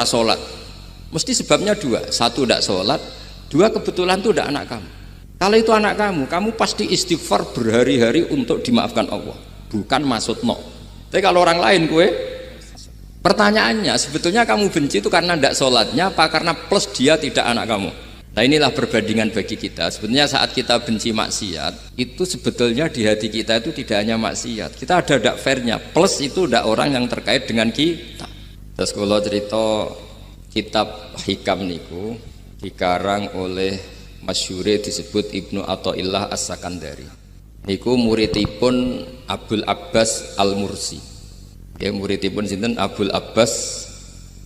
sholat, mesti sebabnya dua. Satu tidak sholat, dua kebetulan itu tidak anak kamu. Kalau itu anak kamu, kamu pasti istighfar berhari-hari untuk dimaafkan Allah, bukan maksud no. Tapi kalau orang lain kue, pertanyaannya sebetulnya kamu benci itu karena tidak sholatnya apa karena plus dia tidak anak kamu. Nah inilah perbandingan bagi kita. Sebetulnya saat kita benci maksiat itu sebetulnya di hati kita itu tidak hanya maksiat, kita ada tidak fairnya, plus itu tidak orang yang terkait dengan kita. Terus kalau cerita kitab Hikam niku dikarang oleh masyhure disebut Ibnu Athaillah As-Sakandari. Niku muridipun Abul Abbas Al-Mursi. Ya muridipun sinten Abul Abbas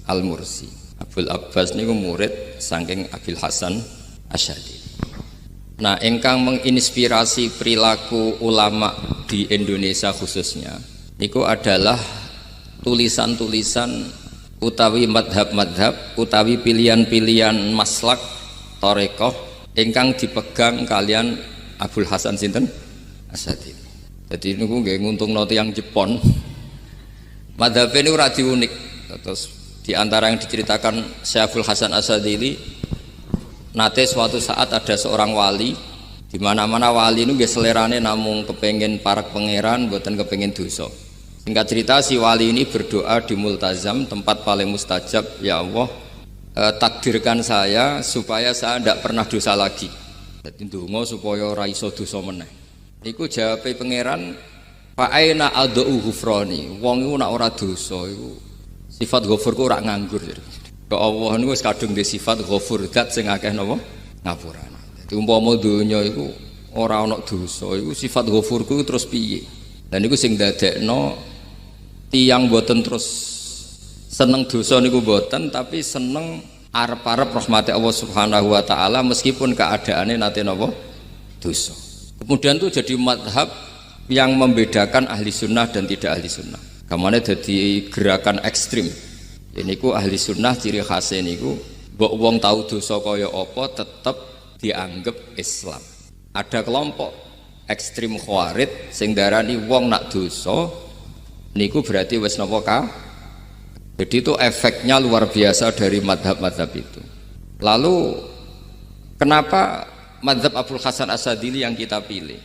Al-Mursi. Abul Abbas niku murid saking Abil Hasan Asy'ari. Nah, ingkang menginspirasi perilaku ulama di Indonesia khususnya niku adalah tulisan-tulisan utawi madhab-madhab utawi pilihan-pilihan maslak tarekoh ingkang dipegang kalian Abul Hasan sinten Asy'ari. Jadi niku nggih nguntungno tiyang Jepon. Madhab ini ora unik. Terus di antara yang diceritakan Syekh Abul Hasan Asy'ari, nate suatu saat ada seorang wali, di mana-mana wali itu nggih selerane namung kepengen parak pangeran, mboten kepengen dosa. Singkat cerita si wali ini berdoa di multazam, tempat paling mustajab, ya Allah takdirkan saya supaya saya tidak pernah dosa lagi. Jadi ndonga supaya ora iso dosa meneh. Iku jawabe pangeran, fa aina ad'u ghufrani. Wong iku nek ora dosa iku sifat ghafur ku ora nganggur. Ke Allah niku wis kadung di sifat ghafur, zat sing akeh napa ngapurane. Dadi umpama donya iku ora ana dosa iku sifat ghafurku terus piye? Dan niku sing dadekno tiyang boten terus seneng dosa niku boten, tapi seneng arep-arep rahmati Allah Subhanahu wa taala meskipun keadaannya nate napa dosa. Kemudian itu jadi madhab yang membedakan ahli sunnah dan tidak ahli sunnah. Kamane jadi gerakan ekstrim. Ini ku ahli sunnah ciri khasnya niku mbok wong tahu dosa kaya apa tetap dianggap Islam. Ada kelompok ekstrim khawarij sing darani wong nak dosa niku berarti wis napa ka. Jadi itu efeknya luar biasa dari madhab-madhab itu. Lalu kenapa madhab Abul Hasan Asy'ari yang kita pilih?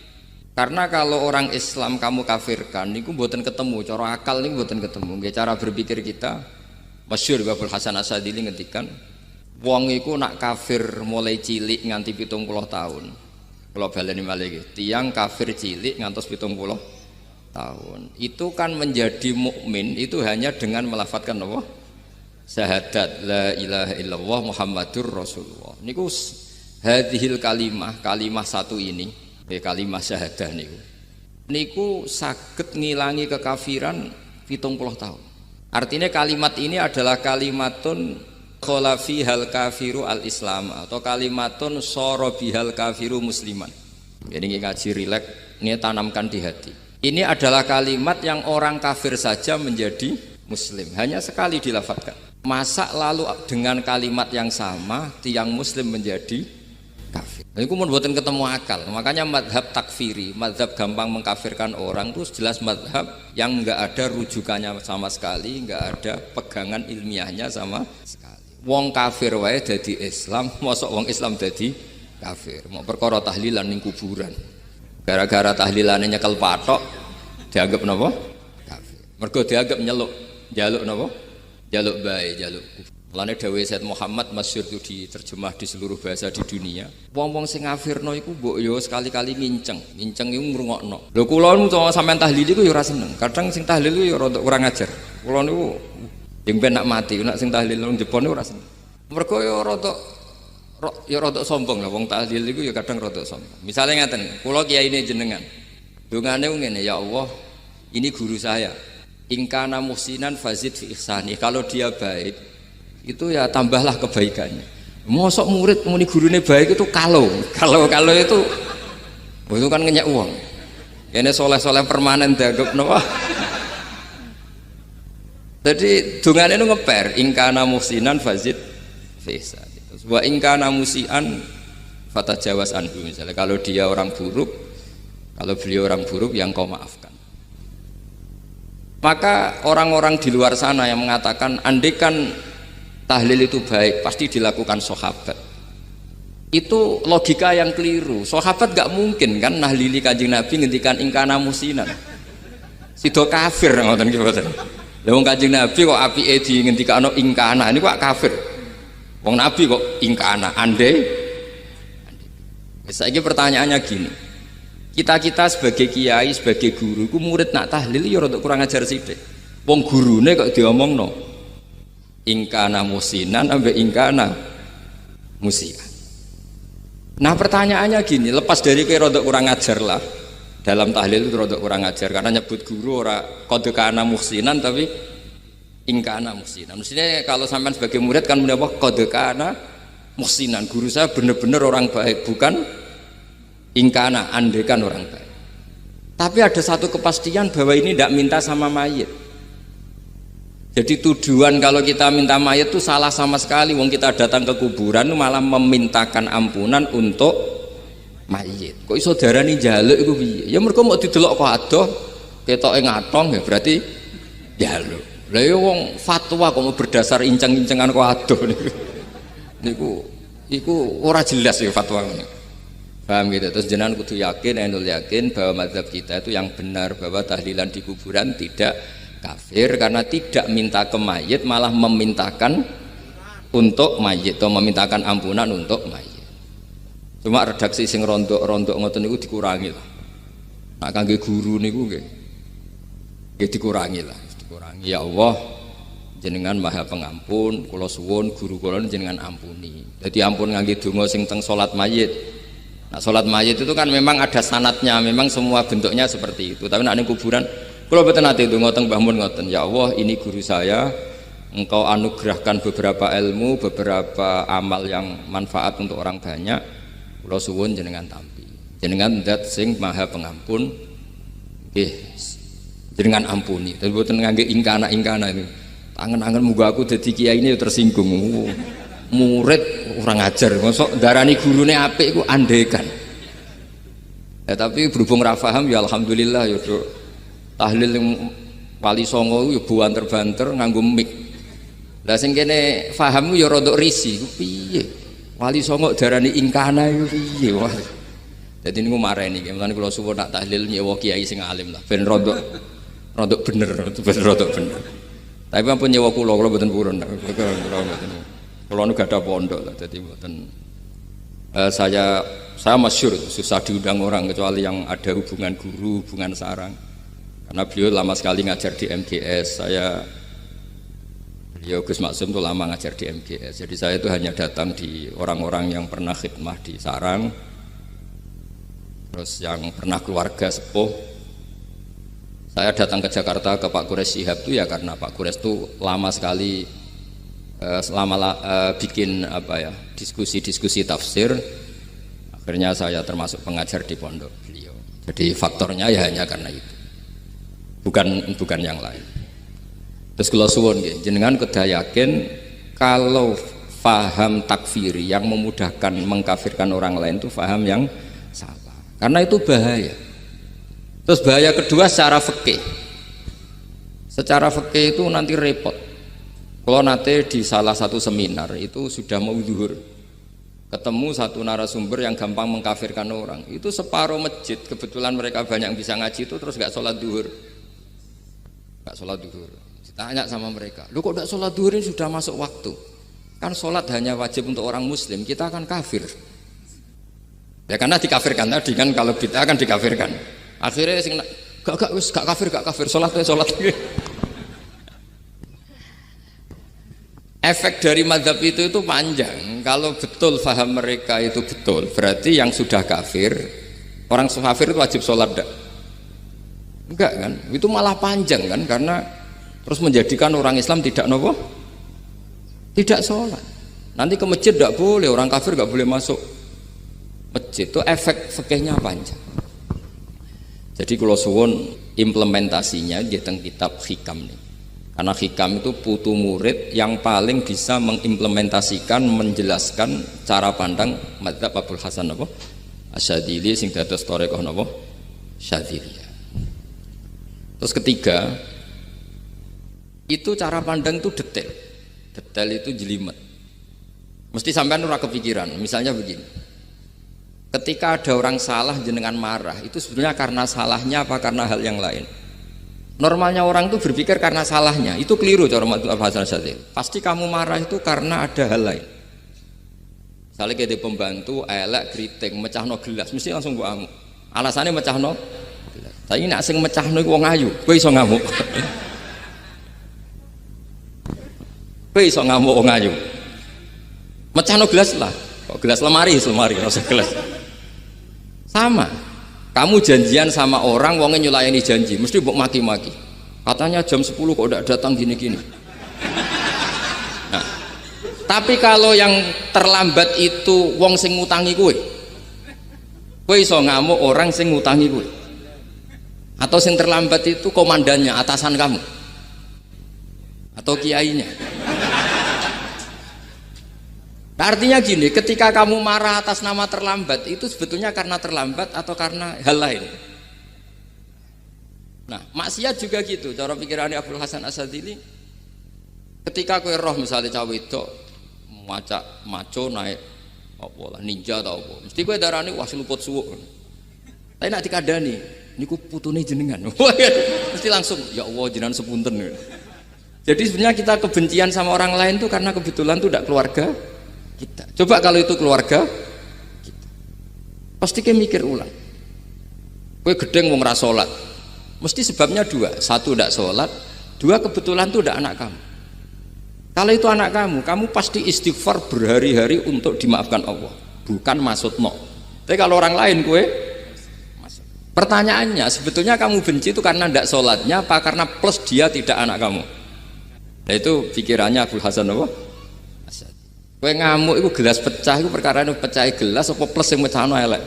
Karena kalau orang Islam kamu kafirkan niku mboten ketemu, cara akal niku mboten ketemu. Nggih cara berpikir kita masyhur Abul Hasan Asy'ari ngendikan wong iku nak kafir mulai cilik nganti 70 tahun. Kalau baleni malih tiyang kafir cilik ngantos 70 tahun. Itu kan menjadi mukmin itu hanya dengan melafadzkan apa? Syahadat la ilaha illallah Muhammadur Rasulullah. Niku hadhil kalimah satu ini, kalimah syahadah niku saged ngilangi kekafiran 70 tahun. Artinya kalimat ini adalah kalimatun qala fihal kafiru al-islam atau kalimatun sara bihal kafiru musliman. Jadi ngaji rileks ini tanamkan di hati. Ini adalah kalimat yang orang kafir saja menjadi muslim, hanya sekali dilafadzkan. Masa lalu dengan kalimat yang sama tiang muslim menjadi kafir. Ini pun buatan ketemu akal. Makanya madhab takfiri, madhab gampang mengkafirkan orang itu jelas madhab yang enggak ada rujukannya sama sekali, enggak ada pegangan ilmiahnya sama sekali. Wong kafir wae dadi Islam, mosok wong Islam dadi kafir. Mau perkara tahlilan ning kuburan. Gara-gara tahlilane nyekel patok dianggap napa? Kafir. Mergo dianggap njaluk napa? Njaluk bae, njaluk. Mulane dawuh Said Muhammad masyhur itu diterjemah di seluruh bahasa di dunia. Wong-wong sing ngafirno iku mbok yo sekali-kali nginceng iku ngrungokno. Lho kula nu sampean tahlil iku yo ora seneng. Kadang sing tahlil iku yo rada kurang ajar. Kula niku yang ben nak mati, nak sing tahlil nang Jepun niku ora seneng. Mergo yo rada sombong lah wong tahlil iku yo kadang rada sombong. Misale ngaten, kula kiyaine jenengan. Dongane ngene, ya Allah, ini guru saya. In kana muhsinan fazid fi ihsani. Kalau dia baik, itu ya tambahlah kebaikannya. Mosok murid muni gurune baik itu kalau itu kan ngenyek uang. Kene soleh-soleh permanen dianggap napa? Jadi dongane itu ngeper, in kana muhsinan fazid fi ihsani. Wa in kana musian fatajawaz anhu. Misalnya kalau dia orang buruk, kalau beliau orang buruk yang kau maafkan. Maka orang-orang di luar sana yang mengatakan andekan tahlil itu baik pasti dilakukan sahabat. Itu logika yang keliru. Sahabat gak mungkin kan nahlili Kanjeng Nabi ngendikan ingkana musinan. Sido kafir ngoten ki mboten. Lah wong Kanjeng Nabi kok apike di ngendikano ingkana ini kok kafir. Wong Nabi kok ingkana andai. Saiki pertanyaannya gini. Kita sebagai kiai, sebagai guru, ku murid nak tahlil ya rada kurang ajar sithik. Wong gurune kok diomongno ingkana musinan ambek ingkana musian. Nah pertanyaannya gini, lepas dari kira rada kurang ajar lah dalam tahlil itu rada kurang ajar karena nyebut guru ora qad kana musinan tapi ingkana musinan. Mestinya kalau sampean sebagai murid kan menapa qad kana musinan, guru saya benar-benar orang baik, bukan ingkana andekan orang baik. Tapi ada satu kepastian bahwa ini tidak minta sama mayit. Jadi tujuan kalau kita minta mayit itu salah sama sekali. Wong kita datang ke kuburan itu malah memintakan ampunan untuk mayit. Kok iso darani njaluk iku piye? Ya mergo mau didelok kok adoh ketoke ngatong ya berarti njaluk. Lah ya wong fatwa kok mau berdasar inceng-incengan kok adoh niku. Iku ora jelas ya fatwa ini. Paham gitu. Terus jenengan kudu yakin, ainul yakin bahwa mazhab kita itu yang benar bahwa tahlilan di kuburan tidak kafir karena tidak minta ke mayit malah memintakan untuk mayit atau memintakan ampunan untuk mayit. Cuma redaksi sing rondok-rondok ngoten niku dikurangi lah. Nah kangge guru niku nggih dikurangi lah, dikurangi. Ya Allah jenengan Maha Pengampun, kula suwun guru kula jenengan ampuni. Jadi ampun ngangge donga sing teng salat mayit. Nah salat mayit itu kan memang ada sanatnya, memang semua bentuknya seperti itu. Tapi nek ning kuburan kalau betul nanti itu ngotong Mbah Mun ngoten, ya Allah ini guru saya, engkau anugerahkan beberapa ilmu, beberapa amal yang manfaat untuk orang banyak. Kula suwun jenengan tampi, jenengan zat sing Maha Pengampun, jenengan ampuni. Tapi betul ngangge ingkana ini, tangan muga aku jadi kiai ini tersinggung. Murid orang ajar, masuk darani gurune apik ku andekan. Ya tapi berhubung ra paham ya alhamdulillah ya tahlil yang wali songo ya banter-banter nganggo mic. Lah sing kene paham ya rada risi ku piye? Wali songo darani ingkana iku piye? Dadi niku mareni iki, mulane kula suwun nak tahlil nyewa kiai sing alim lah ben rada bener, ben rada bener. Tapi ampun nyewa kula mboten purun. Kula nu gak ada pondok lah dadi mboten saya masyhur susah diundang orang kecuali yang ada hubungan guru, hubungan sarang. Karena beliau lama sekali ngajar di MGS, beliau Gus Maksum itu lama ngajar di MGS, jadi saya itu hanya datang di orang-orang yang pernah khidmah di sarang, terus yang pernah keluarga sepuh. Saya datang ke Jakarta ke Pak Quraisy Shihab itu ya karena Pak Quraisy itu lama sekali bikin diskusi tafsir, akhirnya saya termasuk pengajar di pondok beliau. Jadi faktornya ya hanya karena itu. Bukan yang lain. Terus kula suwun nggih, jenengan kedah yakin kalau faham takfiri yang memudahkan mengkafirkan orang lain itu faham yang salah. Karena itu bahaya. Terus bahaya kedua secara fikih. Secara fikih itu nanti repot. Kalau nanti di salah satu seminar itu sudah mau zuhur, ketemu satu narasumber yang gampang mengkafirkan orang. Itu separuh masjid kebetulan mereka banyak yang bisa ngaji itu terus gak sholat zuhur. Gak sholat duhur. Ditanya sama mereka, lu kok gak sholat duhur ini sudah masuk waktu? Kan sholat hanya wajib untuk orang muslim, kita akan kafir. Ya karena dikafirkan tadi kan, kalau kita akan dikafirkan. Akhirnya sing gak kafir, sholat. Efek dari mazhab itu panjang. Kalau betul faham mereka itu betul, berarti yang sudah kafir, orang kafir itu wajib sholat enggak? Enggak kan, itu malah panjang kan, karena terus menjadikan orang Islam tidak tidak sholat. Nanti ke masjid tidak boleh, orang kafir nggak boleh masuk masjid. Itu efek fikihnya panjang. Jadi kalau suwun implementasinya di teng kitab hikam nih, karena hikam itu putu murid yang paling bisa mengimplementasikan, menjelaskan cara pandang madzhab Abul Hasan Asyadzili sing dados thariqah Syadziliyah. Terus ketiga, itu cara pandang itu detail. detail itu jelimet. Mesti sampean ora kepikiran. Misalnya begini. Ketika ada orang salah jenengan marah, itu sebenarnya karena salahnya apa karena hal yang lain? Normalnya orang itu berpikir karena salahnya. Itu keliru cara Abdul Hasan Asyadzili. Pasti kamu marah itu karena ada hal lain. Misalnya kayak pembantu elek kriting mecahno gelas, mesti langsung mbok amuk. Alasannya mecahno gelas. Tapi nek sing mecahno iku wong ayu, kowe iso ngamuk. Kowe iso ngamuk wong ayu. Mecahno gelas lah. Kok gelas lemari rasa gelas. Sama. Kamu janjian sama orang wongnya nyulayani janji, mesti mbok maki-maki. Katanya jam 10 kok udah datang gini-gini. Nah, tapi kalau yang terlambat itu wong sing ngutangi kowe iso ngamuk orang sing ngutangi kowe. Atau sing terlambat itu komandannya, atasan kamu. Atau kiainya. Nah, artinya gini, ketika kamu marah atas nama terlambat itu sebetulnya karena terlambat atau karena hal lain. Nah, maksiat juga gitu. Cara pikirannya Abdul Hasan Asyadzili, ketika kowe roh misalnya cawe itu macak maco naik apa lah ninja atau apa, mesti kowe darani wah seluput suwuk. Tapi nak dikandani, niku putune jenengan. Mesti langsung ya Allah jenengan sepunten. Jadi sebenarnya kita kebencian sama orang lain tuh karena kebetulan tuh tidak keluarga kita. Coba kalau itu keluarga kita, pasti kayak mikir ulang. Kowe gedeng wong ra salat, mesti sebabnya dua. Satu tidak sholat, dua kebetulan tuh tidak anak kamu. Kalau itu anak kamu pasti istighfar berhari-hari untuk dimaafkan Allah, bukan maksud no. Tapi kalau orang lain kue, pertanyaannya sebetulnya kamu benci itu karena tidak sholatnya apa karena plus dia tidak anak kamu? Nah itu pikirannya Abdul Hasan apa? Kue ngamuk itu gelas pecah itu perkara itu pecah gelas apa plus yang pecah no elek?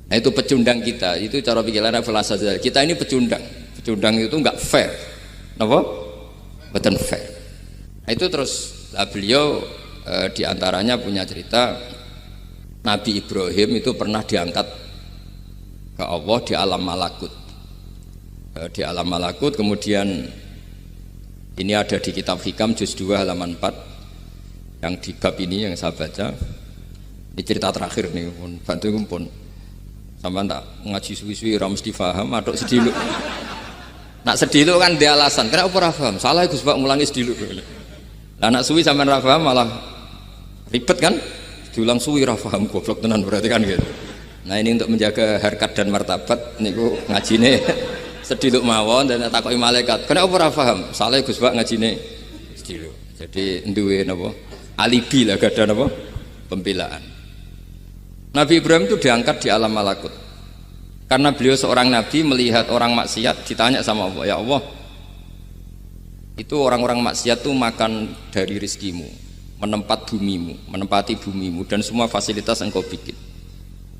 Nah itu pecundang kita, itu cara pikiran Abdul Hasan. Kita ini pecundang itu nggak fair, apa? Betul fair. Nah, itu terus beliau diantaranya punya cerita Nabi Ibrahim itu pernah diangkat ke Allah di alam malakut. Di alam malakut kemudian ini ada di kitab Hikam juz 2 halaman 4 yang di bab ini yang saya baca. Ini cerita terakhir nih, bantu pun. Sampai tak ngaji suwi-suwi ora mesti paham aduk sediluk. Nak sediluk kan dia alasan, kenapa ora paham? Salah Gus Pak mulangi sediluk. Lah nak suwi sampean ora paham malah ribet kan? Diulang suwi ora paham goblok tenan berarti kan gitu. Nah ini untuk menjaga harkat dan martabat niku ngajine sediluk mawon dan takoki malaikat. Kenapa ora paham? Salah Gus Pak ngajine sediluk. Jadi duwe napa? Alibi lah gak ada napa? Pembelaan. Nabi Ibrahim itu diangkat di alam malakut karena beliau seorang nabi melihat orang maksiat ditanya sama Allah, ya Allah itu orang-orang maksiat tuh makan dari rezekimu, menempati bumimu dan semua fasilitas yang kau bikin.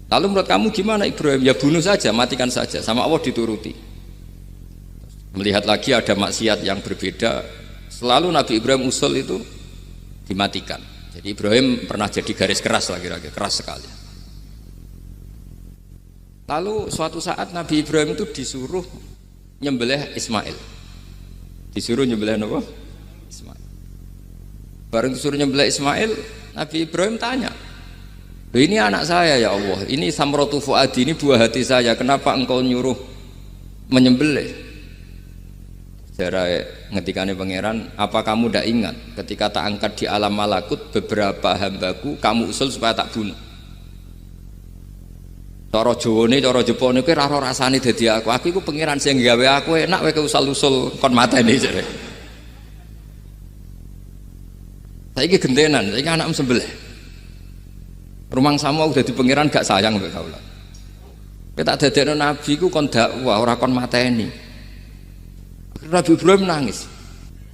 Lalu menurut kamu gimana Ibrahim? Ya bunuh saja, matikan saja. Sama Allah dituruti. Melihat lagi ada maksiat yang berbeda, selalu Nabi Ibrahim usul itu dimatikan. Jadi Ibrahim pernah jadi garis keras lah kira-kira, keras sekali. Lalu suatu saat Nabi Ibrahim itu disuruh nyembelih Ismail. Disuruh nyembelih apa? Ismail. Bareng disuruh nyembelih Ismail, Nabi Ibrahim tanya, ini anak saya ya Allah, ini samratu fuadi, ini buah hati saya, kenapa engkau nyuruh menyembelih? Sejarah ngetikane pangeran, apa kamu tidak ingat ketika tak angkat di alam malakut beberapa hambaku kamu usul supaya tak bunuh? Cara Jawane, cara Jepone kowe ora rasane dadi aku iku pangeran sing gawe aku enak kowe usul-usul kon mateni jare. Saiki gentenan, saiki anakmu sembelih. Rumangsamu dadi pangeran gak sayang mbek kaula. Kowe tak dadekno nabi ku kon dakwah ora kon mateni. Nabi Ibrahim nangis.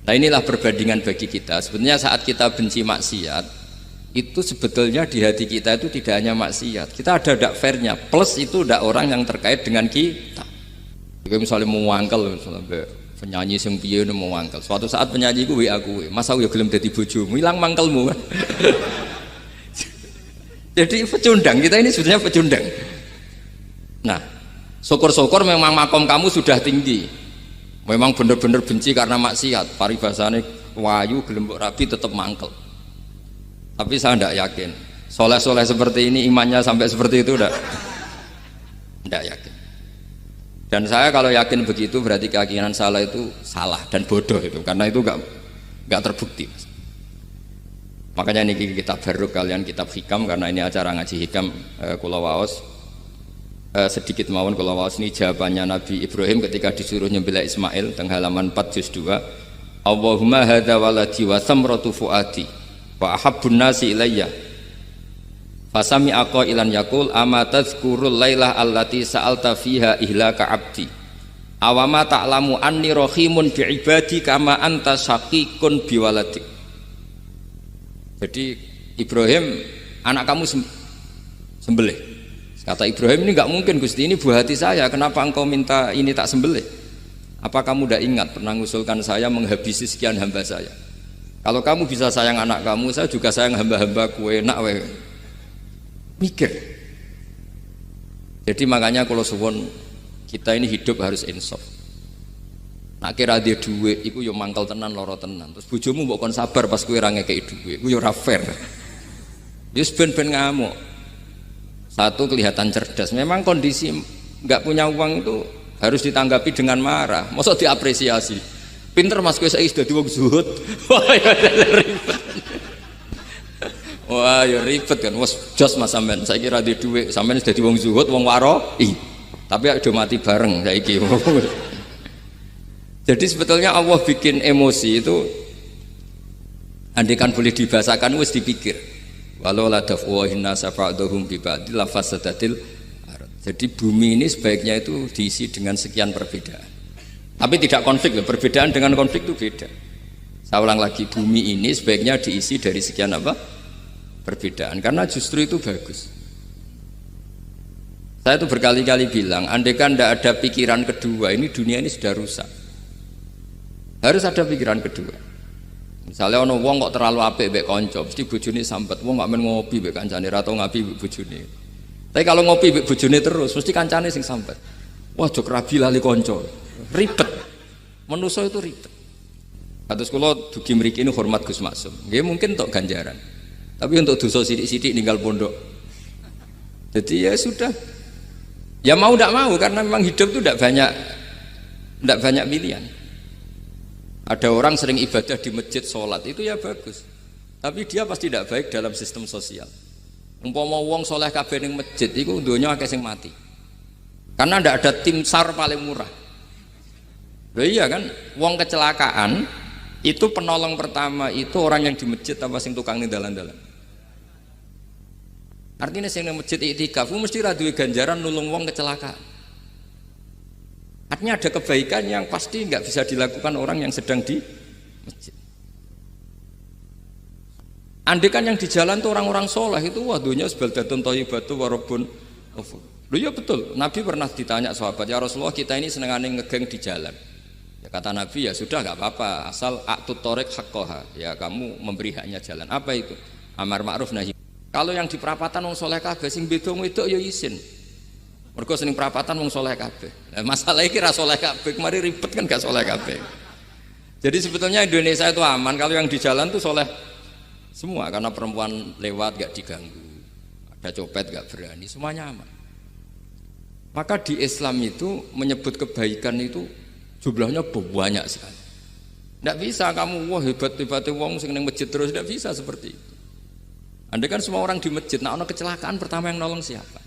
Nah inilah perbandingan bagi kita. Sebenarnya saat kita benci maksiat itu sebetulnya di hati kita itu tidak hanya maksiat. Kita ada dak fairnya. Plus itu dak orang yang terkait dengan kita. Jika misalnya mau wangkel, misalnya penyanyi sing piye mau wangkel. Suatu saat penyanyi ku WA aku, "Mas aku ya gelem dadi bojomu, ilang mangkelmu." Jadi pecundang, kita ini sebetulnya pecundang. Nah, syukur-syukur memang makom kamu sudah tinggi. Memang benar-benar benci karena maksiat. Paribasane wayu gelem mbok rabi tetap mangkel. Tapi saya tidak yakin. Soleh-soleh seperti ini imannya sampai seperti itu tidak yakin. Dan saya kalau yakin begitu berarti keyakinan salah itu salah dan bodoh itu, karena itu nggak terbukti. Makanya ini kita baru kalian kitab hikam, karena ini acara ngaji hikam kula waos sedikit mawon kula waos ini jawabannya Nabi Ibrahim ketika disuruh nyembelih Ismail teng halaman 4 juz 2. Allahumma hadza waladi wa samratu fuadi wa ahabbun nasi ilayya fasami aqailan yaqul ama tadhkurul lailah allati sa'alta fiha ihlaka abdi awama ta'lamu anni rahimun bi ibadi kama anta syaqiqun biwaladik. Jadi Ibrahim, anak kamu sembelih. Kata Ibrahim, ini nggak mungkin Gusti, ini buah hati saya, kenapa engkau minta ini tak sembelih? Apa kamu tidak ingat pernah mengusulkan saya menghabisi sekian hamba saya? Kalau kamu bisa sayang anak kamu, saya juga sayang hamba-hamba kue enak we. Mikir. Jadi makanya kalau suwon kita ini hidup harus insaf. Nak kira dia duit, iku yo mangkel tenan loro tenan. Terus bojomu mbok kon sabar pas kowe ra ngekeki duit, iku yo ora fair. Wis ben-ben ngamuk. Satu kelihatan cerdas. Memang kondisi nggak punya uang itu harus ditanggapi dengan marah. Mosok diapresiasi. Pinter Mas kowe saiki dadi wong zuhud. Wah ya ribet. Wah ya ribet kan. Wes jos Mas sampean saiki ra duwe duit, sampean dadi wong zuhud, wong waroi. Tapi do mati bareng saiki. Jadi sebetulnya Allah bikin emosi itu andaikan boleh dibahasakan wis dipikir. Walau la daf'uhin nasa fa'dhum bi ba'd la fasadatil ard. Jadi bumi ini sebaiknya itu diisi dengan sekian perbedaan. Tapi tidak konflik loh, perbedaan dengan konflik itu beda. Saya ulang lagi, bumi ini sebaiknya diisi dari sekian apa? Perbedaan, karena justru itu bagus. Saya itu berkali-kali bilang, andaikan tidak ada pikiran kedua, ini dunia ini sudah rusak. Harus ada pikiran kedua. Misalnya ono wong kok terlalu apik mbek kanca, mesti bojone sambat. Wong gak men ngopi mbek kancane, ra tau ngapi mbek bojone. Tapi kalau ngopi mbek bojone terus, mesti kancane sing sambat. Wah, jok rabi lali kanca. Ribet. Manusa itu ribet. Kados kula dugi mriki ini hormat Gus Maksum. Nggih mungkin untuk ganjaran. Tapi untuk dosa sithik-sithik ninggal pondok. Jadi ya sudah. Ya mau tidak mau, karena memang hidup itu tidak banyak pilihan. Ada orang sering ibadah di masjid, sholat, itu ya bagus. Tapi dia pasti tidak baik dalam sistem sosial. Umpama wong soleh kabeh ning masjid, itu dunia akeh sing mati. Karena tidak ada tim SAR paling murah. Loh iya kan, wong kecelakaan, itu penolong pertama itu orang yang di masjid apa sing tukang ning dalan-dalan. Artinya sing ning masjid iktikaf mesti ra duwe ganjaran nulung wong kecelakaan. Artinya ada kebaikan yang pasti nggak bisa dilakukan orang yang sedang di masjid. Andai kan yang di jalan tuh orang-orang soleh itu, wah dunia sebaldatun thayyibatu warabun. Loh ya betul. Nabi pernah ditanya sahabat, ya Rasulullah kita ini senengane ngegeng di jalan. Ya kata Nabi, ya sudah nggak apa-apa, asal a'tut thariq haqqaha. Ya kamu memberi haknya jalan. Apa itu? Amar ma'ruf nahi. Kalau yang di perapatan wong soleh kabeh sing beda wedok ya isin. Mergo seneng perapatan wong soleh kabeh. Nah, masalah iki ra soleh kabeh, kemari ribet kan gak soleh kabeh. Jadi sebetulnya Indonesia itu aman kalau yang di jalan tuh soleh semua, karena perempuan lewat gak diganggu, ada copet gak berani, semuanya aman. Maka di Islam itu menyebut kebaikan itu jumlahnya banyak sekali. Tidak bisa kamu wah hebat-hebatnya wong sing ning masjid terus, tidak bisa seperti itu. Andai kan semua orang di masjid, nah ono kecelakaan pertama yang nolong siapa?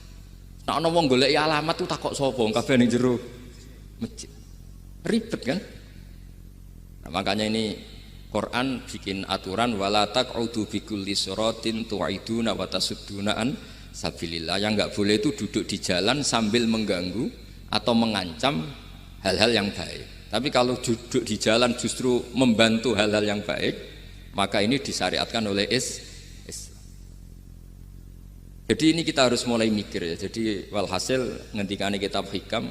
Nah ana wong goleki alamat tuh takok sapa kabeh ning jero masjid. Ribet kan? Nah, makanya ini Quran bikin aturan wala taq'udu bikulli siratin tu'iduna wa tasudduna an sabilillah. Yang enggak boleh itu duduk di jalan sambil mengganggu atau mengancam hal-hal yang baik. Tapi kalau duduk di jalan justru membantu hal-hal yang baik, maka ini disyariatkan oleh Islam. Jadi ini kita harus mulai mikir ya. Jadi walhasil ngendikane kitab hikam,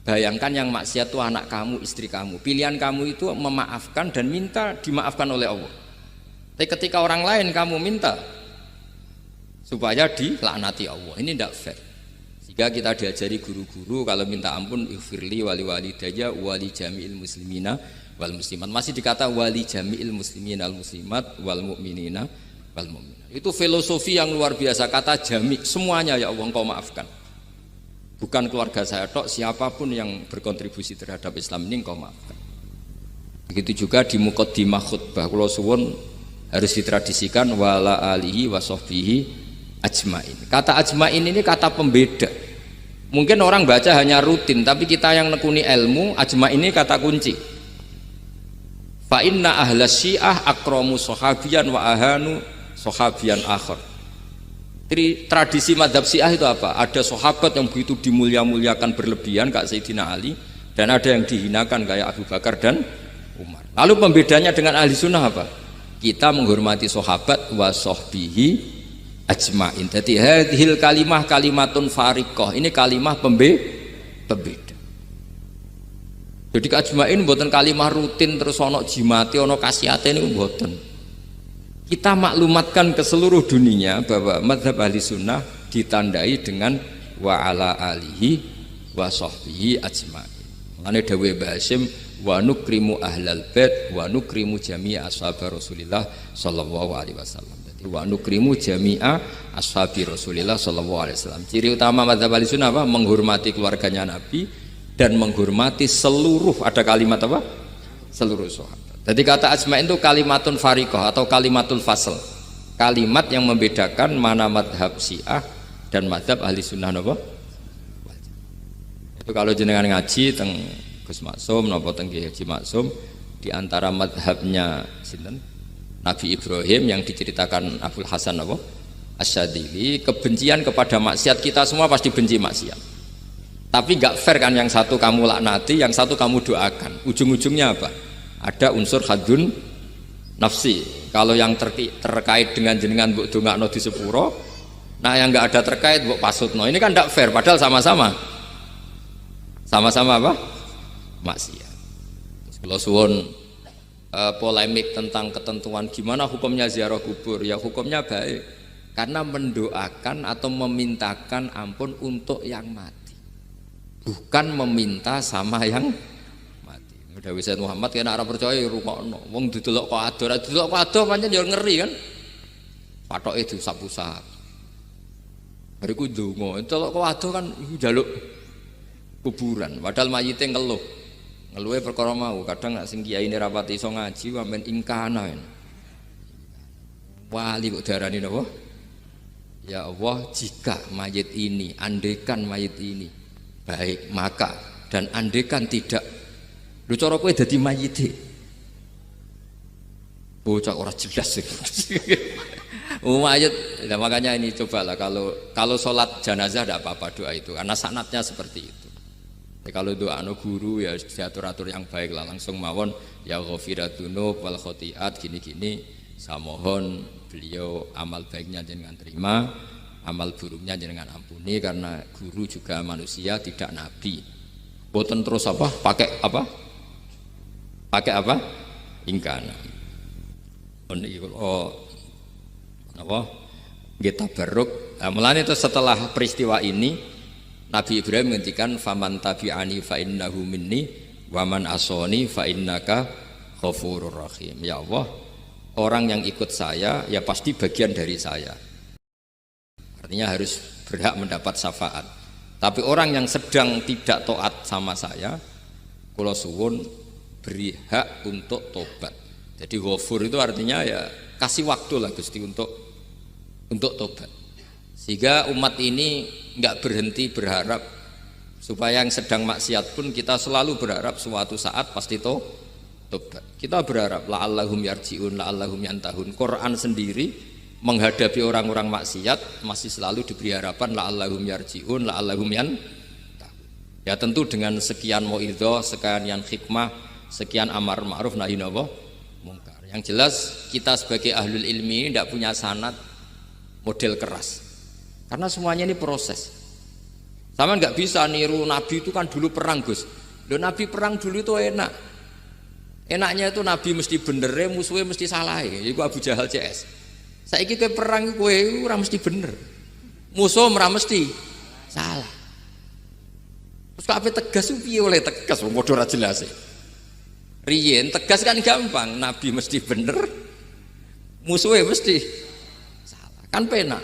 bayangkan yang maksiat itu anak kamu, istri kamu. Pilihan kamu itu memaafkan dan minta dimaafkan oleh Allah. Tapi ketika orang lain kamu minta supaya dilaknati Allah, ini tidak fair. Sehingga kita diajari guru-guru kalau minta ampun ighfirli wali walidayya wali jami'il muslimina wal muslimat. Masih dikata wali jami'il muslimin al muslimat wal mu'minina wal mu'minat. Itu filosofi yang luar biasa, kata jami' semuanya ya Allah engkau maafkan. Bukan keluarga saya tok, siapapun yang berkontribusi terhadap Islam ini engkau maafkan. Begitu juga di muqaddimah khutbah kula suwun harus ditradisikan wala alihi wa sahbihi ajmain. Kata ajmain ini kata pembeda. Mungkin orang baca hanya rutin, tapi kita yang nekuni ilmu, ajmain ini kata kunci. Fa inna ahla syiah akramu sahabiyan wa ahanu sahabiyan akhar. Jadi tradisi madhab syiah itu apa? Ada sahabat yang begitu dimulia-muliakan berlebihan kayak Sayyidina Ali, dan ada yang dihinakan kayak Abu Bakar dan Umar. Lalu pembedanya dengan ahli sunnah apa? Kita menghormati sahabat wa sahbihi ajmain. Jadi hadhil kalimah kalimatun fariqah. Ini kalimah pembeda. Jadi ajmain mboten kalimah rutin terus ono jimati ono kasiate niku mboten. Kita maklumatkan ke seluruh dunia bahwa mazhab ahli sunnah ditandai dengan wa ala alihi wa sahbihi ajmain. Mane dawuh Basim wa nukrimu ahlal bait wa nukrimu jami'a ashabar Rasulillah sallallahu alaihi wasallam. Wa nukrimu jami'a ashabi Rasulillah sallallahu alaihi wasallam. Ciri utama mazhab Ahlussunnah apa? Menghormati keluarganya Nabi dan menghormati seluruh, ada kalimat apa? Seluruh sahabat. Jadi kata ajma'in itu kalimatun fariqah atau kalimatul fasl. Kalimat yang membedakan mana mazhab Syiah dan mazhab Ahlussunnah apa? Itu kalau jenengan ngaji teng Gus Maksum napa teng Kiai Haji Maksum di antara mazhabnya sinten? Nabi Ibrahim yang diceritakan Abul Hasan apa? Asyadili, kebencian kepada maksiat, kita semua pasti benci maksiat. Tapi gak fair kan, yang satu kamu laknati, yang satu kamu doakan. Ujung-ujungnya apa? Ada unsur hadun nafsi. Kalau yang terkait dengan jenengan mbok dongakno di sepuro, nah yang gak ada terkait mbok pasutno. Ini kan gak fair, padahal sama-sama apa? Maksiat. Terus kalau suwun polemik tentang ketentuan gimana hukumnya ziarah kubur, ya hukumnya baik karena mendoakan atau memintakan ampun untuk yang mati, bukan meminta sama yang mati. Dawuh Sayyid Muhammad kena ora percaya rungokno wong didelok kok ado pancen ya ngeri kan, patoke diusap-usap bariku ndonga delok kok ado kan njaluk kuburan padahal mayite ngeluhe perkara mau. Kadang nek sing kiai ini rapati iso ngaji wamen ingkana wali kok darani napa? Ya Allah, jika mayit ini, andekan mayit ini baik, maka dan andekan tidak, lu cara kowe dadi mayite bocah ora jelas mayit. Nah, makanya ini cobalah kalau sholat jenazah tidak apa-apa doa itu karena sanatnya seperti itu. Kalau doa guru ya diatur-atur yang baik lah, langsung mawon ya ghafiratunu wal khotiat gini-gini, saya mohon beliau amal baiknya jangan terima, amal buruknya jangan ampuni, karena guru juga manusia tidak nabi. Boten terus apa pakai apa ingkana apa kita baruk. Nah, mulane itu setelah peristiwa ini Nabi Ibrahim menghentikan faman tabi'ani fa innahu minni wa man asoni fa innaka ghafurur rahim. Ya Allah, orang yang ikut saya ya pasti bagian dari saya. Artinya harus berhak mendapat syafaat. Tapi orang yang sedang tidak taat sama saya, kula suwun beri hak untuk tobat. Jadi ghafur itu artinya ya kasih waktu lah Gusti untuk tobat. Sehingga umat ini nggak berhenti berharap supaya yang sedang maksiat pun kita selalu berharap suatu saat pasti tobat. Kita berharap la'allahum yarji'un, la'allahum yantahun. Quran sendiri menghadapi orang-orang maksiat masih selalu diberi harapan la'allahum yarji'un, la'allahum yantahun. Ya tentu dengan sekian mauidhah, sekian hikmah, sekian amar ma'ruf nahi mungkar. Yang jelas kita sebagai ahlul ilmi ini tidak punya sanad model keras. Karena semuanya ini proses. Sama nggak bisa niru Nabi itu kan dulu perang Gus. Loh Nabi perang dulu itu enak. Enaknya itu Nabi mesti bener, musuhnya mesti salah. Itu Abu Jahal CS. Saiki kowe perang kowe ora mesti bener. Musuh ora mesti salah. Terus kabeh tegas piye oleh tegas wong padha ora jelas. Riyen tegas kan gampang, nabi mesti bener, musuhnya mesti salah. Kan penak.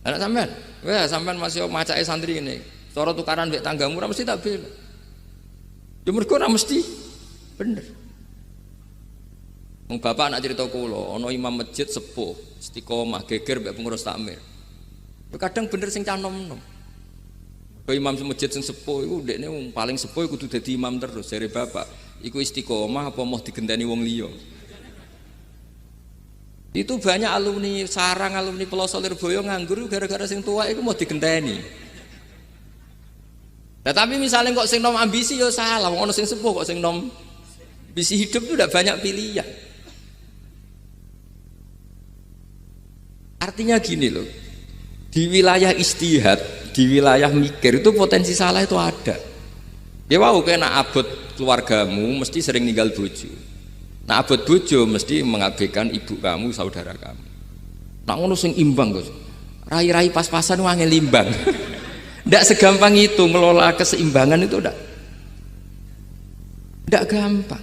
Anak sampean, wah sampean masih macake santri ini. Cara tukaran mbek tanggamu ora mesti tak bela. Ya mergo ora mesti bener. Wong bapak anak cerita kula, ana imam masjid sepuh, istiqomah geger mbek pengurus takmir. Ya kadang bener sing canom-nom. Kaya imam masjid sing sepuh iku ndekne wong paling sepuh kudu dadi imam terus jare bapak. Iku istiqomah apa mau digenteni wong liya. Itu banyak alumni sarang, alumni Pelosok Lirboyo nganggur gara-gara sing tua iku mau digenteni. Nah, tapi misalnya kok sing nom ambisi ya salah, wong ono sing sepuh kok sing nom ambisi hidup itu udah banyak pilihan. Artinya gini loh, di wilayah istihad, di wilayah mikir itu potensi salah itu ada. Ya wow, kena abot keluargamu mesti sering ninggal bojo. Nah abot bojo mesti mengabaikan ibu kamu, saudara kamu. Nah ngono sing imbang Gus. Rai-rai pas-pasan wangel imbang. Ndak segampang itu ngelola keseimbangan itu ndak gampang.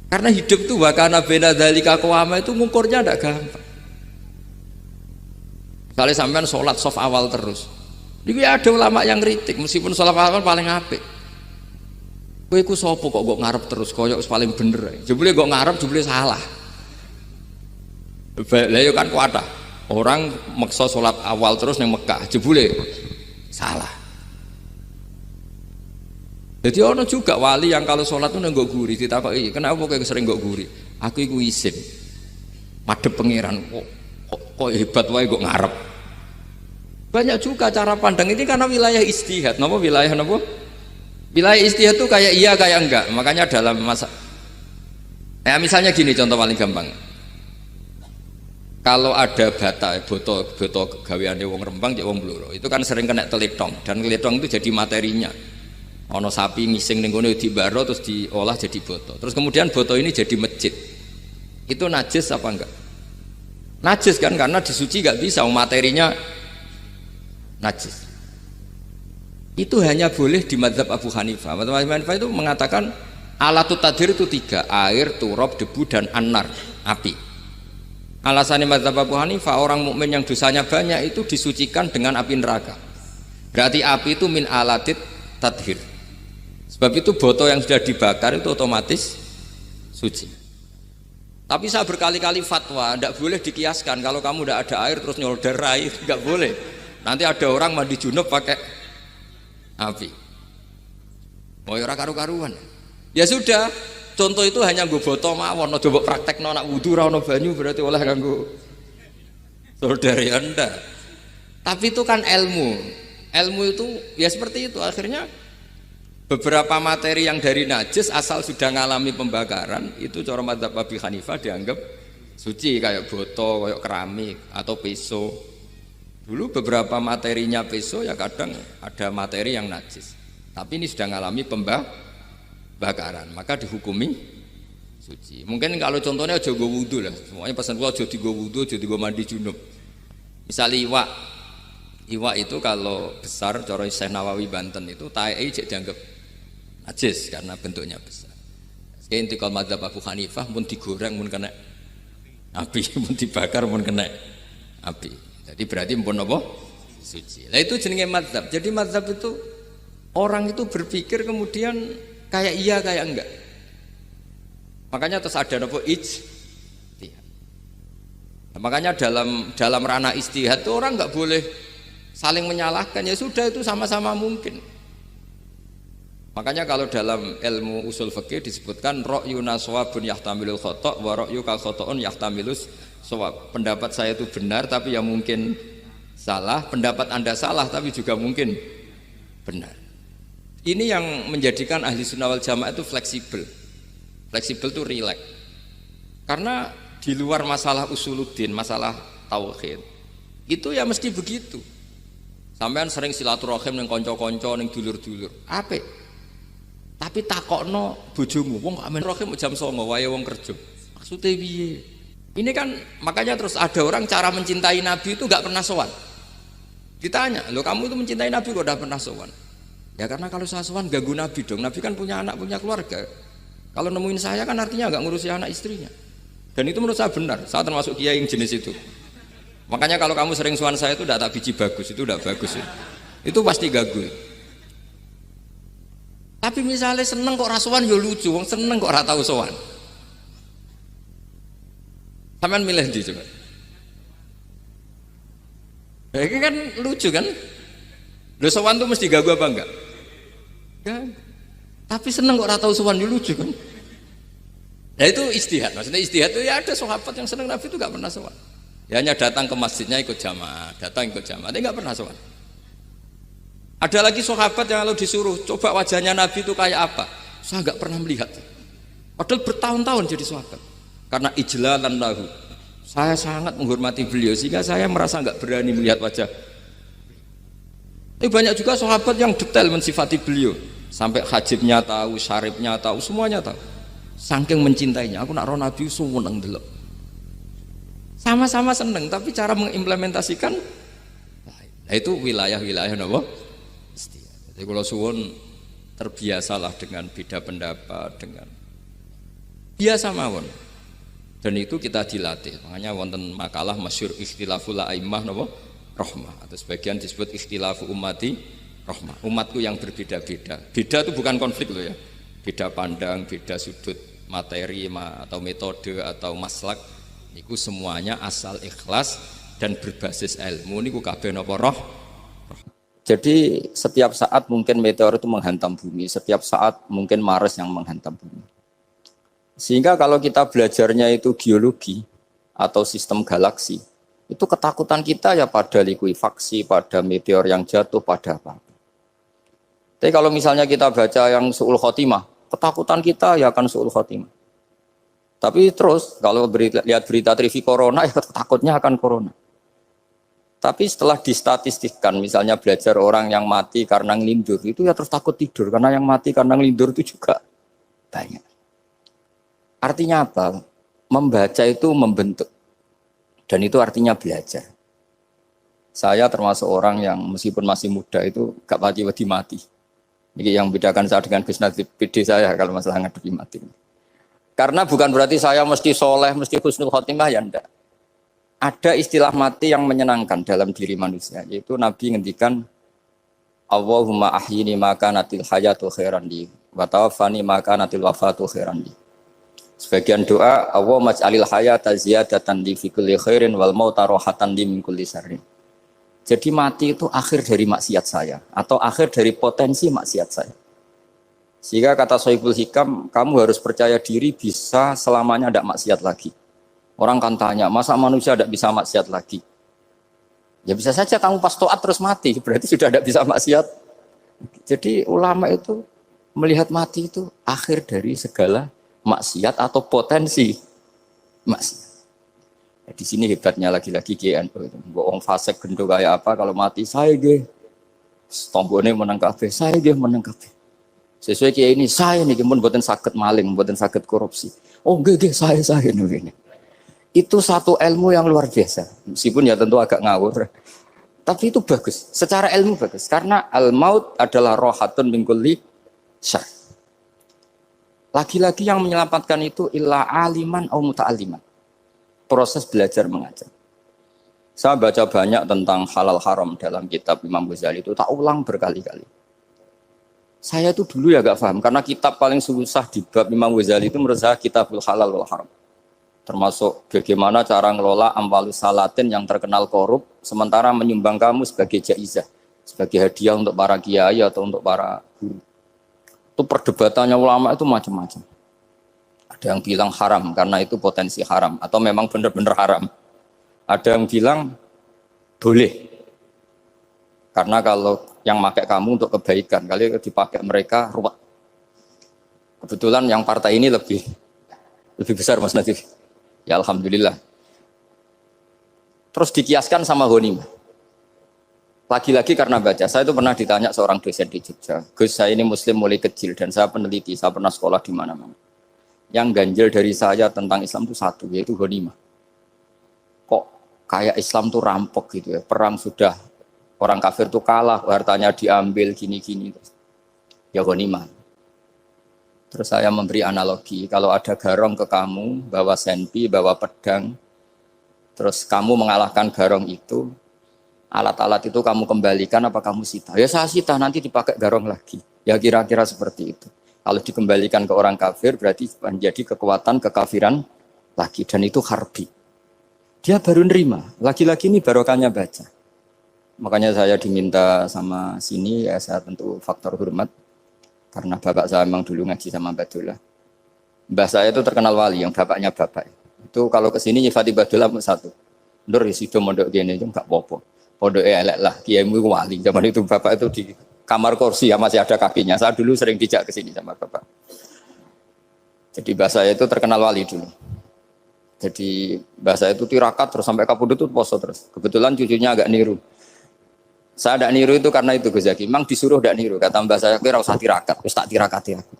Karena hidup itu wakana bena dzalika qawama itu ngukurnya ndak gampang. Misalnya sampean sholat soft awal terus. Ini ada ulama yang kritik meskipun sholat awal paling apik. Kowe iku sapa kok ngarep terus koyok paling bener. Jebule kok ngarep jebule salah. Lah yo kan kuatah. Orang maksa sholat awal terus nang Mekah jebule salah. Jadi ono juga wali yang kalau sholat itu nggak guri ditakoki, kenapa kowe sering nggak guri? Aku iku isin. Madhep pangeran kok hebat wae kok ngarep. Banyak juga cara pandang ini karena wilayah istihad. Napa wilayah napa? Wilayah istihad itu kayak iya kayak enggak. Makanya dalam masa misalnya gini contoh paling gampang. Kalau ada boto gaweane wong Rembang cek wong Blora, itu kan sering kena teletong dan teletong itu jadi materinya. Ono sapi ngising ning kono dibaro terus diolah jadi boto. Terus kemudian boto ini jadi masjid. Itu najis apa enggak? Najis kan karena disuci nggak bisa, materinya najis. Itu hanya boleh di mazhab Abu Hanifah. Abu Hanifah itu mengatakan alatut tadhir itu 3, air, turab, debu dan anar, api. Alasannya mazhab Abu Hanifah, orang mukmin yang dosanya banyak itu disucikan dengan api neraka. Berarti api itu min alatit tadhir. Sebab itu boto yang sudah dibakar itu otomatis suci. Tapi saya berkali-kali fatwa, tidak boleh dikiaskan kalau kamu tidak ada air terus nyolder air, tidak boleh. Nanti ada orang mandi junub pakai api. Mau ora karu-karuan. Ya sudah, contoh itu hanya gue botol mawon, no coba praktek no nak wudu ra ono banyu berarti oleh kanggo solder ya ndak. Tapi itu kan ilmu. Ilmu itu ya seperti itu akhirnya. Beberapa materi yang dari najis asal sudah ngalami pembakaran itu cara mazhab Abu Hanifah dianggap suci kayak botol, kayak keramik atau peso. Dulu beberapa materinya peso ya kadang ada materi yang najis. Tapi ini sudah ngalami pembakaran, maka dihukumi suci. Mungkin kalau contohnya aja go wudu lah. Semuanya pesan gua aja digo wudu, aja digo mandi junub. Misalnya iwak itu kalau besar cara Syekh Nawawi Banten itu tae cek dianggap najis karena bentuknya besar. Sekian intikal mazhab Abu Hanifah pun digoreng pun kena api, pun dibakar pun kena api. Jadi berarti pun apa? Suci. Nah itu jenenge mazhab. Jadi mazhab itu orang itu berpikir kemudian kayak iya kayak enggak. Makanya terus ada apa ijtihad. Nah, makanya dalam ranah istihad itu orang enggak boleh saling menyalahkan, ya sudah itu sama-sama mungkin. Makanya kalau dalam ilmu usul fikih disebutkan ra'yuna shawabun yahtamilul khata' wa ra'yuka khata'un yahtamilus shawab. Pendapat saya itu benar tapi ya mungkin salah, pendapat Anda salah tapi juga mungkin benar. Ini yang menjadikan ahli sunnah wal jamaah itu fleksibel. Fleksibel itu rileks. Karena di luar masalah usuluddin, masalah tauhid, itu ya mesti begitu. Sampean sering silaturahim ning kanca-kanca ning dulur-dulur. Apik. Tapi takokno bojomu, wong kok amen rahim jam 09.00 wae wong kerja. Maksudnya piye? Ini kan makanya terus ada orang cara mencintai Nabi itu enggak pernah sowan. Ditanya, "Loh kamu itu mencintai Nabi kok udah pernah sowan?" Ya karena kalau saya sowan ganggu Nabi dong. Nabi kan punya anak, punya keluarga. Kalau nemuin saya kan artinya agak ngurusi anak istrinya. Dan itu menurut saya benar. Saya termasuk kiai yang jenis itu. Makanya kalau kamu sering sowan saya itu tidak tak biji bagus, itu tidak bagus. Itu pasti ganggu. Tapi misalnya seneng kok rasuan ya lucu, wong seneng kok ora tau sowan. Sampean milih ndi coba? Ini kan lucu kan? Lho sowan tuh mesti ganggu apa enggak? Kan. Tapi seneng kok ora tau sowan ya lucu kan? Nah itu istihad, maksudnya istihad itu ya ada sahabat yang seneng Nabi itu enggak pernah sowan. Ya hanya datang ke masjidnya ikut jamaah, tapi enggak pernah sowan. Ada lagi sahabat yang kalau disuruh coba wajahnya Nabi itu kayak apa, saya enggak pernah melihat. Padahal bertahun-tahun jadi sahabat. Karena ijlalan lahu. Saya sangat menghormati beliau sehingga saya merasa enggak berani melihat wajah. Tapi banyak juga sahabat yang detail mensifati beliau, sampai hajibnya tahu, syaribnya tahu, semuanya tahu. Saking mencintainya, aku nak roh Nabi seneng delok. Sama-sama seneng, tapi cara mengimplementasikan, nah itu wilayah-wilayah napa? Jadi kalau suwun terbiasalah dengan beda pendapat, dengan biasa mawon. Dan itu kita dilatih. Makanya wonten makalah masyhur ikhtilaful a'immah napa? Rahmah. Atau sebagian disebut ikhtilafu ummati rahmah. Umatku yang berbeda-beda. Beda itu bukan konflik loh ya. Beda pandang, beda sudut materi atau metode atau maslak. Niku semuanya asal ikhlas dan berbasis ilmu. Niku kabeh napa roh. Jadi setiap saat mungkin meteor itu menghantam bumi. Setiap saat mungkin Mars yang menghantam bumi. Sehingga kalau kita belajarnya itu geologi atau sistem galaksi, itu ketakutan kita ya pada likuifaksi, pada meteor yang jatuh, pada apa. Tapi kalau misalnya kita baca yang su'ul khotimah, ketakutan kita ya akan su'ul khotimah. Tapi terus kalau lihat berita TV corona, ya takutnya akan corona. Tapi setelah distatistikkan, misalnya belajar orang yang mati karena ngelindur, itu ya terus takut tidur, karena yang mati karena ngelindur itu juga banyak. Artinya apa? Membaca itu membentuk. Dan itu artinya belajar. Saya termasuk orang yang meskipun masih muda itu gak pati-pati mati. Ini yang membedakan saya dengan Gus Nadir PD saya kalau masalah ngadepi mati. Karena bukan berarti saya mesti soleh, mesti husnul khotimah, ya enggak. Ada istilah mati yang menyenangkan dalam diri manusia, yaitu Nabi ngendikan Allahumma ahyini maka natil hayatu khairan li wa tawaffani maka natil wafatu khairan li. Sebagian doa Allah maj'alil hayata ziyadatan li fi kulli khairin wal mauta rohatan li min kulli syarrin. Jadi mati itu akhir dari maksiat saya atau akhir dari potensi maksiat saya. Sehingga kata Sohibul Hikam, kamu harus percaya diri bisa selamanya tidak maksiat lagi. Orang kan tanya, masa manusia tidak bisa maksiat lagi? Ya bisa saja kamu pas toat terus mati, berarti sudah tidak bisa maksiat. Jadi ulama itu melihat mati itu akhir dari segala maksiat atau potensi maksiat. Ya, di sini hebatnya lagi-lagi GNU itu. Bohong fasik gendo kayak apa kalau mati saya ge, tombone menang kabeh, saya ge menang kabeh. Sesuai kayak ini saya nih pun buatan sakit maling, buatan sakit korupsi. Oh ge saya ini. Itu satu ilmu yang luar biasa. Meskipun ya tentu agak ngawur. Tapi itu bagus. Secara ilmu bagus. Karena al-maut adalah rohatun min kulli syarr. Lagi-lagi yang menyelamatkan itu illa aliman au muta'aliman. Proses belajar mengajar. Saya baca banyak tentang halal haram dalam kitab Imam Ghazali itu. Tak ulang berkali-kali. Saya itu dulu ya gak paham. Karena kitab paling susah di bab Imam Ghazali itu menurut saya kitabul halal wal haram. Termasuk bagaimana cara ngelola amwalus salatin yang terkenal korup, sementara menyumbang kamu sebagai jaizah, sebagai hadiah untuk para kiai atau untuk para guru. Itu perdebatannya ulama itu macam-macam. Ada yang bilang haram karena itu potensi haram atau memang benar-benar haram. Ada yang bilang boleh karena kalau yang pakai kamu untuk kebaikan, kali dipakai mereka ruwet. Kebetulan yang partai ini lebih besar Mas Nadif. Ya alhamdulillah. Terus dikiaskan sama ghanimah. Lagi-lagi karena baca, saya itu pernah ditanya seorang dosen di Jogja. Gus, saya ini muslim mulai kecil dan saya peneliti, saya pernah sekolah di mana-mana. Yang ganjil dari saya tentang Islam itu satu, yaitu ghanimah. Kok kayak Islam tuh rampok gitu ya, perang sudah orang kafir tuh kalah, hartanya diambil gini-gini. ya ghanimah. Terus saya memberi analogi, kalau ada garong ke kamu, bawa senpi, bawa pedang, terus kamu mengalahkan garong itu, alat-alat itu kamu kembalikan apa kamu sita? Ya saya sita, nanti dipakai garong lagi. Ya kira-kira seperti itu. Kalau dikembalikan ke orang kafir berarti menjadi kekuatan kekafiran lagi, dan itu harbi. Dia baru nerima, lagi-lagi ini barokahnya baca. Makanya saya diminta sama sini, ya saya tentu faktor hormat. Karena bapak saya memang dulu ngaji sama Badullah. Mbah saya itu terkenal wali, yang bapaknya bapak. Itu kalau kesini nyifati Badullah satu. Nur isido mondok gini, itu enggak apa-apa. Pondok elek lah, kiaimu wali. Zaman itu bapak itu di kamar kursi ya masih ada kakinya. Saya dulu sering dijak ke sini sama bapak. Jadi mbah saya itu terkenal wali dulu. Jadi bahasa itu tirakat terus sampai kapundhut itu poso terus. Kebetulan cucunya agak niru. Saya tidak niru itu karena itu Gus Zaki. Memang disuruh tidak niru. Kata mbak saya, kira usah tirakat, terus tak tirakati aku.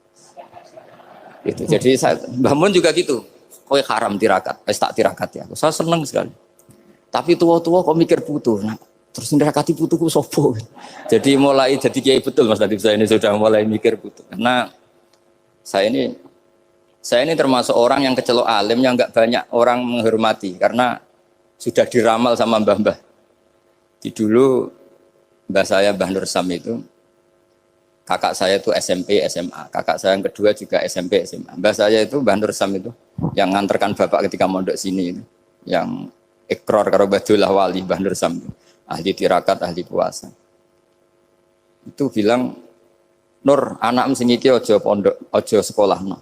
Gitu. Jadi saya, Mbah Mun juga gitu. Kowe haram tirakat, terus tak tirakati aku. Saya senang sekali. Tapi tua-tua kok mikir putu. Nah, terus tirakati putuku sopo. Jadi mulai jadi kiai betul Mas Nadif, saya ini sudah mulai mikir putu. Karena saya ini termasuk orang yang kecelok alim yang enggak banyak orang menghormati karena sudah diramal sama mbah-mbah. Di dulu mbah saya Mbah Nur Sam itu kakak saya itu SMP SMA, kakak saya yang kedua juga SMP SMA. Mbah saya itu Mbah Nur Sam itu yang nganterkan bapak ketika mondok sini itu, yang ikrar karo Badullah wali Mbah Nur Sam itu, ahli tirakat, ahli puasa. Itu bilang, Nur, anak sing iki aja pondok, aja sekolahno.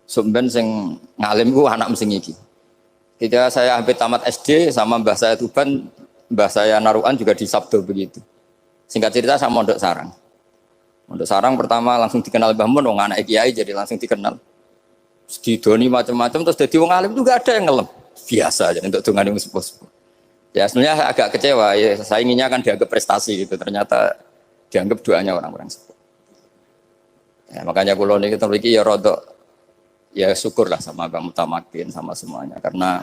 Sumben sing ngalim ku anak sing iki. Ketika saya hampir tamat SD sama mbah saya Tuban, mbah saya Naruan juga di Sabdo begitu. Singkat cerita saya mondok sarang. Mondok sarang pertama langsung dikenal Mbah Mun, wong anak kiai jadi langsung dikenal. Didoni macam-macam terus jadi wong alim juga ada yang ngelem. Biasa aja untuk dongane wong sepuh-sepuh. Ya sebenarnya saya agak kecewa, ya, saya inginnya kan dianggap prestasi gitu, ternyata dianggap doanya orang-orang sepuh. Ya, makanya kula niki mriki ya rodok ya syukurlah sama Bang Mutamakin sama semuanya karena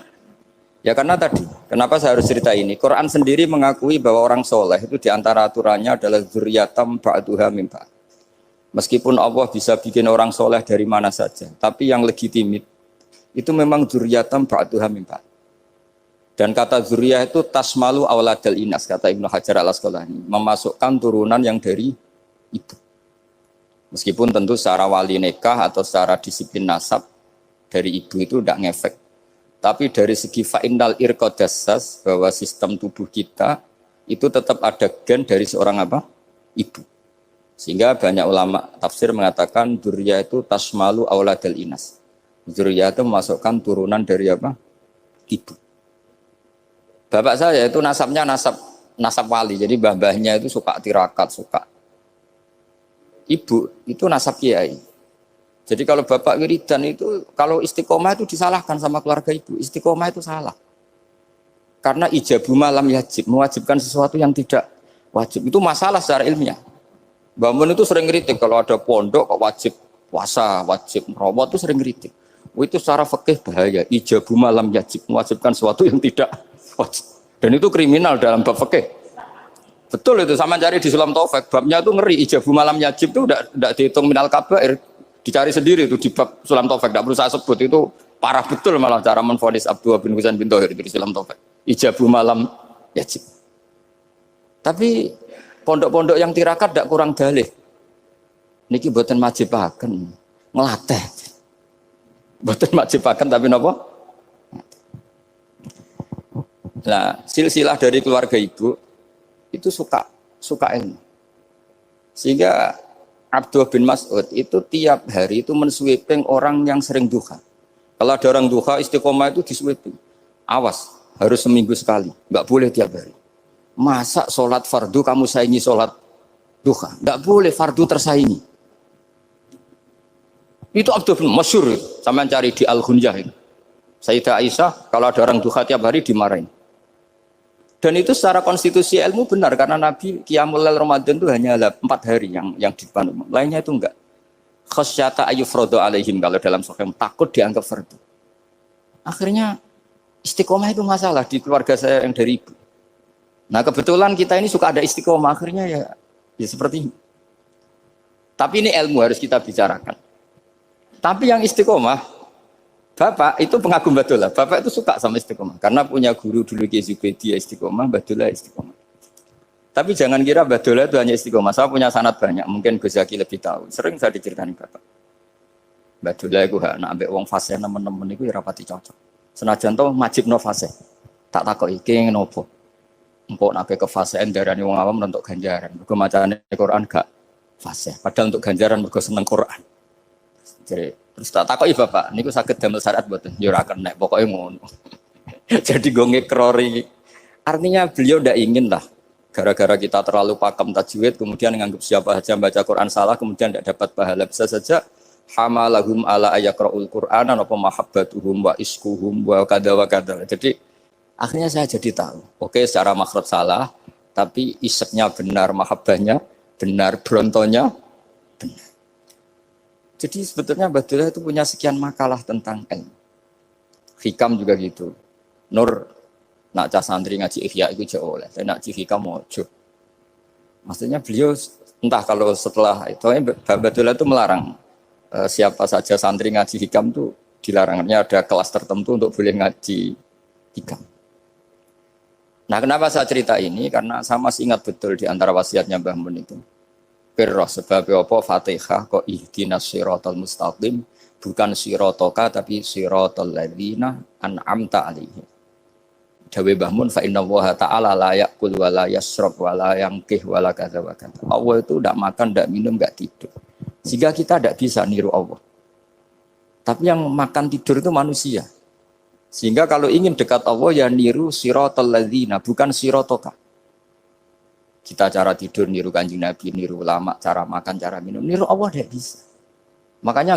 tadi kenapa saya harus cerita ini. Quran sendiri mengakui bahwa orang soleh itu diantara aturannya adalah dzurriyyatam ba'duha min ba'd. Meskipun Allah bisa bikin orang soleh dari mana saja, tapi yang legitimit itu memang dzurriyyatam ba'duha min ba'd. Dan kata dzurriyyah itu tasmalu auladal inas, kata Ibnu Hajar al-Asqalani, memasukkan turunan yang dari ibu. Meskipun tentu secara wali nikah atau secara disiplin nasab dari ibu itu tidak ngefek. Tapi dari segi fa'innal irqadassas, bahwa sistem tubuh kita itu tetap ada gen dari seorang apa? Ibu. Sehingga banyak ulama tafsir mengatakan dzurriyyah itu tasmalu auladal inas. Dzurriyyah itu memasukkan turunan dari apa? Ibu. Bapak saya itu nasabnya nasab wali. Jadi mbah-mbahnya itu suka tirakat, suka. Ibu itu nasab kiai. Jadi kalau bapak wiridan itu, kalau istiqomah itu disalahkan sama keluarga ibu. Istiqomah itu salah. Karena ijabu malam yajib, mewajibkan sesuatu yang tidak wajib. Itu masalah secara ilmiah. Mbah Mun itu sering kritik kalau ada pondok kok wajib puasa, wajib merawat itu sering kritik. Itu secara fikih bahaya. Ijabu malam yajib, mewajibkan sesuatu yang tidak wajib. Dan itu kriminal dalam bab fikih. Betul itu, sama cari di Sulam Taufik, babnya itu ngeri, ijabu malam yajib itu tidak dihitung minal kabair, dicari sendiri itu di bab Sulam Taufik, tidak perlu saya sebut, itu parah betul malah cara menvonis Abdullah bin Husain bin Thohir di Sulam Taufik, ijabu malam yajib. Tapi pondok-pondok yang tirakat tidak kurang dalih, niki boten majibaken, ngelatih, boten majibaken tapi napa? Nah, silsilah dari keluarga ibu itu suka ilmu. Sehingga Abdullah bin Mas'ud itu tiap hari itu mensweeping orang yang sering duha. Kalau ada orang duha istiqomah itu disweeping. Awas, harus seminggu sekali, enggak boleh tiap hari. Masa sholat fardu kamu saingi sholat duha? Enggak boleh, fardu tersaingi. Itu Abdullah bin masyhur, sampean cari di Al-Ghunjah itu. Sayyidah Aisyah kalau ada orang duha tiap hari dimarahin. Dan itu secara konstitusi ilmu benar karena Nabi Qiyamul Lail Ramadan itu hanya 4 hari yang dipandu. Lainnya itu enggak. Khasyata ayyufradu alaihim, kalau dalam sahih takut dianggap fardu. Akhirnya istiqomah itu masalah di keluarga saya yang dari ibu. Nah kebetulan kita ini suka ada istiqomah, akhirnya ya seperti ini. Tapi ini ilmu harus kita bicarakan. Tapi yang istiqomah, Bapak itu pengagum Badulah. Bapak itu suka sama istiqomah. Karena punya guru dulu Ki Zubaidi istiqomah, Badulah istiqomah. Tapi jangan kira Badulah itu hanya istiqomah. Saya punya sanad banyak. Mungkin Gus Zaki lebih tahu. Sering saya diceritain Bapak. Badulah itu nak ambek wong fase teman-teman itu rapati cocok. Senajan to majibno fase. Tak takoki iki ngopo. Engko nak ke fasean darani wong awam untuk ganjaran. Mergo macane Quran gak fase. Padahal untuk ganjaran mergo seneng Quran. Jadi terus tak takoki Bapak, niku saged damel syariat mboten? Ya ora kenek, pokoke ngono. Jadi go ngekrori. Artinya beliau ndak ingin lah gara-gara kita terlalu pakem tajwid kemudian nganggap siapa saja baca Quran salah kemudian tidak dapat pahala. Bisa saja hamalahum ala ayakraul Qur'ana apa mahabbatuhum wa iskuhum wa kada wa kada. Jadi akhirnya saya jadi tahu. Oke, secara makhraj salah, tapi iseknya benar, mahabbahnya benar, brontonya benar. Jadi sebetulnya Badulah itu punya sekian makalah tentang ilmu. Hikam juga gitu. Nur nak cah santri ngaji Ihya itu jauh oleh, tapi nak ngaji Hikam mojo. Maksudnya beliau entah kalau setelah itu Badulah itu melarang siapa saja santri ngaji Hikam itu dilarangnya ada kelas tertentu untuk boleh ngaji Hikam. Nah, kenapa saya cerita ini? Karena saya masih ingat betul di antara wasiatnya Mbah Mun itu. Pirroh sebab apa Fatihah kok ihdinas siratal mustaqim bukan siratoka tapi siratal ladzina an'amta alaihim. Dawe Mbah Mun fa innallaha ta'ala la ya'kul wa la yashrab wa la yanqih wa la kadza wa kadza. Allah itu enggak makan, enggak minum, enggak tidur. Sehingga kita enggak bisa niru Allah. Tapi yang makan tidur itu manusia. Sehingga kalau ingin dekat Allah ya niru siratal ladzina bukan siratoka. Kita cara tidur niru Kanjeng Nabi, niru ulama, cara makan, cara minum, niru Allah tidak bisa. Makanya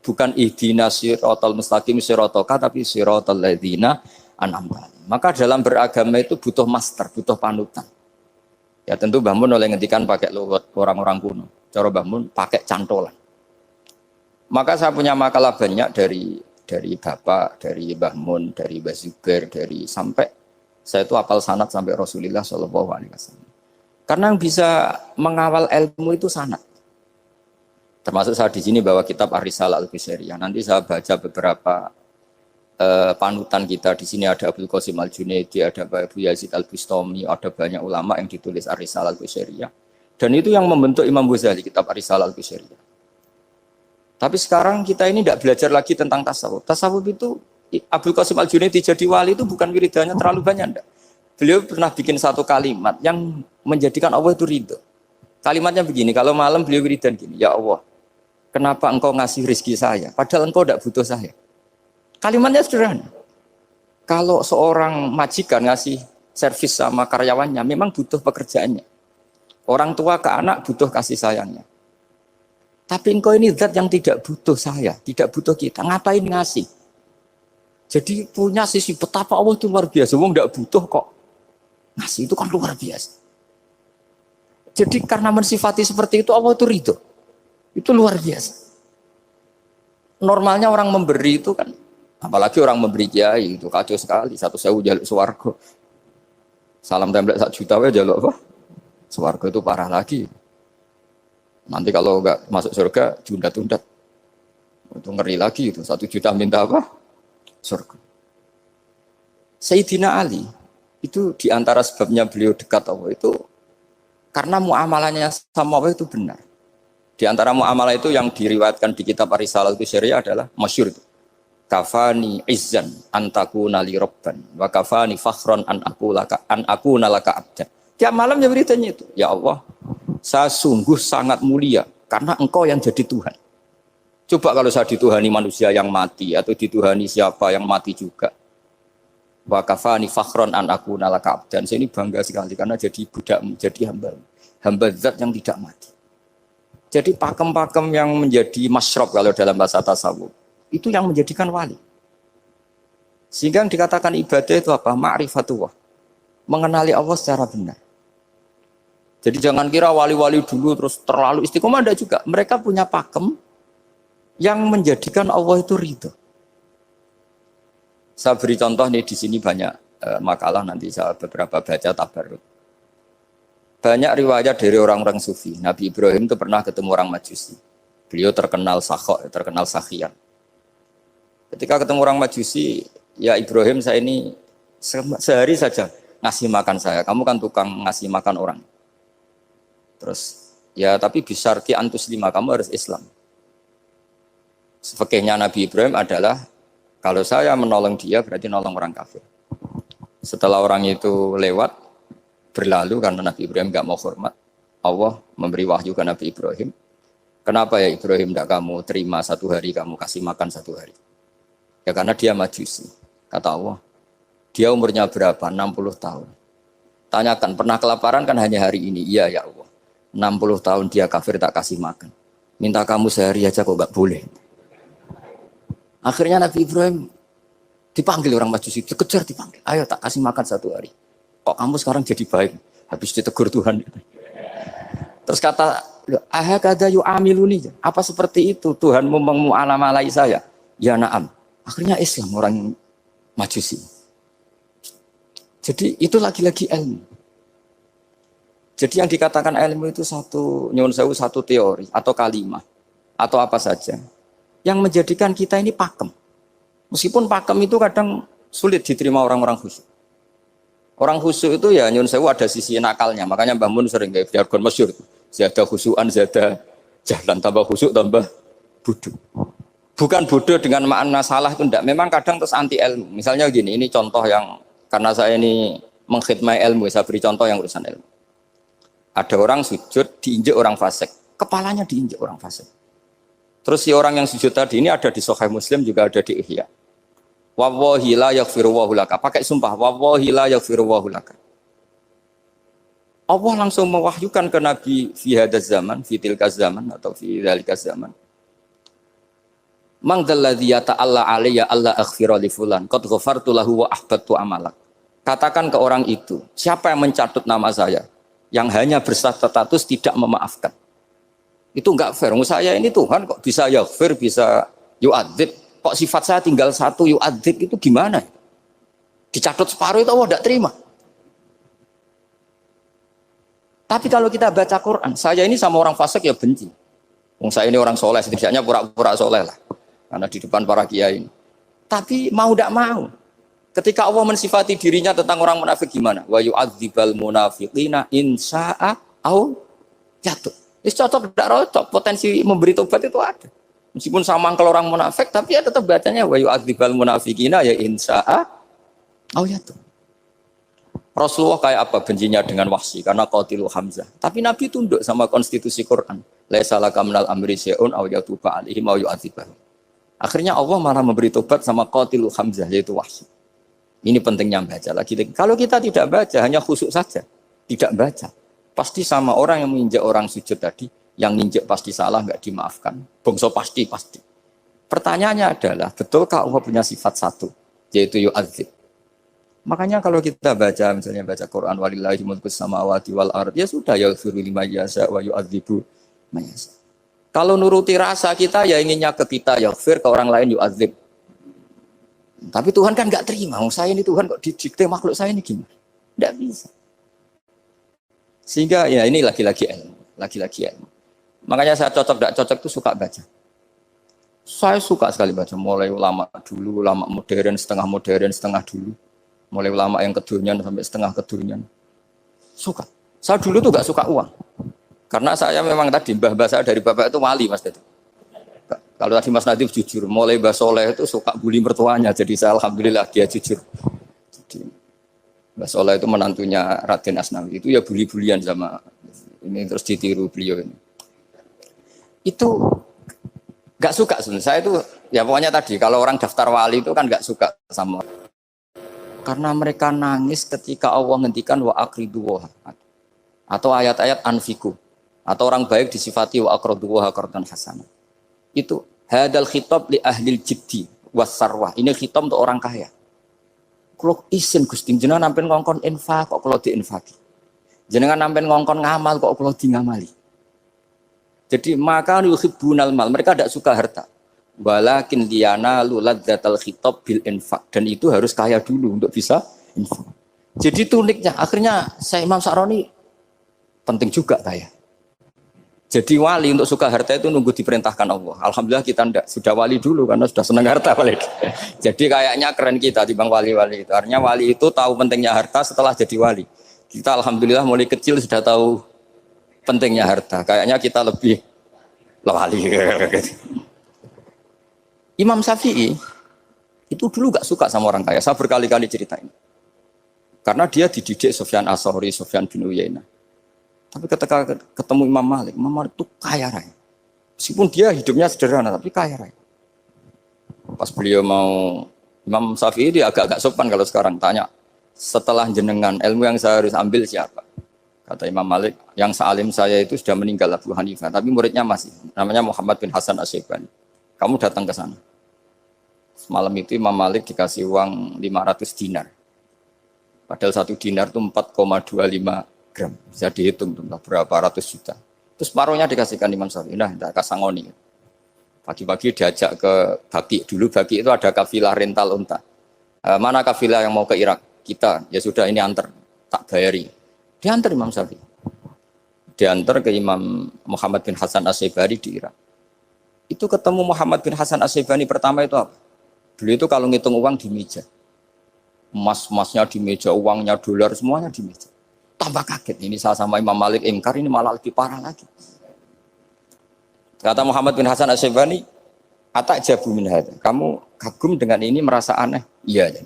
bukan ihdinas siratal mustaqim siratoka tapi siratal ladzina an'amta. Maka dalam beragama itu butuh master, butuh panutan. Ya tentu Mbah Mun oleh ngendikan pakai luwet orang-orang kuno. Cara Mbah Mun pakai cantolan. Maka saya punya makalah banyak dari Bapak, dari Mbah Mun, dari Mbah Zubair, dari sampai saya itu hafal sanad sampai Rasulullah SAW. Karena yang bisa mengawal ilmu itu sanad. Termasuk saya di sini bawa kitab Ar-Risalah Al-Qusairiyah. Nanti saya baca beberapa panutan kita. Di sini ada Abdul Qasim Al-Junaidi, ada Abu Yazid Al-Bustami, ada banyak ulama yang ditulis Ar-Risalah Al-Qusairiyah. Dan itu yang membentuk Imam Ghazali, kitab Ar-Risalah Al-Qusairiyah. Tapi sekarang kita ini tidak belajar lagi tentang tasawuf. Tasawuf itu Abdul Qasim Al-Junaidi jadi wali itu bukan wiridannya terlalu banyak, enggak. Beliau pernah bikin satu kalimat yang menjadikan Allah itu ridho. Kalimatnya begini, kalau malam beliau wiridan gini, ya Allah, kenapa engkau ngasih rezeki saya, padahal engkau tidak butuh saya. Kalimatnya sederhana. Kalau seorang majikan ngasih servis sama karyawannya, memang butuh pekerjaannya. Orang tua ke anak butuh kasih sayangnya. Tapi engkau ini zat yang tidak butuh saya, tidak butuh kita, ngapain ngasih? Jadi punya sisi betapa Allah itu luar biasa, wong tidak butuh kok. Ngasih itu kan luar biasa. Jadi karena mensifati seperti itu Allah itu ridho. Itu luar biasa. Normalnya orang memberi itu kan, apalagi orang memberi kiai itu kacau sekali. 1.000 jaluk swarga. Salam template 1 juta wae jaluk apa? Swarga itu parah lagi. Nanti kalau enggak masuk surga tunda-tunda. Itu ngeri lagi itu 1 juta minta apa? Surga. Sayyidina Ali itu diantara sebabnya beliau dekat Allah itu karena muamalahnya sama Allah itu benar. Di antara muamalah itu yang diriwayatkan di kitab Ar-Risalah Al-Qusairiyah adalah masyhur itu. Kafani izzan antakuna li rabban wa kafani fakhran an akuna laka abdan. Tiap malam ya beritanya itu, ya Allah, saya sungguh sangat mulia karena engkau yang jadi Tuhan. Coba kalau saya dituhani manusia yang mati atau dituhani siapa yang mati juga. Wa kafani fakhron an akuna laka abdan. Saya ini bangga sekali karena jadi budak, jadi hamba zat yang tidak mati. Jadi pakem-pakem yang menjadi masyrob kalau dalam bahasa tasawuf itu yang menjadikan wali. Sehingga yang dikatakan ibadah itu apa? Ma'rifatullah. Mengenali Allah secara benar. Jadi jangan kira wali-wali dulu terus terlalu istiqomah, ada juga. Mereka punya pakem yang menjadikan Allah itu ridho. Saya beri contoh nih di sini banyak makalah nanti saya beberapa baca tabarruk. banyak riwayat dari orang-orang sufi. Nabi Ibrahim itu pernah ketemu orang Majusi. Beliau terkenal sakhok, terkenal sakhian. Ketika ketemu orang Majusi, ya Ibrahim saya ini sehari saja ngasih makan saya. Kamu kan tukang ngasih makan orang. Terus ya tapi bisarti antus lima, kamu harus Islam. Fikihnya Nabi Ibrahim adalah kalau saya menolong dia berarti nolong orang kafir. Setelah orang itu lewat berlalu karena Nabi Ibrahim nggak mau hormat, Allah memberi wahyu ke Nabi Ibrahim. Kenapa ya Ibrahim tidak kamu terima satu hari, kamu kasih makan satu hari? Ya karena dia Majusi. Kata Allah, dia umurnya berapa? 60 tahun. Tanyakan, pernah kelaparan kan hanya hari ini? Iya ya Allah. 60 tahun dia kafir tak kasih makan. Minta kamu sehari aja kok nggak boleh. Akhirnya Nabi Ibrahim dipanggil orang Majusi, dikejar dipanggil. Ayo tak kasih makan satu hari. Kok kamu sekarang jadi baik? Habis ditegur Tuhan. Terus kata, ahakada yu'amiluni. Apa seperti itu Tuhan memu'alamalai saya? Ya na'am. Akhirnya Islam orang Majusi. Jadi itu lagi-lagi ilmu. Jadi yang dikatakan ilmu itu nyuwun sewu satu teori atau kalimat atau apa saja yang menjadikan kita ini pakem. Meskipun pakem itu kadang sulit diterima orang-orang khusyuk. Orang khusyuk itu ya nyuwun sewu ada sisi nakalnya. Makanya Mbah Mun sering kayak jargon masyhur. Zada khusyuan, zada jalan, tambah khusyuk tambah bodoh. Bukan bodoh dengan makna salah itu enggak. Memang kadang terus anti ilmu. Misalnya gini, ini contoh yang karena saya ini mengkhidmati ilmu, saya beri contoh yang urusan ilmu. Ada orang sujud diinjek orang fasik, kepalanya diinjek orang fasik. Terus si orang yang sujud tadi ini ada di Sahih Muslim juga ada di Ihya. Wallahi la yaghfirullahu laka. Pakai sumpah, wallahi la yaghfirullahu laka. Allah langsung mewahyukan ke Nabi fi hadzal zaman, fi tilkaz zaman atau fi dzalikaz zaman. Man dzalladzi yata'alla alayya alla aghfira li fulan qad ghafartu lahu wa ahbattu amalak. Katakan ke orang itu, siapa yang mencatut nama saya yang hanya berstatus tidak memaafkan. Itu enggak fair. Saya ini Tuhan kok bisa yaghfir, bisa yu'adzib. Kok sifat saya tinggal satu yu'adzib itu gimana? Dicatut separuh itu Allah tidak terima. Tapi kalau kita baca Quran, saya ini sama orang fasik ya benci. Saya ini orang soleh, setidaknya pura-pura soleh lah. Karena di depan para kiai ini. Tapi mau tidak mau. Ketika Allah mensifati dirinya tentang orang munafik gimana? Wa yu'adzibal munafiqina in sya'a au yatub. Itu cocok tidak cocok, potensi memberi tobat itu ada. Meskipun sama kalau orang munafik, tapi ya tetap bacanya wa yu'adzibal munafiqina ya in sya'a au yatub. Rasulullah kayak apa bencinya dengan Wahsy karena qatilu Hamzah. Tapi Nabi tunduk sama konstitusi Quran. Laisa laka minal amri syai'un aw yatuba alaihim aw yu'adzibahum. Akhirnya Allah malah memberi tobat sama qatilu Hamzah yaitu Wahsy. Ini pentingnya baca lagi. Kalau kita tidak baca, hanya khusyuk saja, tidak baca, pasti sama orang yang menginjak orang sujud tadi, yang nginjak pasti salah, nggak dimaafkan. Bongso pasti. Pertanyaannya adalah, betulkah Allah punya sifat satu, yaitu yu'adzib? Makanya kalau kita baca, misalnya baca Quran, walillahi mulkus samawati wal ardh, ya sudah, yaghfiru liman yasha wa yu'adzibu man yasha. Kalau nuruti rasa kita, ya inginnya ke kita, yaghfir, ke orang lain yu'adzib. Tapi Tuhan kan nggak terima. Saya ini Tuhan kok didikte makhluk saya ini gimana? Nggak bisa. Sehingga ya ini lagi-lagi ilmu. Makanya saya cocok nggak cocok itu suka baca. Saya suka sekali baca. Mulai ulama dulu, ulama modern, setengah dulu. Mulai ulama yang kedunian sampai setengah kedunian. Suka. Saya dulu tuh nggak suka uang. Karena saya memang tadi mbah-mbah saya dari bapak itu wali mas itu. Kalau tadi Mas Nadif jujur, mulai Mbah Soleh itu suka bully mertuanya, jadi saya alhamdulillah dia jujur. Jadi, Mbah Soleh itu menantunya Raden Asnawi, itu ya bully-bulian sama ini terus ditiru beliau ini. Itu nggak suka sebenarnya. Saya itu ya pokoknya tadi kalau orang daftar wali itu kan nggak suka sama. Karena mereka nangis ketika Allah ngendikan wa aqridu atau ayat-ayat anfiku atau orang baik disifati wa aqridu wa qardan hasanah. Itu hadal khitab li ahlil jiddi wasarwah. Ini khitab untuk orang kaya. Kalau isin Gusti jenengan nampen ngongkon infak kok kalau diinfaki. Jenengan nampen ngongkon ngamal kok kalau di ngamali. Jadi maka yuhibbunal mal, mereka tidak suka harta. Walakin liyana luladzatal khitab bil infak, dan itu harus kaya dulu untuk bisa infak. Jadi itu uniknya. Akhirnya saya Imam Sa'roni Penting juga saya. Jadi wali untuk suka harta itu nunggu diperintahkan Allah. Alhamdulillah kita ndak, sudah wali dulu karena sudah senang harta balik. Jadi kayaknya keren kita dibanding wali-wali itu. Artinya wali itu tahu pentingnya harta setelah jadi wali. Kita alhamdulillah mulai kecil sudah tahu pentingnya harta. Kayaknya kita lebih wali. Imam Syafi'i itu dulu gak suka sama orang kaya. Saya berkali-kali ceritain. Karena dia dididik Sufyan As-Tsauri, Sufyan bin Uyainah. Tapi ketika ketemu Imam Malik itu kaya raya. Meskipun dia hidupnya sederhana, tapi kaya raya. Pas beliau mau, Imam Syafi'i dia agak-agak sopan kalau sekarang tanya, setelah jenengan ilmu yang saya harus ambil siapa? Kata Imam Malik, yang sealim saya itu sudah meninggal Abu Hanifah, tapi muridnya masih, namanya Muhammad bin Hasan Asy-Syaibani. Kamu datang ke sana. Semalam itu Imam Malik dikasih uang 500 dinar. Padahal 1 dinar itu 4,25 gram, bisa dihitung berapa ratus juta. Terus separuhnya dikasihkan Imam Syafi'i, nah tidak kasangoni. Pagi-pagi diajak ke Baki, dulu Baki itu ada kafilah rental unta. Mana kafilah yang mau ke Irak? Kita, ya sudah ini antar, tak bayari. Diantar Imam Syafi'i. Diantar ke Imam Muhammad bin Hasan Asy-Syaibani di Irak. Itu ketemu Muhammad bin Hasan Asy-Syaibani pertama itu apa? Beliau itu kalau ngitung uang di meja. Emas-emasnya di meja, uangnya dolar semuanya di meja. Tambah kaget, ini saya sama Imam Malik ingkar, ini malah lebih parah lagi. Kata Muhammad bin Hasan Asy-Syaibani, atak jabu min hadza. Kamu kagum dengan ini, merasa aneh? Iya.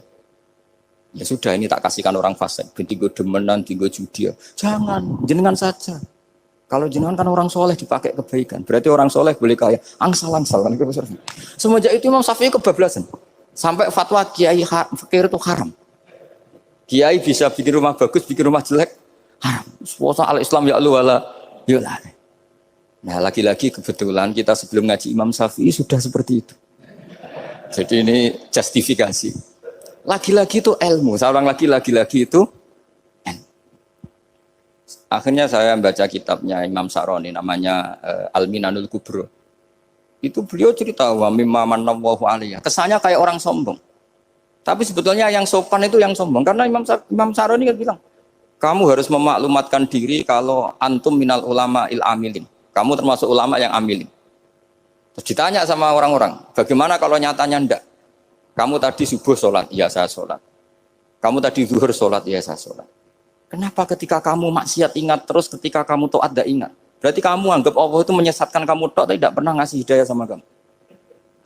Ya sudah, ini tak kasihkan orang fasik. Tinggo demenan, tinggo judi. Jangan, jenengan saja. Kalau jenengan kan orang soleh dipakai kebaikan. Berarti orang soleh boleh kaya. Angsal-angsal. Kan? Semenjak itu Imam Syafi'i kebablasan. Sampai fatwa kiai fakir itu haram. Kiai bisa bikin rumah bagus, bikin rumah jelek, haram. Puasa al-Islam ya Allah wala yulah. Nah lagi-lagi kebetulan kita sebelum ngaji Imam Syafi'i sudah seperti itu. Jadi ini justifikasi. Lagi-lagi itu ilmu. Seorang lagi-lagi itu ilmu. Akhirnya saya baca kitabnya Imam Sa'roni namanya Al-Minanul Kubro. Itu beliau cerita wa mimma manallahu alaihi. Kesannya kayak orang sombong. Tapi sebetulnya yang sopan itu yang sombong. Karena Imam Sa'roni kan bilang, kamu harus memaklumatkan diri kalau antum minal ulama il amilin. Kamu termasuk ulama yang amilin. Terus ditanya sama orang-orang, bagaimana kalau nyatanya enggak? Kamu tadi subuh sholat, iya saya sholat. Kamu tadi zuhur sholat, iya saya sholat. Kenapa ketika kamu maksiat ingat terus, ketika kamu taat tidak ingat? Berarti kamu anggap Allah itu menyesatkan kamu tok, tidak pernah ngasih hidayah sama kamu.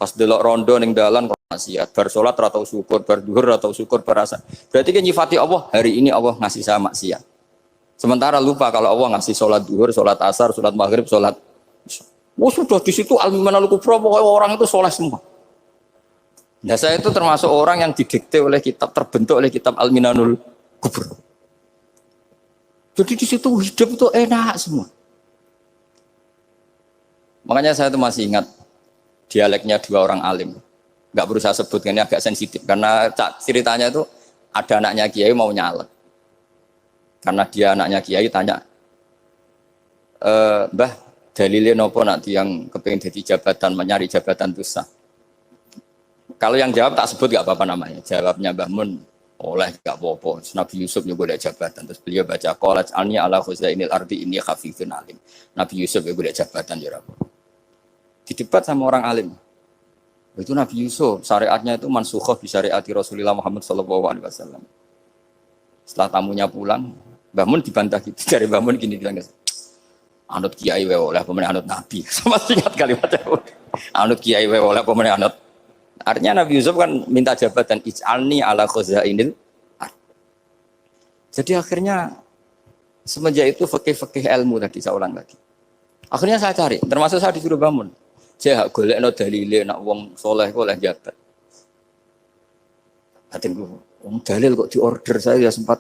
Pas delok rondo ning dalan kok maksiat, bar salat ora tau syukur, bar zuhur ora tau syukur, berasa. Berarti kan nyifati Allah, hari ini Allah ngasih saya maksiat. Sementara lupa kalau Allah ngasih salat zuhur, salat asar, salat maghrib, salat. Oh sudah di situ al-Minanul Kubro, pokoknya orang itu soleh semua. Nah saya itu termasuk orang yang didikte oleh kitab, terbentuk oleh kitab Al-Minanul Kubro. Jadi di situ hidup itu enak semua. Makanya saya itu masih ingat dialeknya dua orang alim, nggak berusaha sebut, ini agak sensitif karena ceritanya itu ada anaknya kiai mau nyalek, karena dia anaknya kiai tanya, Mbah dalilnya nopo nanti yang kepengen jadi jabatan, mencari jabatan itu sah. Kalau yang jawab tak sebut nggak apa-apa namanya, jawabnya Mbah Mun oleh nggak apa-apa. Nabi Yusuf juga boleh jabatan, terus beliau baca qalat anni ala khuzainil ardi inni khafifun alim. Nabi Yusuf juga boleh jabatan ya Rabb. Di debat sama orang alim. Itu Nabi Yusuf, syariatnya itu mansukhoh bi syariati Rasulullah Muhammad SAW. Setelah tamunya pulang, Mbah Mun dibantah gitu. Dari Mbah Mun gini bilang, anut kiai wae oleh pemenang anut Nabi. Sama ingat kalimatnya. Anut kiai wae oleh pemenang anut. Artinya Nabi Yusuf kan minta jabatan ij'alni ala khuzainil ard. Jadi akhirnya semenjak itu fikih-fikih ilmu tadi saya ulang lagi. Akhirnya saya cari, termasuk saya disuruh bangun. Saya golekno dalile nak wong soleh kok oleh jabat. Hatinku, wong dalil kok diorder saya ya sempat.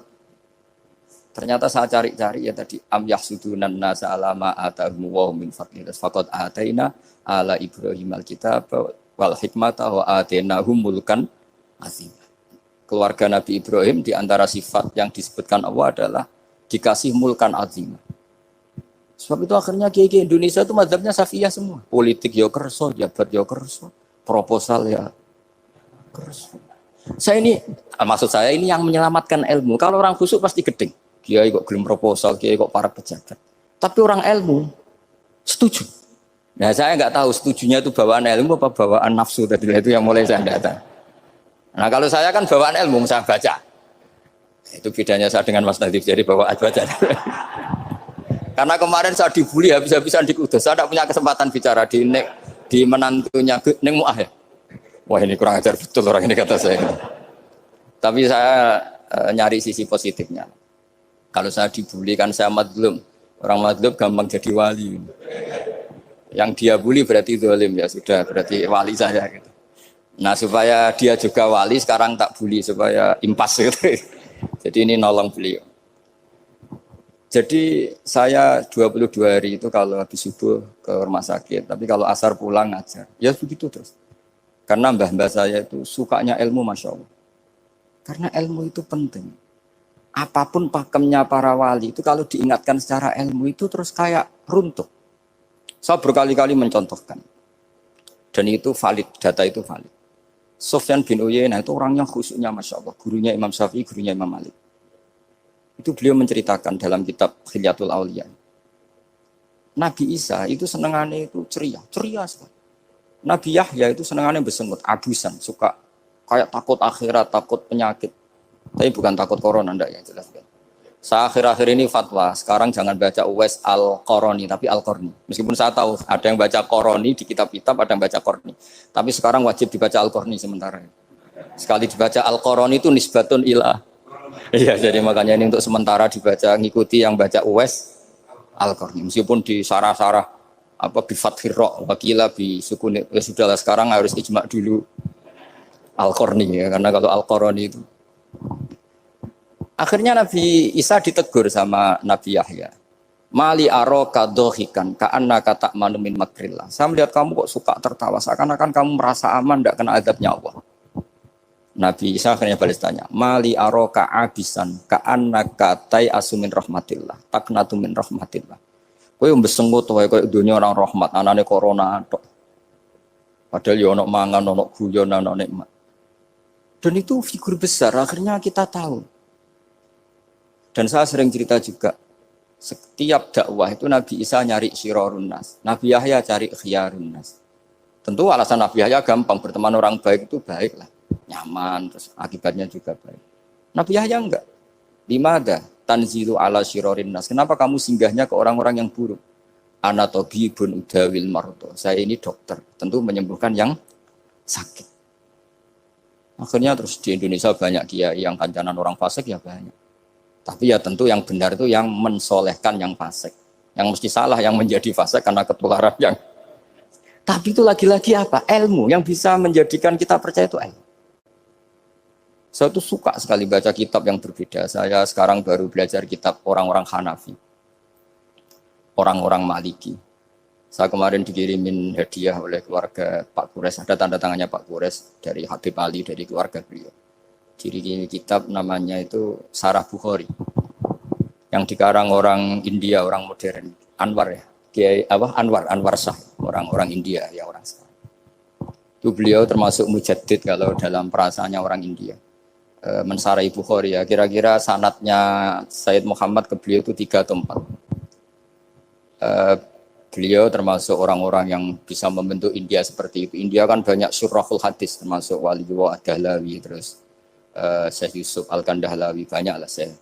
Ternyata saya cari-cari ya tadi am yahsudunan nasa ala ma atahum wa min fadlih. Faqad ataina ala Ibrahim alkitab wal hikmata wa atainahum mulkan azim. Keluarga Nabi Ibrahim di antara sifat yang disebutkan Allah adalah dikasih mulkan azim. Sebab itu akhirnya kiai Indonesia itu mazhabnya Syafi'iyah semua. Politik ya kerso, jabat ya kerso, proposal ya kerso. Saya ini, maksud saya ini yang menyelamatkan ilmu. Kalau orang khusyuk pasti gedeng. Kiai kok gelem proposal, kiai kok para pejabat. Tapi orang ilmu setuju. Nah saya nggak tahu setujunya itu bawaan ilmu apa bawaan nafsu tadi itu yang mulai saya datang. Nah kalau saya kan bawaan ilmu saya baca. Itu bedanya saya dengan Mas Nadif jadi bawaan baca. Karena kemarin saya dibully habis-habisan di Kudus. Saya tidak punya kesempatan bicara di menantunya Neng Muah ya. Wah ini kurang ajar betul orang ini kata saya. Tapi saya nyari sisi positifnya. Kalau saya dibully kan saya madlum. Orang madlum gampang jadi wali. Yang dia bully berarti zalim ya sudah berarti wali saya gitu. Nah supaya dia juga wali sekarang tak bully supaya impas gitu. Jadi ini nolong beliau. Jadi saya 22 hari itu kalau habis subuh ke rumah sakit, tapi kalau asar pulang ngajar. Ya begitu terus. Karena mbah-mbah saya itu sukanya ilmu Masya Allah. Karena ilmu itu penting. Apapun pakemnya para wali itu kalau diingatkan secara ilmu itu terus kayak runtuh. Saya berkali-kali mencontohkan. Dan itu valid, data itu valid. Sufyan bin Uyainah itu orang yang khusyuknya Masya Allah. Gurunya Imam Syafi'i, gurunya Imam Malik. Itu beliau menceritakan dalam kitab Hilyatul Auliya. Nabi Isa itu senengannya itu ceria sekali. Nabi Yahya itu senengannya bersengut, abusan, suka kayak takut akhirat, takut penyakit. Tapi bukan takut corona, enggak ya jelas kan. Saya akhir-akhir ini fatwa, sekarang jangan baca Uwais Al-Qarani, tapi Al-Qarni. Meskipun saya tahu ada yang baca Qarani di kitab-kitab, ada yang baca Qarni. Tapi sekarang wajib dibaca Al-Qarni sementara. Sekali dibaca Al-Qarani itu nisbatun ilah. Iya, jadi makanya ini untuk sementara dibaca, ngikuti yang baca Uwais Al-Qarni. Meskipun di sarah-sarah apa bi fathir ra wakila bi sukun, ya sudahlah sekarang harus ijma dulu Al-Qarni ya, karena kalau Al-Qarani itu akhirnya Nabi Isa ditegur sama Nabi Yahya. Mali aroka dohikan ka'anna kata manumin makrillah. Saya melihat kamu kok suka tertawa, seakan-akan kamu merasa aman, tidak kena azabnya Allah. Nabi Isa akhirnya balas tanya, Mali aroka abisan ka'anna katai asumin rahmatillah, taknatu min rahmatillah. Kowe mbesengut wae koyo dunia orang rahmat, anane corona tok. Padahal ya ono mangan, ono guyon, ono nikmat. Dan itu figur besar, akhirnya kita tahu. Dan saya sering cerita juga, setiap dakwah itu Nabi Isa nyari syirorun nas, Nabi Yahya cari khiyarun nas. Tentu alasan Nabi Yahya gampang, berteman orang baik itu baik lah, nyaman, terus akibatnya juga baik. Nabi Yahya enggak. Limada tanzilu ala syirorin nas. Kenapa kamu singgahnya ke orang-orang yang buruk? Ana tabibun udawil mardo. Saya ini dokter, tentu menyembuhkan yang sakit. Akhirnya terus di Indonesia banyak kiai yang kancanan orang fasik ya banyak. Tapi ya tentu yang benar itu yang mensolehkan yang fasik. Yang mesti salah yang menjadi fasik karena ketularan yang. Tapi itu lagi-lagi apa? Ilmu yang bisa menjadikan kita percaya itu ilmu. Saya tuh suka sekali baca kitab yang berbeda. Saya sekarang baru belajar kitab orang-orang Hanafi. Orang-orang Maliki. Saya kemarin dikirimin hadiah oleh keluarga Pak Kures. Ada tanda tangannya Pak Kures dari Habib Ali, dari keluarga beliau. Ciri kitab namanya itu Sarah Bukhari yang dikarang orang India, orang modern, Anwar ya, Kiai Anwar Shah, orang India ya orang sekarang. Itu beliau termasuk mujaddid kalau dalam perasaannya orang India. Mensarai Bukhari ya, kira-kira sanadnya Sayyid Muhammad ke beliau itu 3 atau 4. Beliau termasuk orang-orang yang bisa membentuk India seperti itu. India kan banyak syurahul hadis termasuk Waliullah Ad-Dahlawi terus Syekh Yusuf Al-Kandahlawi, banyak lah saya.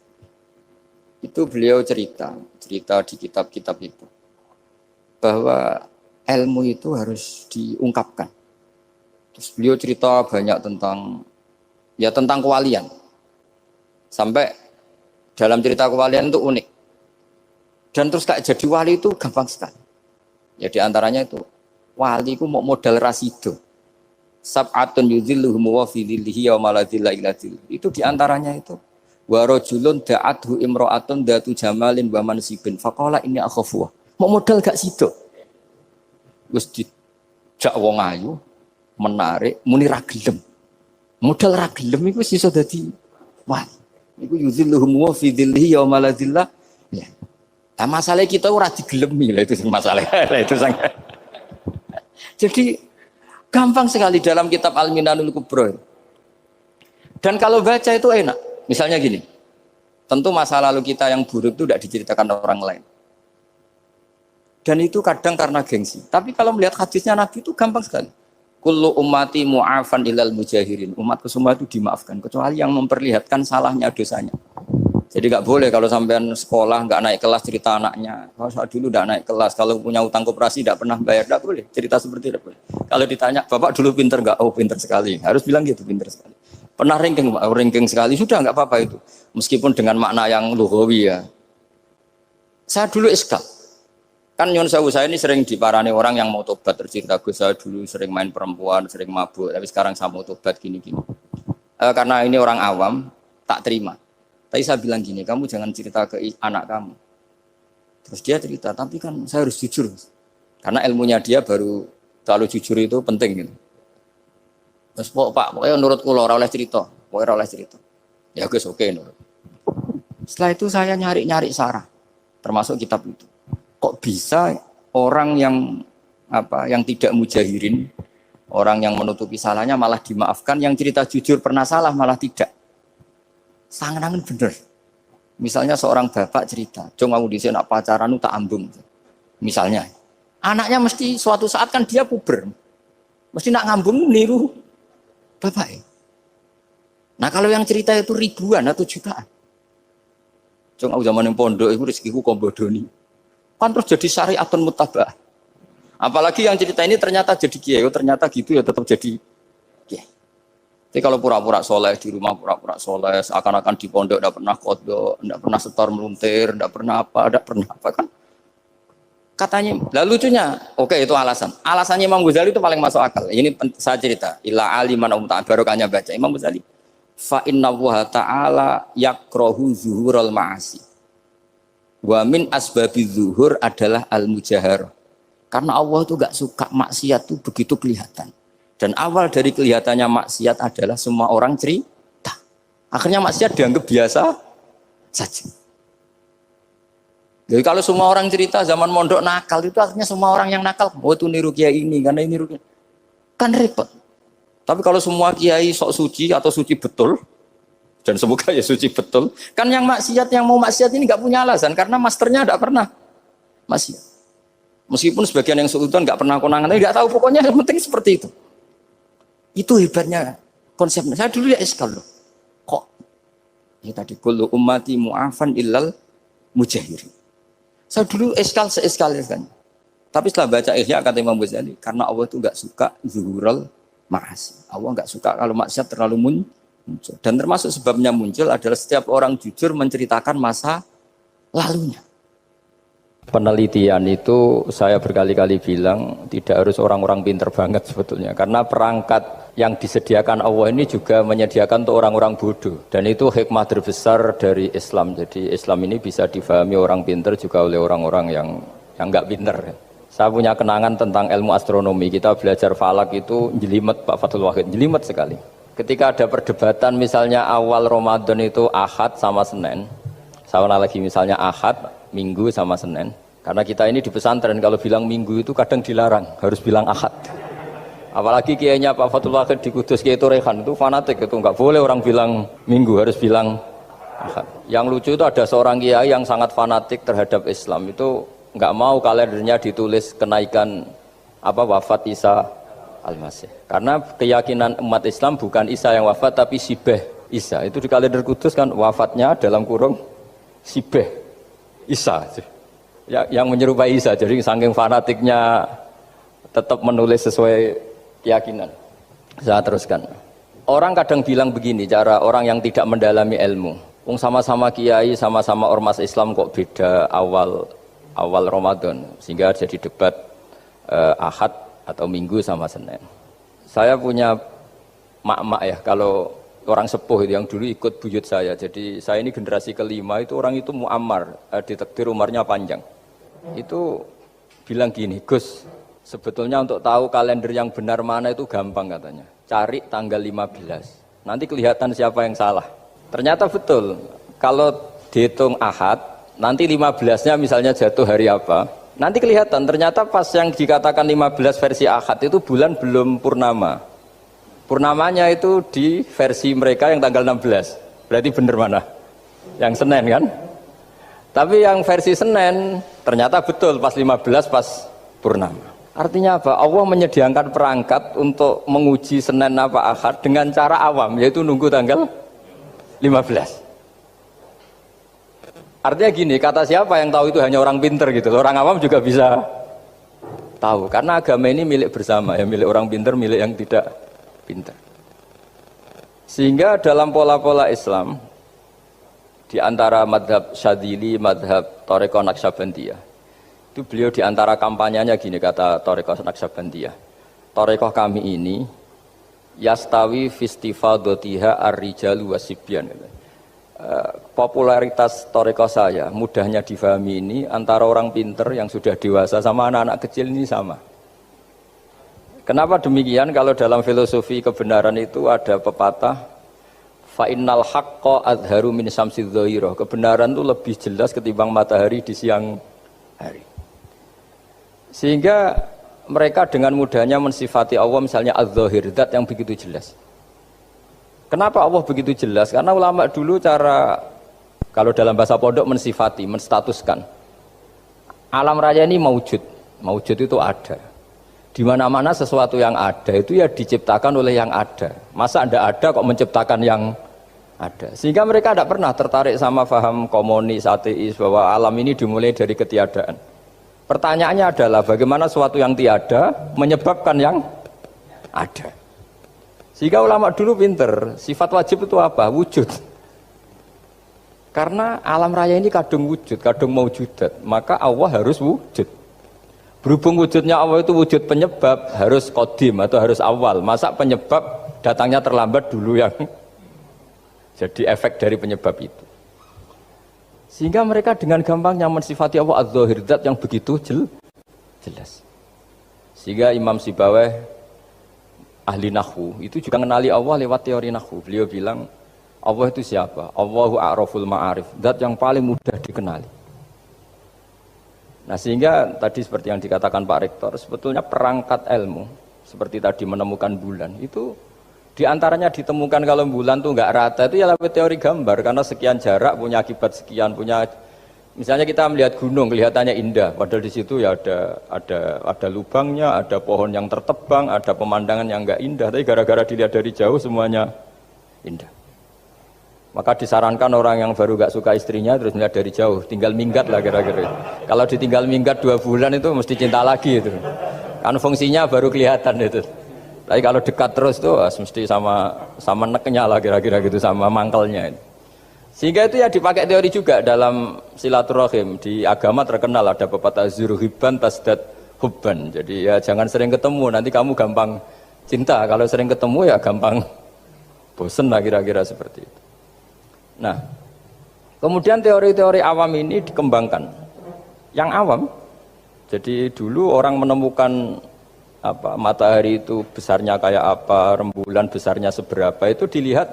Itu beliau cerita di kitab-kitab itu bahwa ilmu itu harus diungkapkan. Terus beliau cerita banyak tentang kewalian. Sampai dalam cerita kewalian itu unik. Dan terus kayak jadi wali itu gampang sekali. Ya diantaranya itu wali itu mau modal rasido. Sab'atun yudhilluhum wa fi dhillihi yawma la dhilla illa dhilluh. Itu diantaranya itu wa rajulun da'athu imra'atun datu jamalin wa mansibin faqala inni akhafu. Mau modal gak sido. Wis dijak wong ayu menarik muni ra gelem. Modal ra gelem iku wis iso dadi wali. Iku yudhilluhum wa fi dhillihi yawma la dhilla. Ya. Nah, masalah kita ora digelemi lah itu masalah. Itu sangat. Jadi gampang sekali dalam kitab Al-Minanul Kubra. Dan kalau baca itu enak. Misalnya gini. Tentu masa lalu kita yang buruk itu tidak diceritakan orang lain. Dan itu kadang karena gengsi. Tapi kalau melihat hadisnya Nabi itu gampang sekali. Kullu ummati mu'afan ilal mujahirin. Umatku semua itu dimaafkan. Kecuali yang memperlihatkan salahnya dosanya. Jadi nggak boleh kalau sampean sekolah nggak naik kelas cerita anaknya. Kalau saya dulu nggak naik kelas, kalau punya utang koperasi nggak pernah bayar, nggak boleh cerita seperti itu. Kalau ditanya, bapak dulu pinter nggak? Oh pinter sekali. Harus bilang gitu, pinter sekali. Pernah ranking, ranking sekali sudah nggak apa-apa itu. Meskipun dengan makna yang lughawi ya. Saya dulu iskal. Kan nyon sewu saya ini sering diparani orang yang mau tobat tercerita Gus saya dulu sering main perempuan, sering mabuk, tapi sekarang saya mau tobat gini-gini. Karena ini orang awam, tak terima. Tapi saya bilang gini, kamu jangan cerita ke anak kamu. Terus dia cerita, tapi kan saya harus jujur. Karena ilmunya dia baru terlalu jujur itu penting gitu. Terus pokoknya nurut kula ora oleh cerita, pokoknya ora oleh cerita. Ya Gus oke nurut. Setelah itu saya nyari-nyari sarah, termasuk kitab itu. Kok bisa orang yang tidak mujahirin, orang yang menutupi salahnya malah dimaafkan, yang cerita jujur pernah salah malah tidak. Sangat bener. Misalnya seorang bapak cerita, "Jong aku dhisik nak pacaran tak ambung." Misalnya, anaknya mesti suatu saat kan dia puber. Mesti nak ngambung niru bapak. Nah, kalau yang cerita itu ribuan atau jutaan. Jong aku zaman yang pondok itu rezekiku kombodoni. Kan terus jadi syariatun mutabah. Apalagi yang cerita ini ternyata jadi kiai, ternyata gitu ya tetap jadi kiai. Jadi kalau pura-pura soleh di rumah pura-pura soleh, seakan-akan di pondok tidak pernah kodok, tidak pernah setor meluntir, tidak pernah apa kan? Katanya, lah lucunya, oke itu alasan. Alasannya Imam Ghazali itu paling masuk akal. Ini saya cerita, ila aliman barokahnya baca Imam Ghazali. Fa inna wa ta'ala yakrohu zuhurul ma'asi. Wa min asbabi zuhur adalah al-mujahar. Karena Allah itu gak suka maksiat itu begitu kelihatan. Dan awal dari kelihatannya maksiat adalah semua orang cerita. Akhirnya maksiat dianggap biasa saja. Jadi kalau semua orang cerita zaman mondok nakal itu akhirnya semua orang yang nakal. Oh itu niru kiai ini, karena ini niru kiai. Kan repot. Tapi kalau semua kiai sok suci atau suci betul, dan semoga ya suci betul, kan yang maksiat, yang mau maksiat ini gak punya alasan. Karena masternya gak pernah maksiat. Meskipun sebagian yang seutuhan gak pernah konangan, tapi gak tahu pokoknya yang penting seperti itu. Itu hebatnya konsepnya. Saya dulu ya eskal loh. Kok? Ya tadi kullu ummati mu'afan illal mujahirin. Saya dulu eskal kan. Tapi setelah baca Ihya kata Imam Ghazali, karena Allah itu enggak suka zuhurul ma'asi. Allah enggak suka kalau maksiat terlalu muncul. Dan termasuk sebabnya muncul adalah setiap orang jujur menceritakan masa lalunya. Penelitian itu saya berkali-kali bilang tidak harus orang-orang pinter banget sebetulnya, karena perangkat yang disediakan Allah ini juga menyediakan untuk orang-orang bodoh, dan itu hikmah terbesar dari Islam. Jadi Islam ini bisa difahami orang pinter juga oleh orang-orang yang nggak pinter. Saya punya kenangan tentang ilmu astronomi, kita belajar falak itu jelimet Pak Fathul Wahid, jelimet sekali. Ketika ada perdebatan misalnya awal Ramadan itu Ahad sama Senin, saya lagi misalnya Ahad, Minggu sama Senin. Karena kita ini di pesantren kalau bilang Minggu itu kadang dilarang, harus bilang Ahad. Apalagi kiainya Pak Fathul Wahid di Kudus, Kiai Torehan itu fanatik, itu nggak boleh orang bilang Minggu, harus bilang Ahad. Yang lucu itu ada seorang kiai yang sangat fanatik terhadap Islam, itu nggak mau kalendernya ditulis kenaikan wafat Isa Al-Masih. Karena keyakinan umat Islam bukan Isa yang wafat tapi Sibeh Isa. Itu di kalender Kudus kan wafatnya dalam kurung Sibeh Isa, ya, yang menyerupai Isa. Jadi saking fanatiknya tetap menulis sesuai keyakinan. Saya teruskan. Orang kadang bilang begini, cara orang yang tidak mendalami ilmu. Sama-sama kiai, sama-sama ormas Islam kok beda awal Ramadan, sehingga jadi debat Ahad atau Minggu sama Senin. Saya punya mak-mak ya, kalau orang sepuh itu yang dulu ikut buyut saya. Jadi saya ini generasi kelima, itu orang itu muammar, ditakdir umurnya panjang. Itu bilang gini, Gus, sebetulnya untuk tahu kalender yang benar mana itu gampang katanya. Cari tanggal 15. Nanti kelihatan siapa yang salah. Ternyata betul. Kalau dihitung Ahad, nanti 15-nya misalnya jatuh hari apa, nanti kelihatan. Ternyata pas yang dikatakan 15 versi Ahad itu bulan belum purnama. Purnamanya itu di versi mereka yang tanggal 16. Berarti benar mana? Yang Senin kan? Tapi yang versi Senin ternyata betul pas 15 pas purnama. Artinya apa? Allah menyediakan perangkat untuk menguji Senin apa Ahad dengan cara awam, yaitu nunggu tanggal 15. Artinya gini, kata siapa yang tahu itu hanya orang pinter gitu. Orang awam juga bisa tahu. Karena agama ini milik bersama, ya milik orang pinter, milik yang tidak pinter. Sehingga dalam pola-pola Islam, di antara madhab Syadzili, madhab Thariqah Naqsyabandiyah, itu beliau di antara kampanyenya gini, kata Thariqah Naqsyabandiyah, Thariqah kami ini yastawi fistifadatiha ar-rijalu wasibyan. Popularitas Thariqah saya mudahnya difahami ini antara orang pinter yang sudah dewasa sama anak-anak kecil ini sama. Kenapa demikian? Kalau dalam filosofi kebenaran itu ada pepatah fa innal haqqa adharu min syamsi dhahirah. Kebenaran itu lebih jelas ketimbang matahari di siang hari. Sehingga mereka dengan mudahnya mensifati Allah misalnya az-zahir, zat yang begitu jelas. Kenapa Allah begitu jelas? Karena ulama dulu cara, kalau dalam bahasa pondok mensifati, menstatuskan alam raya ini maujud. Maujud itu ada. Di mana-mana sesuatu yang ada itu ya diciptakan oleh yang ada. Masa Anda ada kok menciptakan yang ada? Sehingga mereka tidak pernah tertarik sama faham komunis, ateis bahwa alam ini dimulai dari ketiadaan. Pertanyaannya adalah bagaimana sesuatu yang tiada menyebabkan yang ada. Sehingga ulama dulu pinter, sifat wajib itu apa? Wujud. Karena alam raya ini kadung wujud, kadung maujudat, maka Allah harus wujud. Berhubung wujudnya Allah itu wujud penyebab, harus qadim atau harus awal. Masa penyebab datangnya terlambat dulu yang jadi efek dari penyebab itu. Sehingga mereka dengan gampangnya mensifati Allah az-zahir, zat yang begitu jelas. Sehingga Imam Sibawayh ahli nahwu itu juga mengenali Allah lewat teori nahwu. Beliau bilang Allah itu siapa? Allahu a'raful ma'arif, zat yang paling mudah dikenali. Nah sehingga tadi seperti yang dikatakan Pak Rektor, sebetulnya perangkat ilmu seperti tadi menemukan bulan itu diantaranya ditemukan kalau bulan tuh nggak rata itu ya lewat teori gambar, karena sekian jarak punya akibat sekian, punya misalnya kita melihat gunung kelihatannya indah, padahal di situ ya ada lubangnya, ada pohon yang tertebang, ada pemandangan yang nggak indah, tapi gara-gara dilihat dari jauh semuanya indah. Maka disarankan orang yang baru gak suka istrinya terus melihat dari jauh, tinggal minggat lah kira-kira. Kalau ditinggal minggat 2 bulan itu mesti cinta lagi itu. Kan fungsinya baru kelihatan itu. Tapi kalau dekat terus tuh mesti sama neknya lah kira-kira gitu, sama mangkelnya. Sehingga itu ya dipakai teori juga dalam silaturahim. Di agama terkenal ada pepatah zuruhibban tasdad hubban. Jadi ya jangan sering ketemu, nanti kamu gampang cinta. Kalau sering ketemu ya gampang bosen lah kira-kira seperti itu. Nah, kemudian teori-teori awam ini dikembangkan. Yang awam, jadi dulu orang menemukan matahari itu besarnya kayak apa, rembulan besarnya seberapa, itu dilihat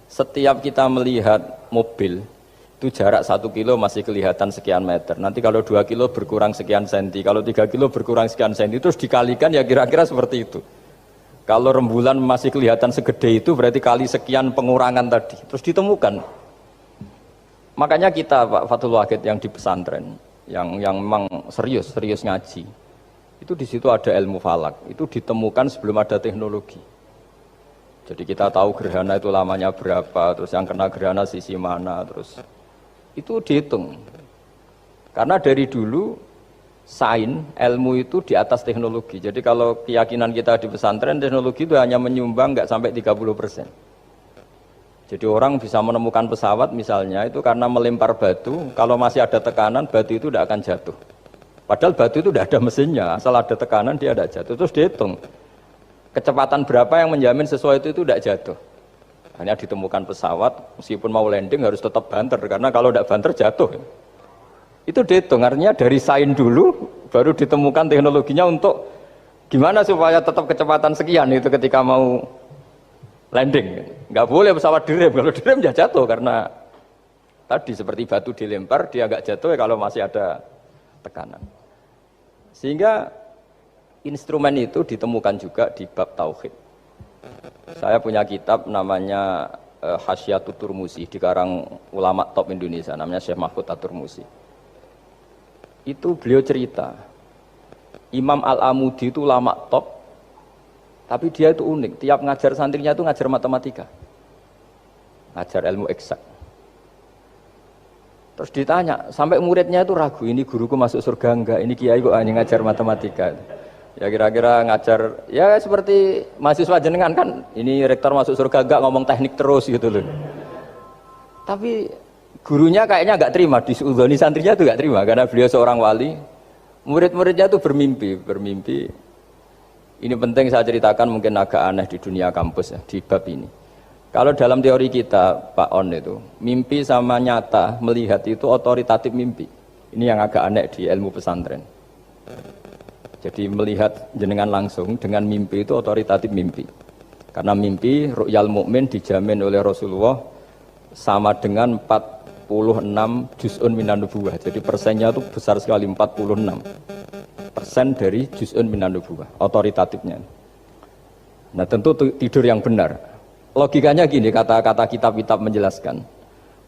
setiap kita melihat mobil, itu jarak 1 kilo masih kelihatan sekian meter. Nanti kalau 2 kilo berkurang sekian senti, kalau 3 kilo berkurang sekian senti, terus dikalikan ya kira-kira seperti itu. Kalau rembulan masih kelihatan segede itu berarti kali sekian pengurangan tadi, terus ditemukan. Makanya kita Pak Fathul Wahid yang di pesantren, yang memang serius ngaji, itu di situ ada ilmu falak, itu ditemukan sebelum ada teknologi. Jadi kita tahu gerhana itu lamanya berapa, terus yang kena gerhana sisi mana, terus itu dihitung. Karena dari dulu sains, ilmu itu di atas teknologi. Jadi kalau keyakinan kita di pesantren, teknologi itu hanya menyumbang nggak sampai 30%. Jadi orang bisa menemukan pesawat misalnya itu karena melempar batu, kalau masih ada tekanan batu itu tidak akan jatuh. Padahal batu itu tidak ada mesinnya, asal ada tekanan dia tidak jatuh. Terus dihitung kecepatan berapa yang menjamin sesuatu itu tidak jatuh. Hanya ditemukan pesawat meskipun mau landing harus tetap banter, karena kalau tidak banter jatuh. Itu dihitung, artinya dari sains dulu baru ditemukan teknologinya untuk gimana supaya tetap kecepatan sekian itu ketika mau landing. Nggak boleh pesawat direm, kalau direm ya jatuh, karena tadi seperti batu dilempar dia nggak jatuh ya kalau masih ada tekanan. Sehingga instrumen itu ditemukan juga di bab tauhid. Saya punya kitab namanya Hasyiatut Turmusi, dikarang ulama top Indonesia, namanya Syekh Mahfud At-Turmusi. Itu beliau cerita, Imam Al-Amudi itu ulama top, tapi dia itu unik, tiap ngajar santrinya itu ngajar matematika, ngajar ilmu eksak. Terus ditanya, sampai muridnya itu ragu, ini guruku masuk surga enggak, ini kiai kok hanya ngajar matematika. Ya kira-kira ngajar, ya seperti mahasiswa jenengan kan, ini rektor masuk surga enggak, ngomong teknik terus gitu loh. Tapi gurunya kayaknya enggak terima, diudhoni santrinya itu enggak terima, karena beliau seorang wali. Murid-muridnya itu bermimpi. Ini penting saya ceritakan, mungkin agak aneh di dunia kampus ya, di bab ini. Kalau dalam teori kita, Pak On itu, mimpi sama nyata, melihat itu otoritatif mimpi. Ini yang agak aneh di ilmu pesantren. Jadi melihat jenengan langsung dengan mimpi itu otoritatif mimpi. Karena mimpi, ru'yal mukmin dijamin oleh Rasulullah sama dengan 46 juz'un minan nubuwah. Jadi persennya itu besar sekali, 46% dari juz'un minan nubuwah, otoritatifnya. Nah tentu tidur yang benar. Logikanya gini, kata-kata kitab-kitab menjelaskan.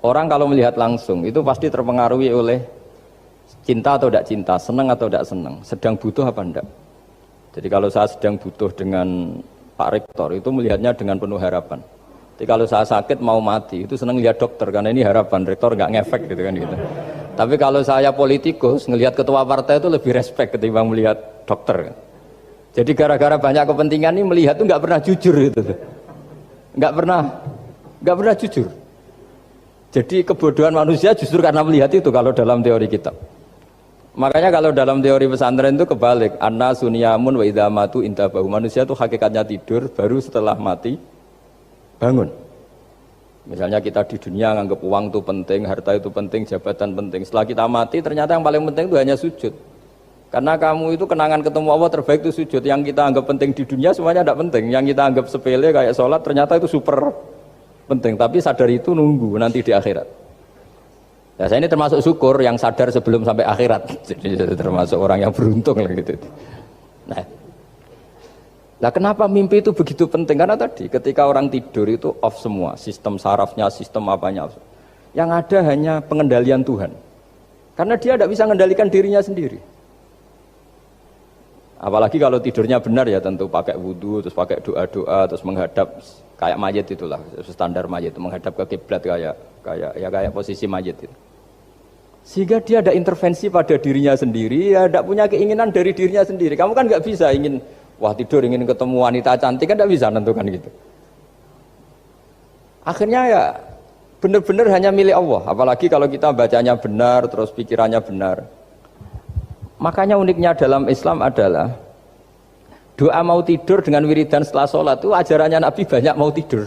Orang kalau melihat langsung itu pasti terpengaruhi oleh cinta atau tidak cinta, senang atau tidak senang, sedang butuh apa enggak. Jadi kalau saya sedang butuh dengan Pak Rektor itu melihatnya dengan penuh harapan. Jadi kalau saya sakit mau mati itu senang lihat dokter karena ini harapan, Rektor nggak ngefek gitu kan gitu. Tapi kalau saya politikus ngelihat ketua partai itu lebih respect ketimbang melihat dokter. Jadi gara-gara banyak kepentingan ini melihat itu nggak pernah jujur gitu. Nggak pernah jujur. Jadi kebodohan manusia justru karena melihat itu kalau dalam teori kitab. Makanya kalau dalam teori pesantren itu kebalik, anna sunyamun wa idza matu intabahu. Manusia itu hakikatnya tidur, baru setelah mati bangun. Misalnya kita di dunia nganggap uang itu penting, harta itu penting, jabatan penting. Setelah kita mati ternyata yang paling penting itu hanya sujud. Karena kamu itu kenangan ketemu Allah terbaik itu sujud. Yang kita anggap penting di dunia semuanya tidak penting. Yang kita anggap sepele kayak sholat ternyata itu super penting. Tapi sadar itu nunggu nanti di akhirat. Ya saya ini termasuk syukur yang sadar sebelum sampai akhirat. Jadi termasuk orang yang beruntung lah gitu. Nah kenapa mimpi itu begitu penting? Karena tadi ketika orang tidur itu off semua. Sistem sarafnya, sistem apanya. Yang ada hanya pengendalian Tuhan. Karena dia tidak bisa mengendalikan dirinya sendiri. Apalagi kalau tidurnya benar ya tentu pakai wudhu, terus pakai doa-doa, terus menghadap kayak mayit itulah, standar mayit itu menghadap ke kiblat kayak posisi mayit itu. Sehingga dia ada intervensi pada dirinya sendiri, ya tidak punya keinginan dari dirinya sendiri. Kamu kan nggak bisa ingin wah tidur ingin ketemu wanita cantik kan tidak bisa nentukan gitu. Akhirnya ya benar-benar hanya milik Allah. Apalagi kalau kita bacanya benar, terus pikirannya benar. Makanya uniknya dalam Islam adalah doa mau tidur dengan wiridan setelah sholat itu ajarannya Nabi banyak mau tidur.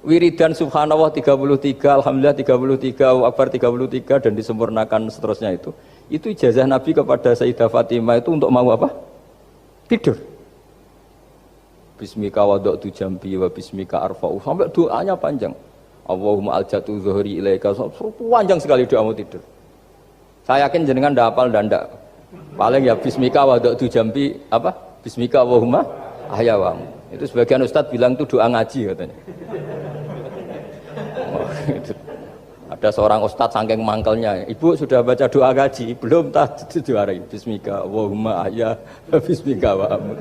Wiridan subhanallah 33, alhamdulillah 33, Allahu akbar 33 dan disempurnakan seterusnya itu ijazah Nabi kepada Sayyidah Fatimah itu untuk mau apa? Tidur. Bismika wada'tu jambi wa bismika arfa'u, sampai doanya panjang. Allahumma aljatu zuhri ilaika, panjang sekali doa mau tidur. Saya yakin jenengan ndak hafal dan ndak. Paling ya bismika wada'tu jambi apa? Bismika Allahumma ahyawamu. Itu sebagian ustaz bilang itu doa ngaji katanya. Oh, itu. Ada seorang ustaz saking mangkelnya, ibu sudah baca doa ngaji? Belum, tak juara. Bismika Allahumma ahya bismika wa amut.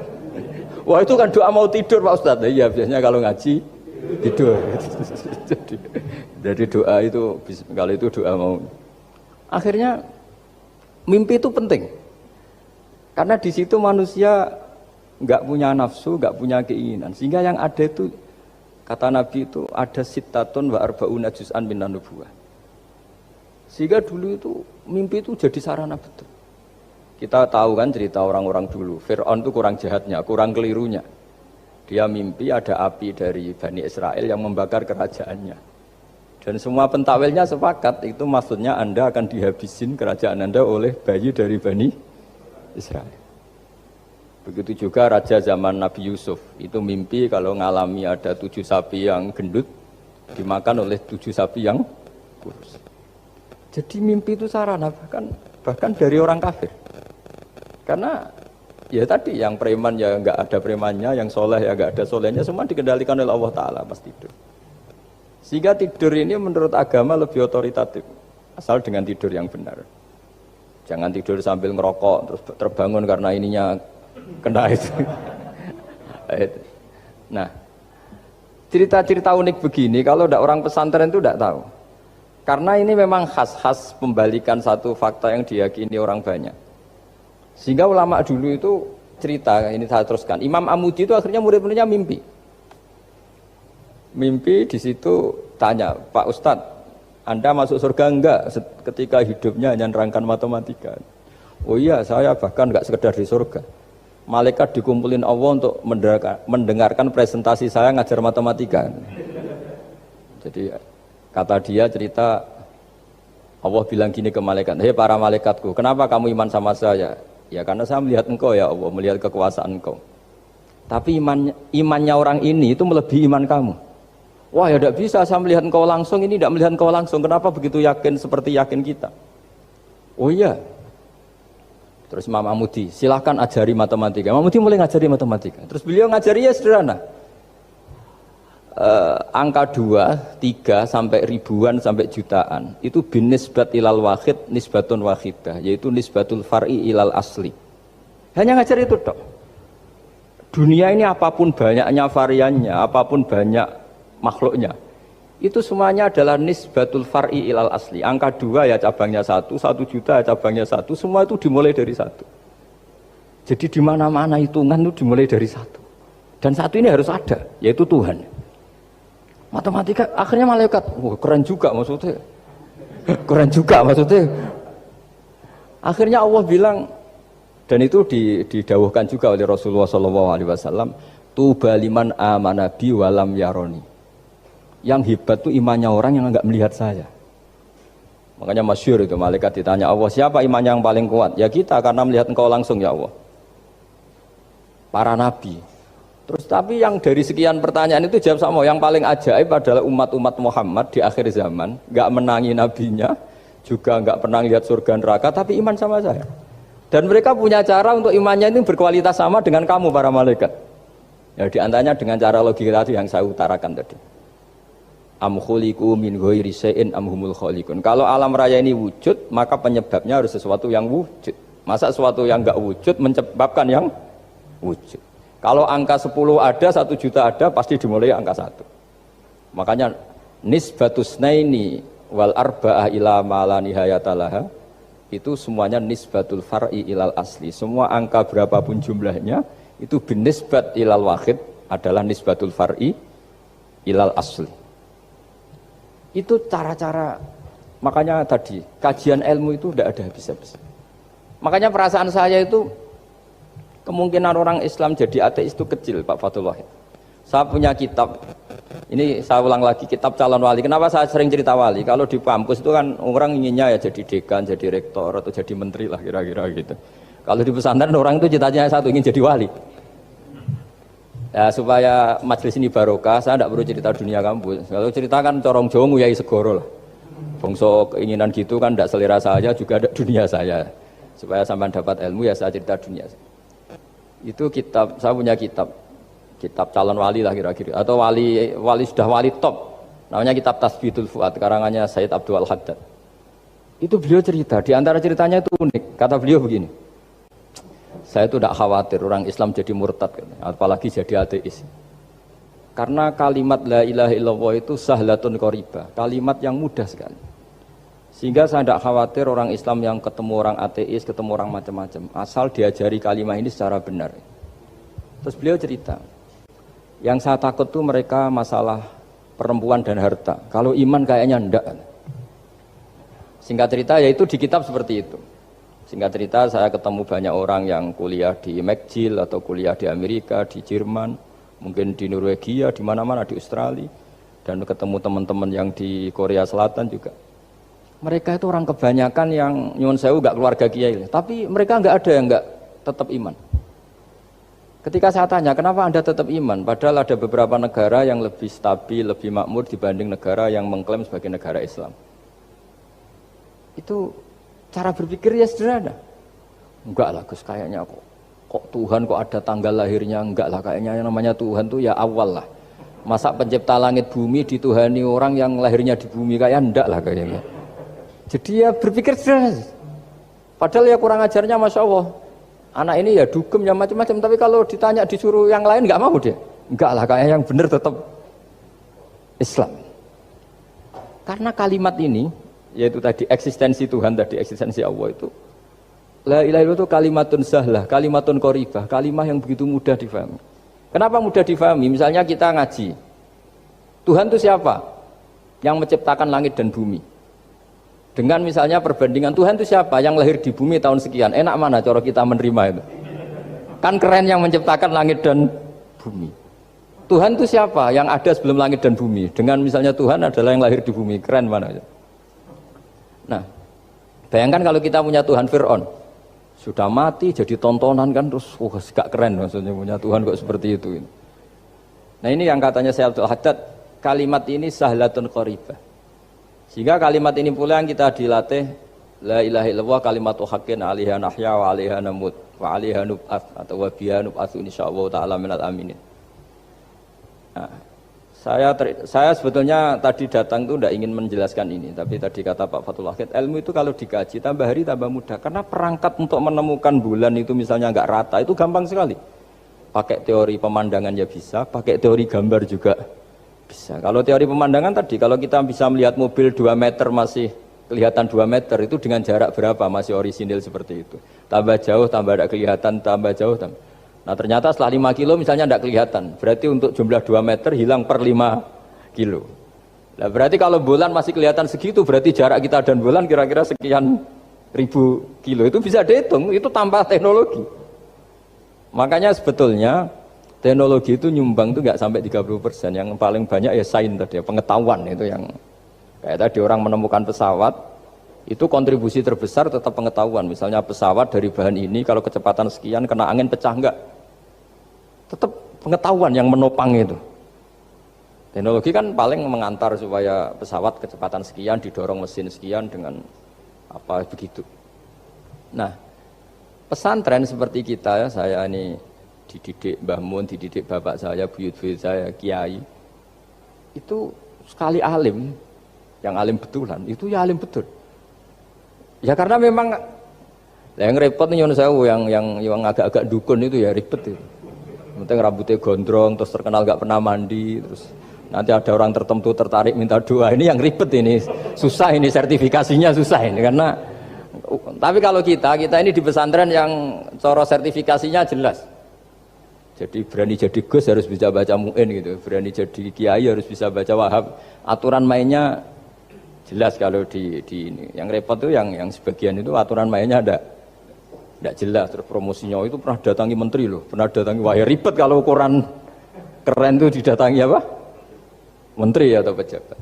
Wah itu kan doa mau tidur Pak Ustaz. Iya biasanya kalau ngaji tidur. jadi doa itu kalau itu doa mau. Akhirnya mimpi itu penting, karena di situ manusia nggak punya nafsu, nggak punya keinginan, sehingga yang ada itu kata Nabi itu ada sittatun wa arba'una juz'an minan nubuwah. Sehingga dulu itu mimpi itu jadi sarana betul. Kita tahu kan cerita orang-orang dulu, Fir'aun itu kurang jahatnya, kurang kelirunya. Dia mimpi ada api dari Bani Israel yang membakar kerajaannya. Dan semua pentakwilnya sepakat itu maksudnya Anda akan dihabisin kerajaan Anda oleh bayi dari Bani Israel. Begitu juga raja zaman Nabi Yusuf itu mimpi kalau ngalami ada 7 sapi yang gendut dimakan oleh 7 sapi yang kurus. Jadi mimpi itu sarana bahkan dari orang kafir. Karena ya tadi yang preman ya nggak ada premannya, yang soleh ya nggak ada solehnya, semua dikendalikan oleh Allah Taala pas tidur. Sehingga tidur ini menurut agama lebih otoritatif, asal dengan tidur yang benar. Jangan tidur sambil ngerokok terus terbangun karena ininya kena itu. Nah, cerita-cerita unik begini kalau tidak orang pesantren itu tidak tahu. Karena ini memang khas pembalikan satu fakta yang diyakini orang banyak. Sehingga ulama dulu itu cerita, ini saya teruskan. Imam Amudi itu akhirnya murid-muridnya mimpi. Mimpi di situ tanya, Pak Ustadz, Anda masuk surga enggak ketika hidupnya hanya nerangkan matematika? Oh iya, saya bahkan enggak sekedar di surga. Malaikat dikumpulin Allah untuk mendengarkan presentasi saya ngajar matematika. Jadi kata dia cerita, Allah bilang gini ke malaikat, hei para malaikatku, kenapa kamu iman sama saya? Ya karena saya melihat engkau ya Allah, melihat kekuasaan engkau. Tapi imannya orang ini itu melebihi iman kamu. Wah ya tidak bisa, saya melihat engkau langsung, ini tidak melihat engkau langsung. Kenapa begitu yakin seperti yakin kita? Oh iya. Terus Imam Amudi, silahkan ajari matematika. Imam Amudi mulai ngajari matematika. Terus beliau ngajari ya sederhana. Angka 2, 3 sampai ribuan sampai jutaan itu bin nisbat ilal wahid nisbatun wahidah, yaitu nisbatul far'i ilal asli. Hanya ngajar itu dok. Dunia ini apapun banyaknya variannya, apapun banyak makhluknya, itu semuanya adalah nisbatul far'i ilal asli. Angka 2 ya cabangnya 1, 1 juta ya cabangnya 1, semua itu dimulai dari 1. Jadi di mana-mana hitungan itu dimulai dari 1. Dan 1 ini harus ada, yaitu Tuhan. Matematika akhirnya malaikat, wah keren juga maksudnya. Keren juga maksudnya. Akhirnya Allah bilang, dan itu didawuhkan juga oleh Rasulullah SAW, tuba liman amana bi walam yaroni. Yang hebat itu imannya orang yang enggak melihat saya. Makanya masyhur itu, malaikat ditanya Allah, siapa imannya yang paling kuat? Ya kita, karena melihat engkau langsung ya Allah. Para nabi. Terus tapi yang dari sekian pertanyaan itu jawab sama, yang paling ajaib adalah umat-umat Muhammad di akhir zaman, enggak menangi nabinya, juga enggak pernah lihat surga neraka, tapi iman sama saya. Dan mereka punya cara untuk imannya ini berkualitas sama dengan kamu para malaikat. Ya diantaranya dengan cara logika tadi yang saya utarakan tadi. Am khuliqu min ghairi syai'in am humul khaliqun. Kalau alam raya ini wujud, maka penyebabnya harus sesuatu yang wujud. Masa sesuatu yang enggak wujud menyebabkan yang wujud. Kalau angka 10 ada, 1 juta ada, pasti dimulai angka 1. Makanya nisbatus naini wal arba'ah ila ma la nihayata laha, itu semuanya nisbatul far'i ilal asli. Semua angka berapapun jumlahnya itu binisbat ilal wahid adalah nisbatul far'i ilal asli. Itu cara-cara, makanya tadi kajian ilmu itu tidak ada habis-habis. Makanya perasaan saya itu kemungkinan orang Islam jadi ateis itu kecil, Pak Fathul Wahid. Saya punya kitab, ini saya ulang lagi, kitab calon wali. Kenapa saya sering cerita wali? Kalau di kampus itu kan orang inginnya ya jadi dekan, jadi rektor atau jadi menteri lah kira-kira gitu. Kalau di pesantren orang itu cita-citanya satu, ingin jadi wali. Ya, supaya majelis ini barokah, saya tidak perlu cerita dunia kampus. Kalau ceritakan corong Jawa nguyai segoro lah. Bongso keinginan gitu kan tidak selera saya, juga ada dunia saya. Supaya sampai dapat ilmu ya saya cerita dunia. Itu kitab, saya punya kitab calon wali lah kira-kira. Atau wali sudah wali top. Namanya kitab Tasbihul Fuad, karangannya Sayyid Abdul Haddad. Itu beliau cerita, di antara ceritanya itu unik. Kata beliau begini, saya itu tidak khawatir orang Islam jadi murtad, apalagi jadi ateis. Karena kalimat la ilaha illallah itu sahlatun qoribah, kalimat yang mudah sekali. Sehingga saya tidak khawatir orang Islam yang ketemu orang ateis, ketemu orang macam-macam, asal diajari kalimat ini secara benar. Terus beliau cerita, yang saya takut tuh mereka masalah perempuan dan harta. Kalau iman kayaknya enggak. Singkat cerita yaitu di kitab seperti itu. Singkat cerita saya ketemu banyak orang yang kuliah di McGill atau kuliah di Amerika, di Jerman, mungkin di Norwegia, di mana-mana, di Australia, dan ketemu teman-teman yang di Korea Selatan juga. Mereka itu orang kebanyakan yang nyuwun sewu enggak keluarga kiai, tapi mereka enggak ada yang enggak tetap iman. Ketika saya tanya, kenapa Anda tetap iman? Padahal ada beberapa negara yang lebih stabil, lebih makmur dibanding negara yang mengklaim sebagai negara Islam. Itu cara berpikir ya sederhana. Enggak lah Gus, kayaknya kok Tuhan kok ada tanggal lahirnya, enggak lah, kayaknya yang namanya Tuhan tuh ya awal lah. Masa pencipta langit bumi dituhani orang yang lahirnya di bumi, kayak ndak lah kayaknya. Jadi ya berpikir sederhana. Padahal ya kurang ajarnya Masya Allah. Anak ini ya dugem ya macam-macam, tapi kalau ditanya disuruh yang lain nggak mau dia. Enggak lah, kayak yang benar tetap Islam. Karena kalimat ini, yaitu tadi eksistensi Tuhan, tadi eksistensi Allah itu, la ilaha illallah itu kalimatun sahlah, kalimatun qoribah, kalimah yang begitu mudah difahami. Kenapa mudah difahami? Misalnya kita ngaji, Tuhan itu siapa? Yang menciptakan langit dan bumi. Dengan misalnya perbandingan Tuhan itu siapa? Yang lahir di bumi tahun sekian. Enak mana cara kita menerima itu? Kan keren yang menciptakan langit dan bumi. Tuhan itu siapa? Yang ada sebelum langit dan bumi. Dengan misalnya Tuhan adalah yang lahir di bumi. Keren mana? Nah, bayangkan kalau kita punya Tuhan Fir'aun. Sudah mati jadi tontonan kan, terus gak keren maksudnya punya Tuhan kok seperti itu. Nah ini yang katanya Syekh Abdul Haddad, kalimat ini sahlatun qoribah. Sehingga kalimat ini pula yang kita dilatih, la ilaha illallah kalimatu haqqin 'alaiha nahya wa 'alaiha namut wa 'alaiha nub'ats atau wa biha nub'atsu insyaallah taala minal aminin. Nah, saya sebetulnya tadi datang itu tidak ingin menjelaskan ini, tapi tadi kata Pak Fathul Wahid, ilmu itu kalau dikaji tambah hari tambah mudah, karena perangkat untuk menemukan bulan itu misalnya nggak rata itu gampang sekali. Pakai teori pemandangan ya bisa, pakai teori gambar juga bisa. Kalau teori pemandangan tadi, kalau kita bisa melihat mobil 2 meter masih kelihatan 2 meter, itu dengan jarak berapa masih orisinil seperti itu. Tambah jauh, tambah tidak kelihatan, tambah jauh, tambah. Nah ternyata setelah 5 kilo misalnya tidak kelihatan. Berarti untuk jumlah 2 meter hilang per 5 kilo. Nah berarti kalau bulan masih kelihatan segitu, berarti jarak kita dan bulan kira-kira sekian ribu kilo. Itu bisa dihitung, itu tanpa teknologi. Makanya sebetulnya teknologi itu nyumbang itu nggak sampai 30%. Yang paling banyak ya sains tadi, pengetahuan itu yang kayak tadi orang menemukan pesawat itu kontribusi terbesar tetap pengetahuan. Misalnya pesawat dari bahan ini kalau kecepatan sekian kena angin pecah enggak, tetap pengetahuan yang menopang itu. Teknologi kan paling mengantar supaya pesawat kecepatan sekian didorong mesin sekian dengan apa begitu. Nah pesantren seperti kita ya, saya ini dididik Mbah Mun, dididik bapak saya, buyut-buyut saya, kiai, itu sekali alim, yang alim betulan, itu ya alim betul. Ya karena memang yang repot nih yang agak-agak dukun itu ya ribet itu. Penting rambutnya gondrong, terus terkenal gak pernah mandi, terus nanti ada orang tertentu tertarik minta doa, ini yang ribet ini, susah ini sertifikasinya susah ini karena. Tapi kalau kita ini di pesantren yang cara sertifikasinya jelas. Jadi berani jadi Gus harus bisa baca Mu'in gitu, berani jadi Kiai harus bisa baca Wahab. Aturan mainnya jelas kalau di ini. Yang repot tuh yang sebagian itu aturan mainnya tidak jelas. Terus promosinya itu pernah datangi menteri loh, pernah datangi, wah ya ribet kalau ukuran keren tuh didatangi apa? Menteri atau pejabat.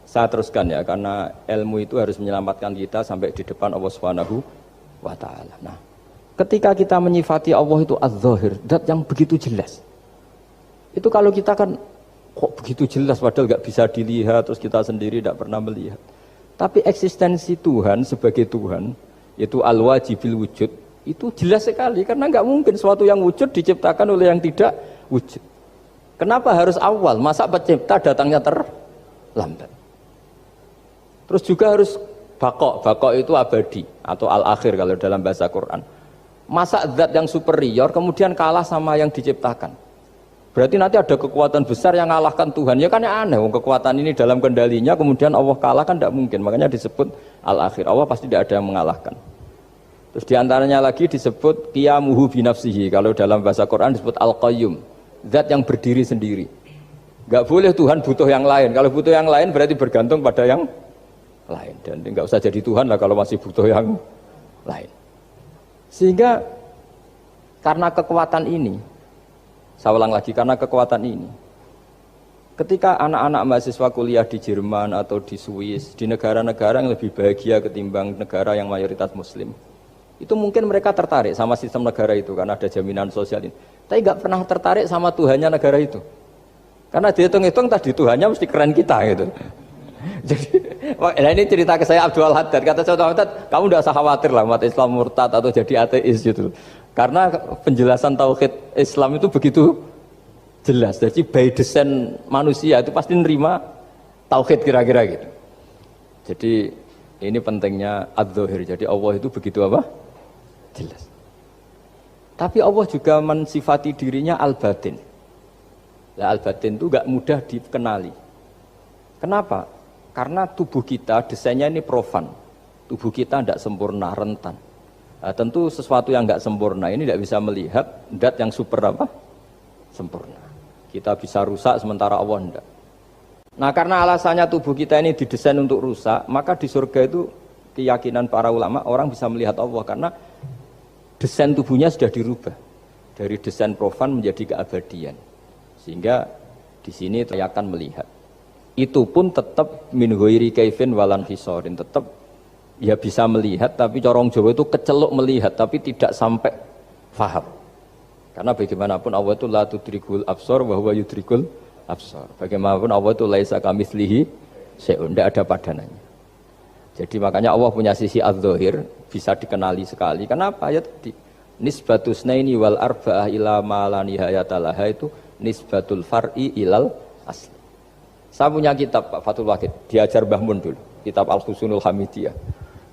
Saya teruskan ya, karena ilmu itu harus menyelamatkan kita sampai di depan Allah Subhanahu wa Ta'ala. Nah, ketika kita menyifati Allah itu az-zahir, zat yang begitu jelas. Itu kalau kita kan kok begitu jelas padahal nggak bisa dilihat, terus kita sendiri tidak pernah melihat. Tapi eksistensi Tuhan sebagai Tuhan, yaitu al-wajibil wujud, itu jelas sekali karena nggak mungkin suatu yang wujud diciptakan oleh yang tidak wujud. Kenapa harus awal? Masa pencipta datangnya terlambat? Terus juga harus bakok itu abadi atau al-akhir kalau dalam bahasa Quran. Masa zat yang superior kemudian kalah sama yang diciptakan? Berarti nanti ada kekuatan besar yang mengalahkan Tuhan. Ya kan ya aneh, kekuatan ini dalam kendalinya kemudian Allah kalah kan tidak mungkin. Makanya disebut al-akhir. Allah pasti tidak ada yang mengalahkan. Terus diantaranya lagi disebut qiyamuhu binafsihi. Kalau dalam bahasa Quran disebut al-qayyum, zat yang berdiri sendiri. Gak boleh Tuhan butuh yang lain. Kalau butuh yang lain berarti bergantung pada yang lain. Dan nggak usah jadi Tuhan lah kalau masih butuh yang lain. Sehingga karena kekuatan ini, saya ulang lagi, karena kekuatan ini, ketika anak-anak mahasiswa kuliah di Jerman atau di Swiss, di negara-negara yang lebih bahagia ketimbang negara yang mayoritas Muslim, itu mungkin mereka tertarik sama sistem negara itu karena ada jaminan sosial ini. Tapi nggak pernah tertarik sama Tuhannya negara itu. Karena dihitung-hitung tadi Tuhannya mesti keren kita gitu. Jadi, nah ini cerita ke saya Abdul Haddad. Kata saya Abdul Haddad, kamu tidak usah khawatir lah umat Islam murtad atau jadi ateis gitu. Karena penjelasan tauhid Islam itu begitu jelas. Jadi by design manusia itu pasti nerima tauhid kira-kira gitu. Jadi ini pentingnya adz-dzahir. Jadi Allah itu begitu apa? Jelas. Tapi Allah juga mensifati dirinya al-batin. Nah, al-batin itu gak mudah dikenali. Kenapa? Karena tubuh kita desainnya ini profan. Tubuh kita tidak sempurna, rentan. Nah, tentu sesuatu yang gak sempurna ini tidak bisa melihat dat yang super apa? Sempurna. Kita bisa rusak sementara Allah tidak. Nah, karena alasannya tubuh kita ini didesain untuk rusak, maka di surga itu keyakinan para ulama orang bisa melihat Allah karena desain tubuhnya sudah dirubah dari desain profan menjadi keabadian, sehingga di sini saya akan melihat. Itu pun tetap min ghairi kaifin walan hisorin, tetap ya bisa melihat, tapi corong Jawa itu kecelok melihat, tapi tidak sampai faham. Karena bagaimanapun Allah itu la tudrikul absar wa huwa yudrikul absar. Bagaimanapun Allah itu laisa kamitslihi syai'un, tidak ada padanannya. Jadi makanya Allah punya sisi adz-dzahir bisa dikenali sekali. Kenapa? Ya tadi nisbatul snaini wal arba'ah ila ma la nihayata laha itu nisbatul far'i ilal asli. Saya punya kitab Pak Fathul Wahid, diajar Mbah Mun dulu, kitab Al-Husunul Hamidiyah.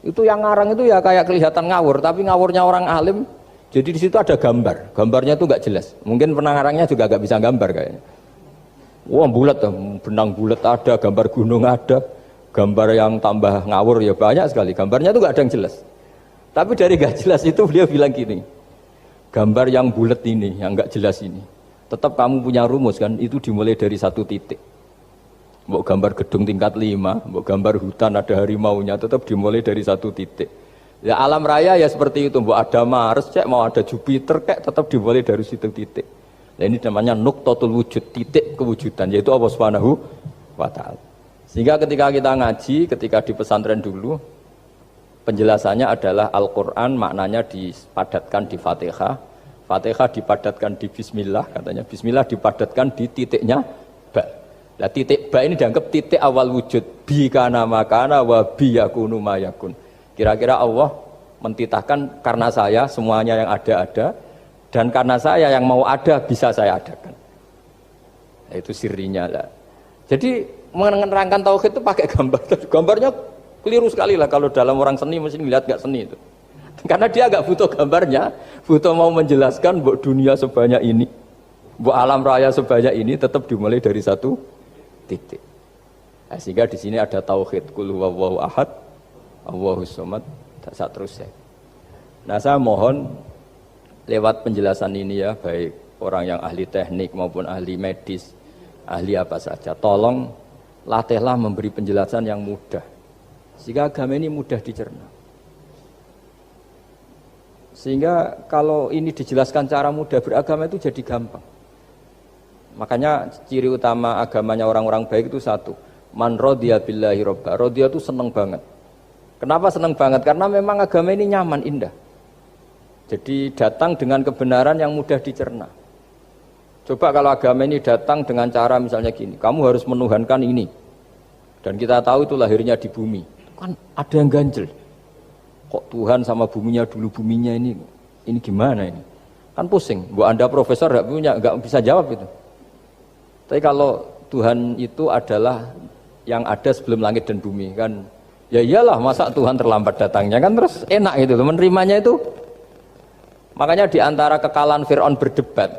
Itu yang ngarang itu ya kayak kelihatan ngawur, tapi ngawurnya orang alim. Jadi di situ ada gambar, gambarnya itu nggak jelas. Mungkin pengarangnya juga nggak bisa gambar kayaknya. Wah bulat, benang bulat ada, gambar gunung ada. Gambar yang tambah ngawur ya banyak sekali. Gambarnya itu nggak ada yang jelas. Tapi dari nggak jelas itu dia bilang gini, gambar yang bulat ini, yang nggak jelas ini, tetap kamu punya rumus kan? Itu dimulai dari satu titik. Mau gambar gedung tingkat 5, mau gambar hutan ada harimaunya, tetap dimulai dari satu titik. Ya alam raya ya seperti itu. Mau ada Mars, cek mau ada Jupiter, kayak tetap dimulai dari situ titik. Nah ini namanya nuqtatul wujud, titik kewujudan, yaitu Allah Subhanahu wa Ta'ala. Sehingga ketika kita ngaji, ketika di pesantren dulu, penjelasannya adalah Al-Quran maknanya dipadatkan di Fatihah, Fatihah dipadatkan di Bismillah, katanya Bismillah dipadatkan di titiknya ba. Nah titik ba ini dianggap titik awal wujud, bi kana makana wa bi yakunu ma yakun. Kira-kira Allah mentitahkan karena saya semuanya yang ada, dan karena saya yang mau ada bisa saya adakan. Nah, itu sirinya lah. Jadi menerangkan tauhid itu pakai gambar. Gambarnya keliru sekali lah kalau dalam orang seni mesti lihat gak seni itu. Karena dia gak butuh gambarnya, butuh mau menjelaskan buat dunia sebanyak ini, buat alam raya sebanyak ini tetap dimulai dari satu titik. Nah, sehingga di sini ada tauhid qul huwallahu ahad, Allahus samad, tak seterusnya. Nah, saya mohon lewat penjelasan ini ya, baik orang yang ahli teknik maupun ahli medis, ahli apa saja, tolong latihlah memberi penjelasan yang mudah sehingga agama ini mudah dicerna, sehingga kalau ini dijelaskan cara mudah beragama itu jadi gampang. Makanya ciri utama agamanya orang-orang baik itu satu, man radiya billahi robba. Radiya itu seneng banget. Kenapa seneng banget? Karena memang agama ini nyaman, indah. Jadi datang dengan kebenaran yang mudah dicerna. Coba kalau agama ini datang dengan cara misalnya gini, kamu harus menuhankan ini, dan kita tahu itu lahirnya di bumi, kan ada yang ganjel. Kok Tuhan sama buminya dulu, buminya ini gimana ini? Kan pusing. Bu Anda profesor nggak bisa jawab itu. Tapi kalau Tuhan itu adalah yang ada sebelum langit dan bumi, kan ya iyalah, masa Tuhan terlambat datangnya, kan terus enak itu menerimanya itu. Makanya di antara kekalahan Fir'aun berdebat,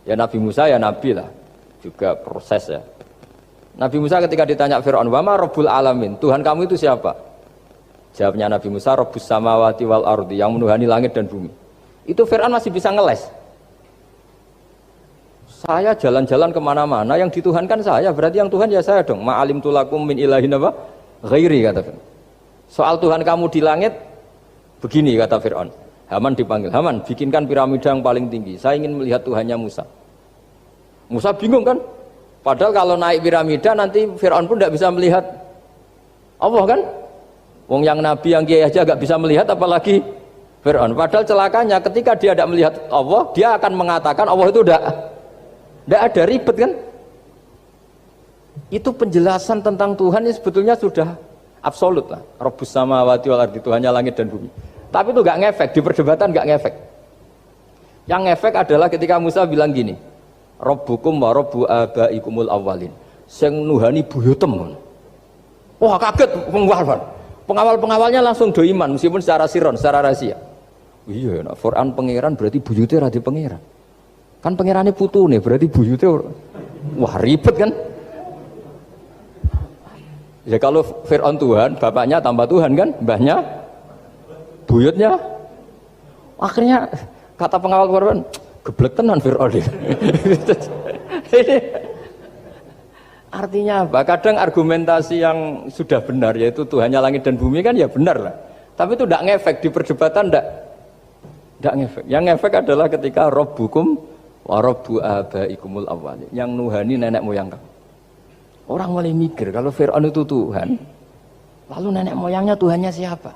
ya Nabi Musa ya Nabi lah, juga proses ya. Nabi Musa ketika ditanya Fir'aun, wa ma rabbul alamin, Tuhan kamu itu siapa? Jawabnya Nabi Musa, rabbus samawati wal ardi, yang menuhani langit dan bumi. Itu Fir'aun masih bisa ngeles. Saya jalan-jalan kemana-mana, yang dituhankan saya, berarti yang Tuhan ya saya dong. Ma'alim tulakum min ilahin apa? Ghairi, kata Fir'aun. Soal Tuhan kamu di langit, begini kata Fir'aun. Haman dipanggil, Haman bikinkan piramida yang paling tinggi, saya ingin melihat Tuhannya Musa. Musa bingung kan, padahal kalau naik piramida nanti Fir'aun pun tidak bisa melihat Allah kan. Wong yang Nabi yang kiai aja gak bisa melihat, apalagi Fir'aun. Padahal celakanya ketika dia tidak melihat Allah, dia akan mengatakan Allah itu tidak ada, ribet kan. Itu penjelasan tentang Tuhan ini sebetulnya sudah absolut lah. Rabbus samawati wal ardi, Tuhannya langit dan bumi. Tapi itu gak ngefek, di perdebatan gak ngefek. Yang ngefek adalah ketika Musa bilang gini, Rabbukum wa rabbu abaikumul awwalin. Sing nuhani buyutem. Wah kaget pengawal-pengawalnya langsung do iman meskipun secara siron, secara rahasia. Iya, nak Quran pangeran berarti buyute ra di pangeran. Kan pangerane putune berarti buyute wah ribet kan? Ya kalau Fir'aun Tuhan, bapaknya tambah Tuhan kan, mbahnya buyutnya. Akhirnya kata pengawal Quran, geblek tenan Fir'aun. Artinya apa? Kadang argumentasi yang sudah benar yaitu Tuhannya langit dan bumi kan ya benar lah. Tapi itu tidak ngefek di perdebatan tidak ngefek. Yang ngefek adalah ketika Rabbukum wa rabbu abaikumul awwalin. Yang nuhani nenek moyang kamu. Orang mulai mikir kalau Fir'aun itu Tuhan, lalu nenek moyangnya Tuhannya siapa?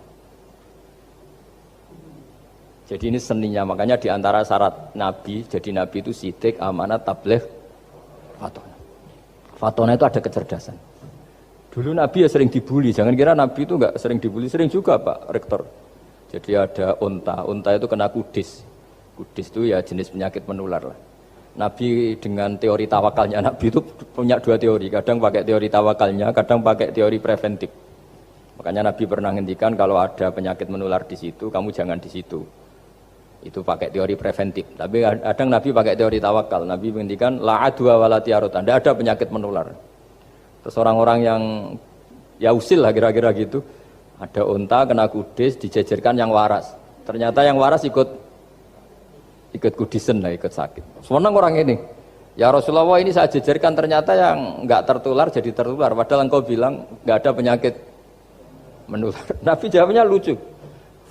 Jadi ini seninya, makanya diantara syarat Nabi, jadi Nabi itu sidik, amanat, tabligh, fatona. Fatona itu ada kecerdasan. Dulu Nabi ya sering dibully, jangan kira Nabi itu enggak sering dibully, sering juga Pak Rektor. Jadi ada unta itu kena kudis. Kudis itu ya jenis penyakit menular lah. Nabi dengan teori tawakalnya, Nabi itu punya dua teori, kadang pakai teori tawakalnya, kadang pakai teori preventif. Makanya Nabi pernah ngendikan kalau ada penyakit menular di situ, kamu jangan di situ. Itu pakai teori preventif. Tapi kadang Nabi pakai teori tawakal. Nabi menghentikan la adwa wala tiarutan. Tidak ada penyakit menular. Terus orang-orang yang ya usil lah kira-kira gitu. Ada unta kena kudis dijejerkan yang waras. Ternyata yang waras ikut kudisen lah, ikut sakit. Senang orang ini. Ya Rasulullah ini saya jejerkan ternyata yang enggak tertular jadi tertular. Padahal engkau bilang enggak ada penyakit menular. Nabi jawabnya lucu.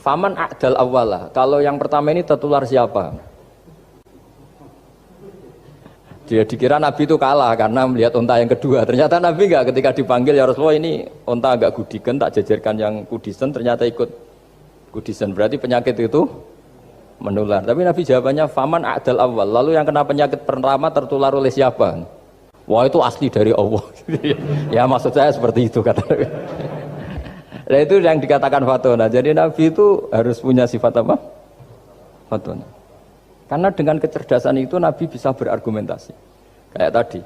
Faman a'dal awwalah. Kalau yang pertama ini tertular siapa? Dia dikira Nabi itu kalah karena melihat unta yang kedua. Ternyata Nabi enggak, ketika dipanggil ya Rasulullah ini unta agak gudikan, tak jejerkan yang kudisen, ternyata ikut kudisen. Berarti penyakit itu menular. Tapi Nabi jawabannya faman a'dal awwal. Lalu yang kena penyakit pertama tertular oleh siapa? Wah itu asli dari Allah. Ya maksud saya seperti itu kata Nabi. Nah itu yang dikatakan fatona. Jadi Nabi itu harus punya sifat apa? Fatona. Karena dengan kecerdasan itu Nabi bisa berargumentasi. Kayak tadi,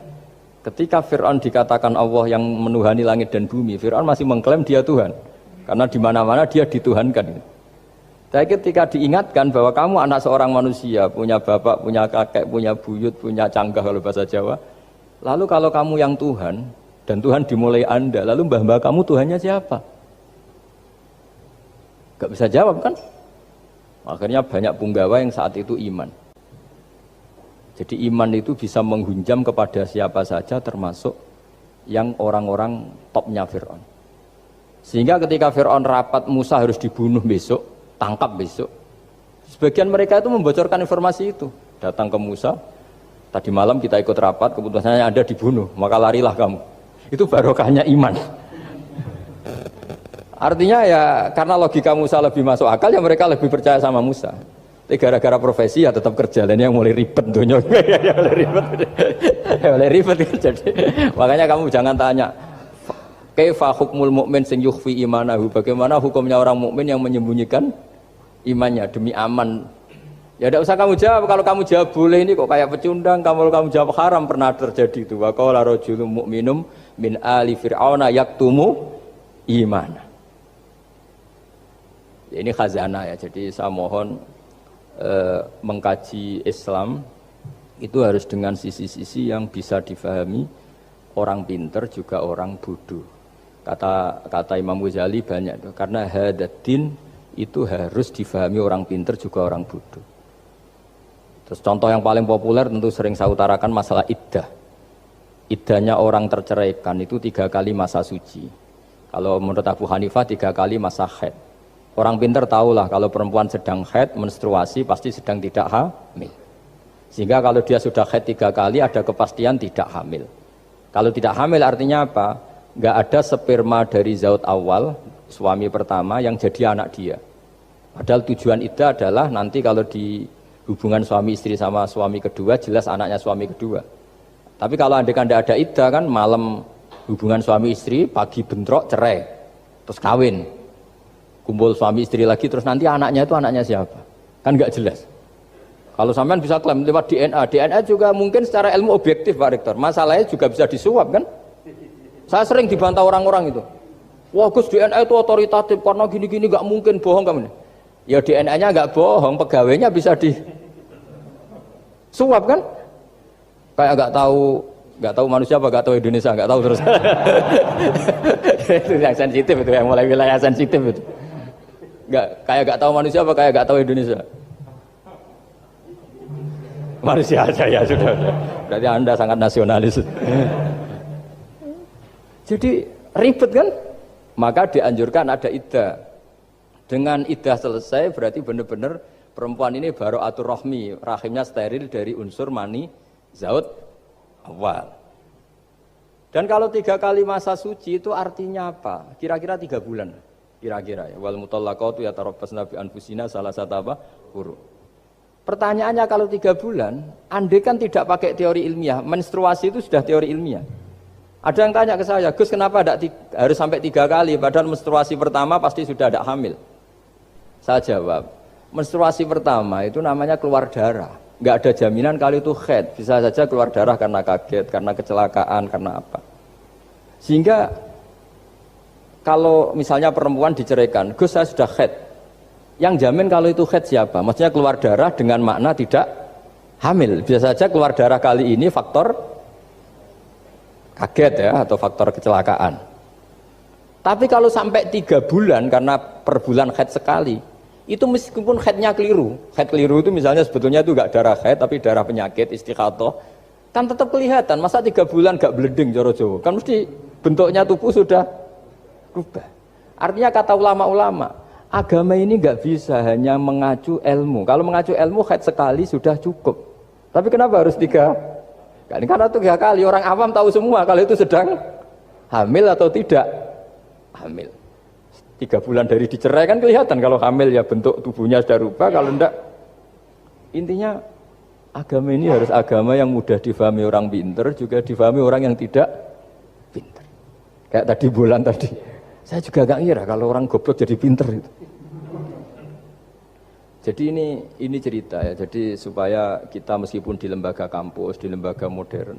ketika Fir'aun dikatakan Allah yang menuhani langit dan bumi, Fir'aun masih mengklaim dia Tuhan. Karena di mana-mana dia dituhankan. Tapi ketika diingatkan bahwa kamu anak seorang manusia, punya bapak, punya kakek, punya buyut, punya canggah kalau bahasa Jawa. Lalu kalau kamu yang Tuhan, dan Tuhan dimulai Anda, lalu mbah-mbah kamu Tuhannya siapa? Gak bisa jawab kan? Akhirnya banyak punggawa yang saat itu iman. Jadi iman itu bisa menghunjam kepada siapa saja termasuk yang orang-orang topnya Fir'aun. Sehingga ketika Fir'aun rapat Musa harus dibunuh besok, tangkap besok. Sebagian mereka itu membocorkan informasi itu. Datang ke Musa, tadi malam kita ikut rapat, keputusannya Anda dibunuh, maka larilah kamu. Itu barokahnya iman. Artinya ya karena logika Musa lebih masuk akal ya mereka lebih percaya sama Musa. Tapi gara-gara profesi ya tetap kerja. Dan yang mulai ribet dunia. mulai ribet jadi. Makanya kamu jangan tanya kaifa hukmul mukmin sing yukhfi imanahu. Bagaimana hukumnya orang mukmin yang menyembunyikan imannya demi aman. Ya tidak usah kamu jawab. Kalau kamu jawab boleh ini kok kayak pecundang. Kalau kamu jawab haram pernah terjadi itu. Wa qala rajulun mu'minum min ali fir'auna yaktumu imana. Ya, ini khazanah ya, jadi saya mohon mengkaji Islam itu harus dengan sisi-sisi yang bisa difahami orang pinter juga orang bodoh. Kata Imam Ghazali banyak itu, karena hadatin itu harus difahami orang pinter juga orang bodoh. Terus contoh yang paling populer tentu sering saya utarakan masalah iddah. Iddahnya orang terceraikan itu 3 kali masa suci. Kalau menurut Abu Hanifah 3 kali masa haid. Orang pintar tahulah kalau perempuan sedang haid, menstruasi pasti sedang tidak hamil. Sehingga kalau dia sudah haid 3 kali ada kepastian tidak hamil. Kalau tidak hamil artinya apa? Enggak ada sperma dari zaut awal, suami pertama yang jadi anak dia. Padahal tujuan iddah adalah nanti kalau di hubungan suami istri sama suami kedua jelas anaknya suami kedua. Tapi kalau andai kan tidak ada iddah kan malam hubungan suami istri, pagi bentrok cerai, terus kawin. Kumpul suami istri lagi terus nanti anaknya itu anaknya siapa? Kan nggak jelas. Kalau sampean bisa klaim lewat DNA, DNA juga mungkin secara ilmu objektif Pak Rektor. Masalahnya juga bisa disuap kan? Saya sering dibantah orang-orang itu. Wah Gus DNA itu otoritatif karena gini-gini nggak mungkin bohong kamu. Ya DNA-nya nggak bohong, pegawainya bisa disuap kan? Kayak nggak tahu manusia apa nggak tahu Indonesia nggak tahu terus. Itu yang sensitif itu yang mulai wilayah sensitif itu. Nggak tahu manusia apa kayak nggak tahu Indonesia. Manusia aja ya sudah. Berarti Anda sangat nasionalis. Jadi ribet kan? Maka dianjurkan ada iddah. Dengan iddah selesai berarti benar-benar perempuan ini baru atur rohmi, rahimnya steril dari unsur mani zaut awal. Dan kalau 3 kali masa suci itu artinya apa? Kira-kira 3 bulan. Kira-kira ya. Wal mutallaqatu yatarabbasna bi anfusina salah satu apa? Huru. Pertanyaannya kalau 3 bulan, andai kan tidak pakai teori ilmiah, menstruasi itu sudah teori ilmiah. Ada yang tanya ke saya, Gus kenapa harus sampai 3 kali, padahal menstruasi pertama pasti sudah ada hamil. Saya jawab, menstruasi pertama itu namanya keluar darah. Nggak ada jaminan kalau itu haid, bisa saja keluar darah karena kaget, karena kecelakaan, karena apa. Sehingga kalau misalnya perempuan diceraikan, Gus saya sudah haid. Yang jamin kalau itu haid siapa? Maksudnya keluar darah dengan makna tidak hamil. Bisa saja keluar darah kali ini faktor kaget ya atau faktor kecelakaan. Tapi kalau sampai 3 bulan karena per bulan haid sekali, itu meskipun haidnya keliru. Haid keliru itu misalnya sebetulnya itu enggak darah haid tapi darah penyakit istighathah, kan tetap kelihatan. Masa 3 bulan enggak bleeding joro Jawa? Kan mesti bentuknya tubuh sudah berubah. Artinya kata ulama-ulama, agama ini nggak bisa hanya mengacu ilmu. Kalau mengacu ilmu haid sekali sudah cukup. Tapi kenapa harus 3 kali? Karena 3 kali orang awam tahu semua kalau itu sedang hamil atau tidak hamil. 3 bulan dari dicerai kan kelihatan kalau hamil ya bentuk tubuhnya sudah rubah. Kalau enggak, intinya agama ini harus agama yang mudah difahami orang pinter juga difahami orang yang tidak pinter. Kayak tadi bulan tadi. Saya juga gak ngira kalau orang goblok jadi pinter itu. Jadi ini cerita ya. Jadi supaya kita meskipun di lembaga kampus, di lembaga modern,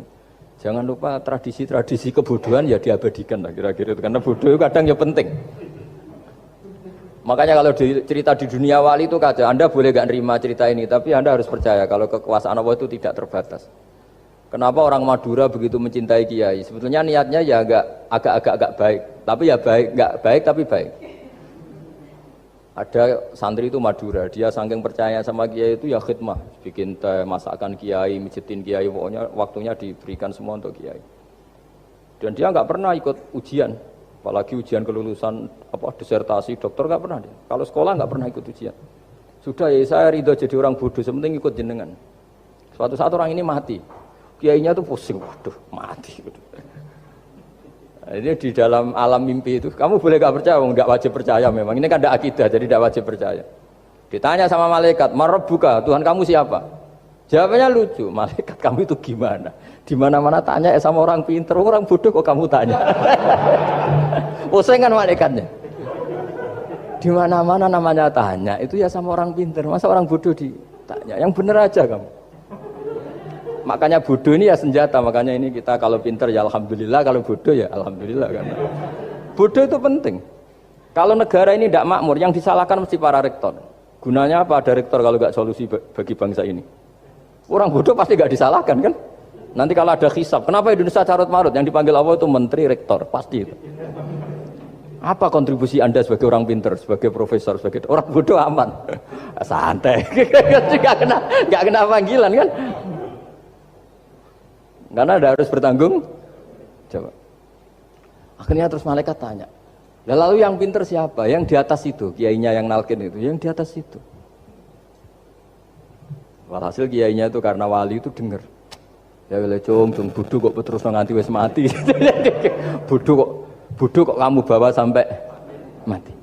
jangan lupa tradisi-tradisi kebodohan ya diabadikan lah kira-kira itu. Karena bodoh itu kadang ya penting. Makanya kalau cerita di dunia wali itu kaca, Anda boleh gak nerima cerita ini, tapi Anda harus percaya kalau kekuasaan Allah itu tidak terbatas. Kenapa orang Madura begitu mencintai kiai? Sebetulnya niatnya ya agak baik, tapi ya nggak baik tapi baik. Ada santri itu Madura, dia saking percaya sama kiai itu ya khidmah, bikin teh, masakan kiai, mijitin kiai, pokoknya waktunya diberikan semua untuk kiai. Dan dia nggak pernah ikut ujian, apalagi ujian kelulusan disertasi dokter nggak pernah dia. Kalau sekolah nggak pernah ikut ujian. Sudah ya saya ridho jadi orang bodoh, sementing ikut jenengan. Suatu saat orang ini mati. Kiainya tuh pusing, waduh mati. Ini di dalam alam mimpi itu, kamu boleh gak percaya, nggak wajib percaya memang. Ini kan ada akidah, jadi tidak wajib percaya. Ditanya sama malaikat, Marabbuka, Tuhan kamu siapa? Jawabannya lucu, malaikat kamu itu gimana? Di mana-mana tanya sama orang pinter, orang bodoh kok kamu tanya? Pusing kan malaikatnya. Di mana-mana namanya tanya, itu ya sama orang pinter, masa orang bodoh ditanya? Yang bener aja kamu. Makanya bodoh ini ya senjata, makanya ini kita kalau pinter ya alhamdulillah, kalau bodoh ya alhamdulillah. Karena bodoh itu penting. Kalau negara ini tidak makmur, yang disalahkan mesti para rektor. Gunanya apa ada rektor kalau nggak solusi bagi bangsa ini? Orang bodoh pasti nggak disalahkan kan? Nanti kalau ada hisab, kenapa Indonesia carut marut? Yang dipanggil Allah itu menteri rektor, pasti itu. Apa kontribusi Anda sebagai orang pinter, sebagai profesor, sebagai orang bodoh aman? Santai, nggak kena panggilan kan? Karena Anda harus bertanggung jawab. Akhirnya terus malaikat tanya, lalu yang pinter siapa? Yang di atas itu, kiainya yang nalkin itu, yang di atas itu. Walhasil kiainya itu karena wali itu dengar. Ya wile cung bodoh kok terus nganti wis mati. bodoh kok kamu bawa sampai mati.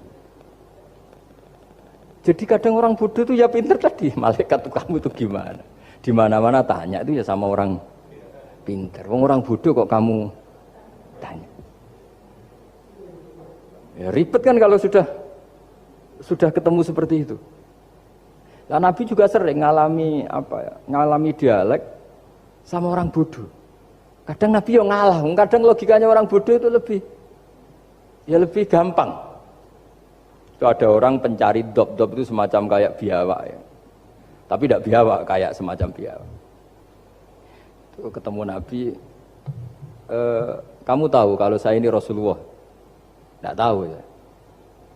Jadi kadang orang bodoh itu ya pinter tadi. Malaikat tuh kamu tuh gimana? Di mana-mana tanya itu ya sama orang pinter. Orang bodoh kok kamu tanya. Ya ribet kan kalau sudah ketemu seperti itu. Nah, Nabi juga sering ngalami ngalami dialek sama orang bodoh. Kadang Nabi yang ngalah, kadang logikanya orang bodoh itu lebih gampang. Itu ada orang pencari dop itu semacam kayak biawak ya. Tapi tidak biawak, kayak semacam biawak. Itu ketemu Nabi, kamu tahu kalau saya ini Rasulullah? Tidak tahu ya.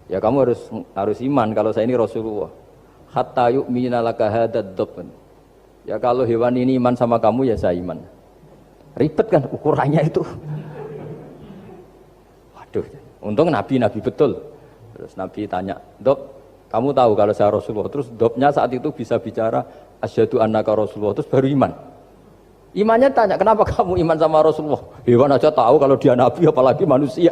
Ya kamu harus iman kalau saya ini Rasulullah. Hatta yu'mina laka hadad dop. Ya kalau hewan ini iman sama kamu ya saya iman. Ribet kan ukurannya itu. Waduh, untung Nabi betul. Terus Nabi tanya, Dop, kamu tahu kalau saya Rasulullah? Terus Dopnya saat itu bisa bicara, asyhadu annaka Rasulullah, terus baru iman. Imannya tanya, kenapa kamu iman sama Rasulullah? Hewan aja tahu kalau dia Nabi, apalagi manusia.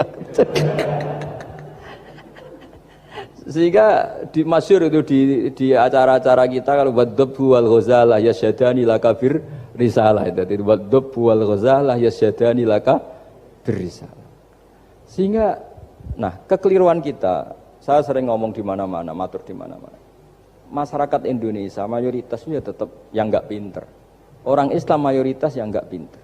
Sehingga di masyhur itu di acara-acara kita kalau wadhabbu wal ghazalah yasyadani laka bir risalah itu wadhabbu wal ghazalah yasyadani laka bir risalah. Sehingga kekeliruan kita, saya sering ngomong di mana-mana, matur di mana-mana. Masyarakat Indonesia mayoritasnya tetap yang enggak pinter. Orang Islam mayoritas yang enggak pinter.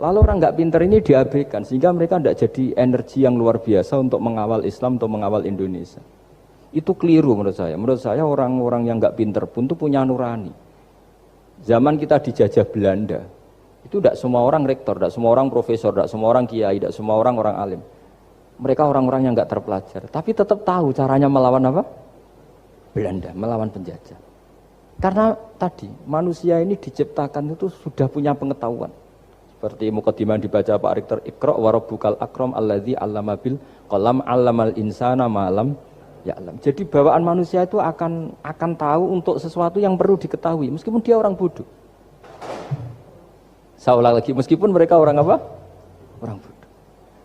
Lalu orang enggak pinter ini diabaikan sehingga mereka tidak jadi energi yang luar biasa untuk mengawal Islam atau mengawal Indonesia. Itu keliru menurut saya. Menurut saya orang-orang yang enggak pinter pun itu punya nurani. Zaman kita dijajah Belanda, itu tidak semua orang rektor, tidak semua orang profesor, tidak semua orang kiai, tidak semua orang alim. Mereka orang-orang yang enggak terpelajar, tapi tetap tahu caranya melawan apa? Belanda, melawan penjajah. Karena tadi manusia ini diciptakan itu sudah punya pengetahuan. Seperti mukadimah dibaca Pak Rektor, Iqra wa rabbukal akram alladzi 'allama bil qalam 'allamal insana ma lam ya'lam. Jadi bawaan manusia itu akan tahu untuk sesuatu yang perlu diketahui meskipun dia orang bodoh. Saya ulang lagi, meskipun mereka orang apa? Orang bodoh.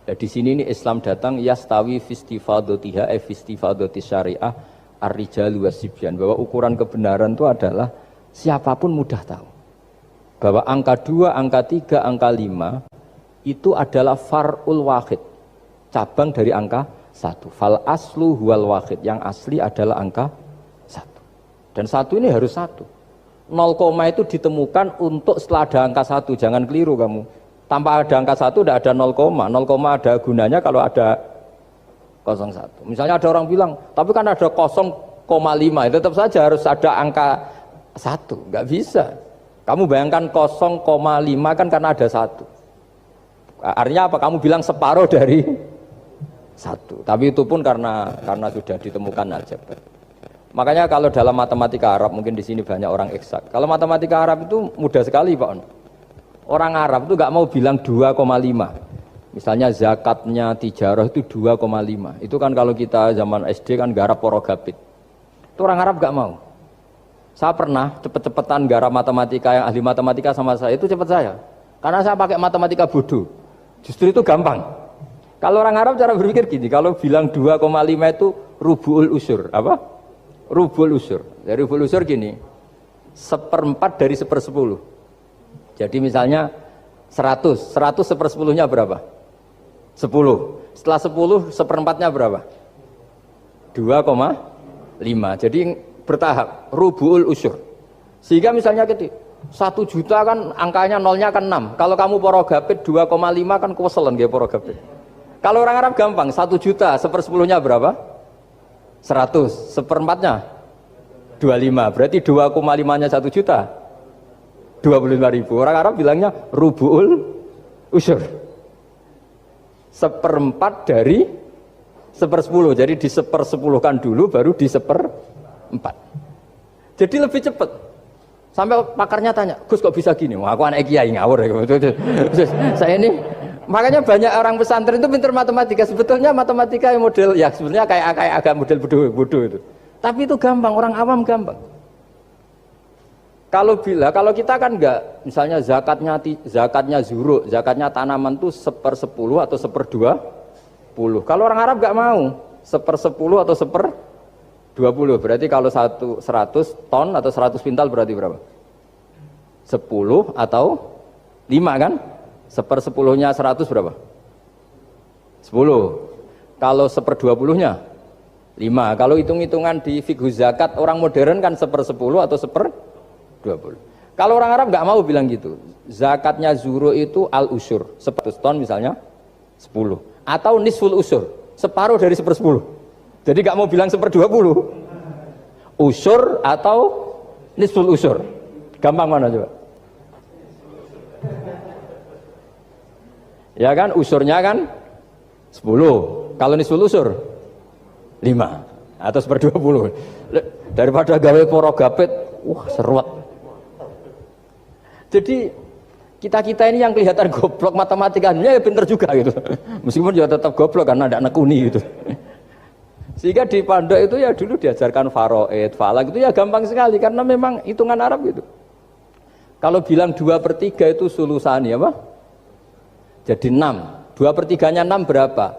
Nah, di sini ini Islam datang yastawi fistifadatiha fistifadati syariah ar-rijalu wasibyan, bahwa ukuran kebenaran itu adalah siapapun mudah tahu. Bahwa angka 2, angka 3, angka 5 itu adalah far'ul wahid, cabang dari angka 1. Fal aslu huwal wahid, yang asli adalah angka 1. Dan 1 ini harus 1. 0, itu ditemukan untuk setelah ada angka 1, jangan keliru kamu. Tanpa ada angka 1 tidak ada 0, 0 ada gunanya kalau ada 01. Misalnya ada orang bilang, tapi kan ada 0,5, tetap saja harus ada angka 1, nggak bisa. Kamu bayangkan 0,5 kan karena ada 1. Artinya apa? Kamu bilang separuh dari 1. Tapi itu pun karena sudah ditemukan aljabar. Makanya kalau dalam matematika Arab, mungkin di sini banyak orang eksak. Kalau matematika Arab itu mudah sekali, Pak. Orang Arab itu nggak mau bilang 2,5. Misalnya zakatnya tijarah itu 2,5. Itu kan kalau kita zaman SD kan garap porogapit. Itu orang Arab nggak mau. Saya pernah cepet-cepetan garap matematika, yang ahli matematika sama saya, itu cepet saya. Karena saya pakai matematika bodoh. Justru itu gampang. Kalau orang Arab cara berpikir gini, kalau bilang 2,5 itu rubu'ul usur. Apa? Rubu'ul usur. Dari rubu'ul usur gini, 1/4 dari 1/10. Jadi misalnya 100 1/10-nya berapa? 10. Setelah 10, 1/4-nya berapa? 2,5. Jadi bertahap, rubu'ul usur. Sehingga misalnya gitu, 1 juta kan angkanya nolnya kan 6. Kalau kamu porogapit 2,5 kan kuweselan nggih porogapit. Kalau orang Arab gampang, 1 juta 1/10-nya berapa? 100. 1/4-nya 25. Berarti 2,5-nya 1 juta. 25.000. Orang Arab bilangnya rubu'ul usur. 1/4 dari 1/10. Jadi di 1/10-kan dulu baru di 1/4. Jadi lebih cepat. Sampai pakarnya tanya, Gus kok bisa gini? Wah, aku anak kiai ngawur ya. Saya ini, makanya banyak orang pesantren itu pintar matematika. Sebetulnya matematika yang model, ya sebenarnya kayak agak model bodoh itu. Tapi itu gampang, orang awam gampang. Kalau kita kan enggak, misalnya zakatnya zuruk, zakatnya tanaman itu 1/10 atau 1/20. Kalau orang Arab enggak mau 1/10 atau 1/20. Berarti kalau 100 ton atau 100 pintal berarti berapa? 10 atau 5 kan? 1/10-nya 100 berapa? 10. Kalau 1/20-nya 5. Kalau hitung-hitungan di fikih zakat orang modern kan 1/10 atau 1/20. Kalau orang Arab nggak mau bilang gitu. Zakatnya zuru itu al-usyur, 100 ton misalnya 10. Atau nisful usyur, separuh dari 1/10. Jadi nggak mau bilang 1/20. Usyur atau nisful usyur. Gampang mana coba? Ya kan, usurnya kan 10. Kalau nisful usur 5 atau 1/20. Daripada gawe poro gapit, wah seruat. Jadi kita ini yang kelihatan goblok matematikanya ya pinter juga gitu. Meskipun juga tetap goblok karena ada nekuni gitu. Sehingga di pondok itu ya dulu diajarkan faraid, falak itu ya gampang sekali karena memang hitungan Arab gitu. Kalau bilang 2/3 itu sulusani apa? Jadi 6. 2/3-nya 6 berapa?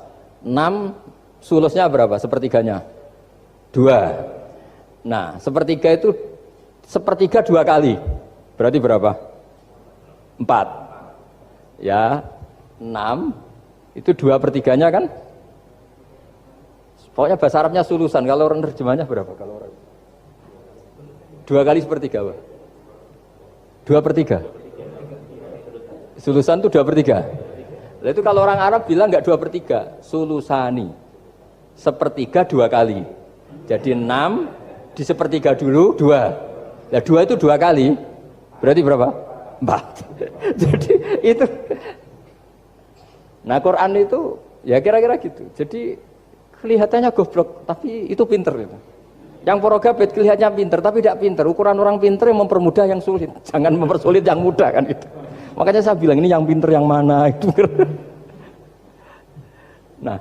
6 sulusnya berapa? Sepertiganya 2. Nah, sepertiga itu sepertiga 2 kali. Berarti berapa? 4. Ya, 6 itu 2/3-nya kan? Pokoknya bahasa Arabnya sulusan. Kalau orang terjemahnya berapa? Kalau orang 2 kali sepertiga, Pak. 2/3. Sulusan itu 2/3. Nah, itu kalau orang Arab bilang enggak 2/3, sulusani. Sepertiga 2 kali. Jadi 6 di sepertiga dulu 2. Nah 2 itu 2 kali. Berarti berapa? 4. Jadi itu. Nah Quran itu ya kira-kira gitu. Jadi kelihatannya goblok, tapi itu pinter gitu. Yang porogabit kelihatannya pinter, tapi tidak pinter. Ukuran orang pinter yang mempermudah yang sulit. Jangan mempersulit yang mudah kan itu. Makanya saya bilang ini yang pinter yang mana itu. Nah,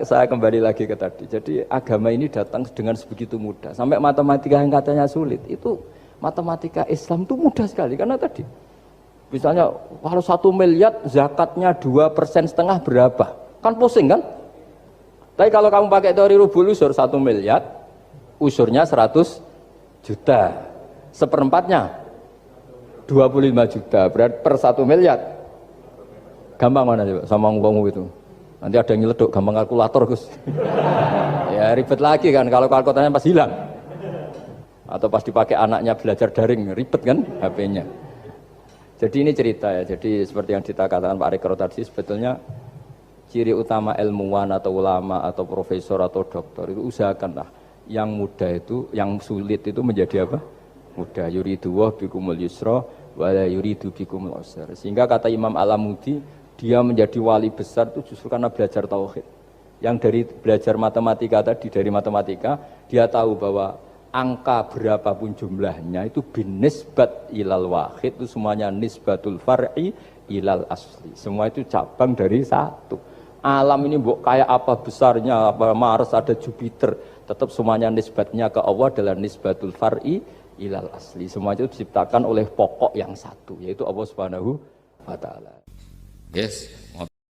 saya kembali lagi ke tadi. Jadi agama ini datang dengan sebegitu mudah. Sampai matematika yang katanya sulit, itu matematika Islam itu mudah sekali. Karena tadi, misalnya kalau 1 miliar zakatnya 2,5% berapa? Kan pusing kan? Tapi kalau kamu pakai teori rubul usur 1 miliar, usurnya 100 juta. 1/4-nya 25 juta. Berarti per 1 miliar. Gampang mana coba sama ngomong itu? Nanti ada yang nyeleduk, gampang kalkulator Gus. Ya ribet lagi kan kalau kalkulatornya pas hilang. Atau pas dipakai anaknya belajar daring, ribet kan HP-nya. Jadi ini cerita ya. Jadi seperti yang dikatakan Pak Rekro tadi, sebetulnya ciri utama ilmuwan atau ulama atau profesor atau doktor itu usahakanlah yang mudah itu, yang sulit itu menjadi apa? Mudah. Yuridu wa bikumul yusra wa la yuridu bikumul usra. Sehingga kata Imam Alamudi, dia menjadi wali besar itu justru karena belajar tauhid. Yang dari belajar matematika tadi, dari matematika dia tahu bahwa angka berapapun jumlahnya itu binisbat ilal wahid, itu semuanya nisbatul far'i ilal asli. Semua itu cabang dari satu. Alam ini kayak apa besarnya, apa Mars, ada Jupiter, tetap semuanya nisbatnya ke Allah adalah nisbatul far'i ilal asli. Semua itu diciptakan oleh pokok yang satu, yaitu Allah Subhanahu wa ta'ala. Yes,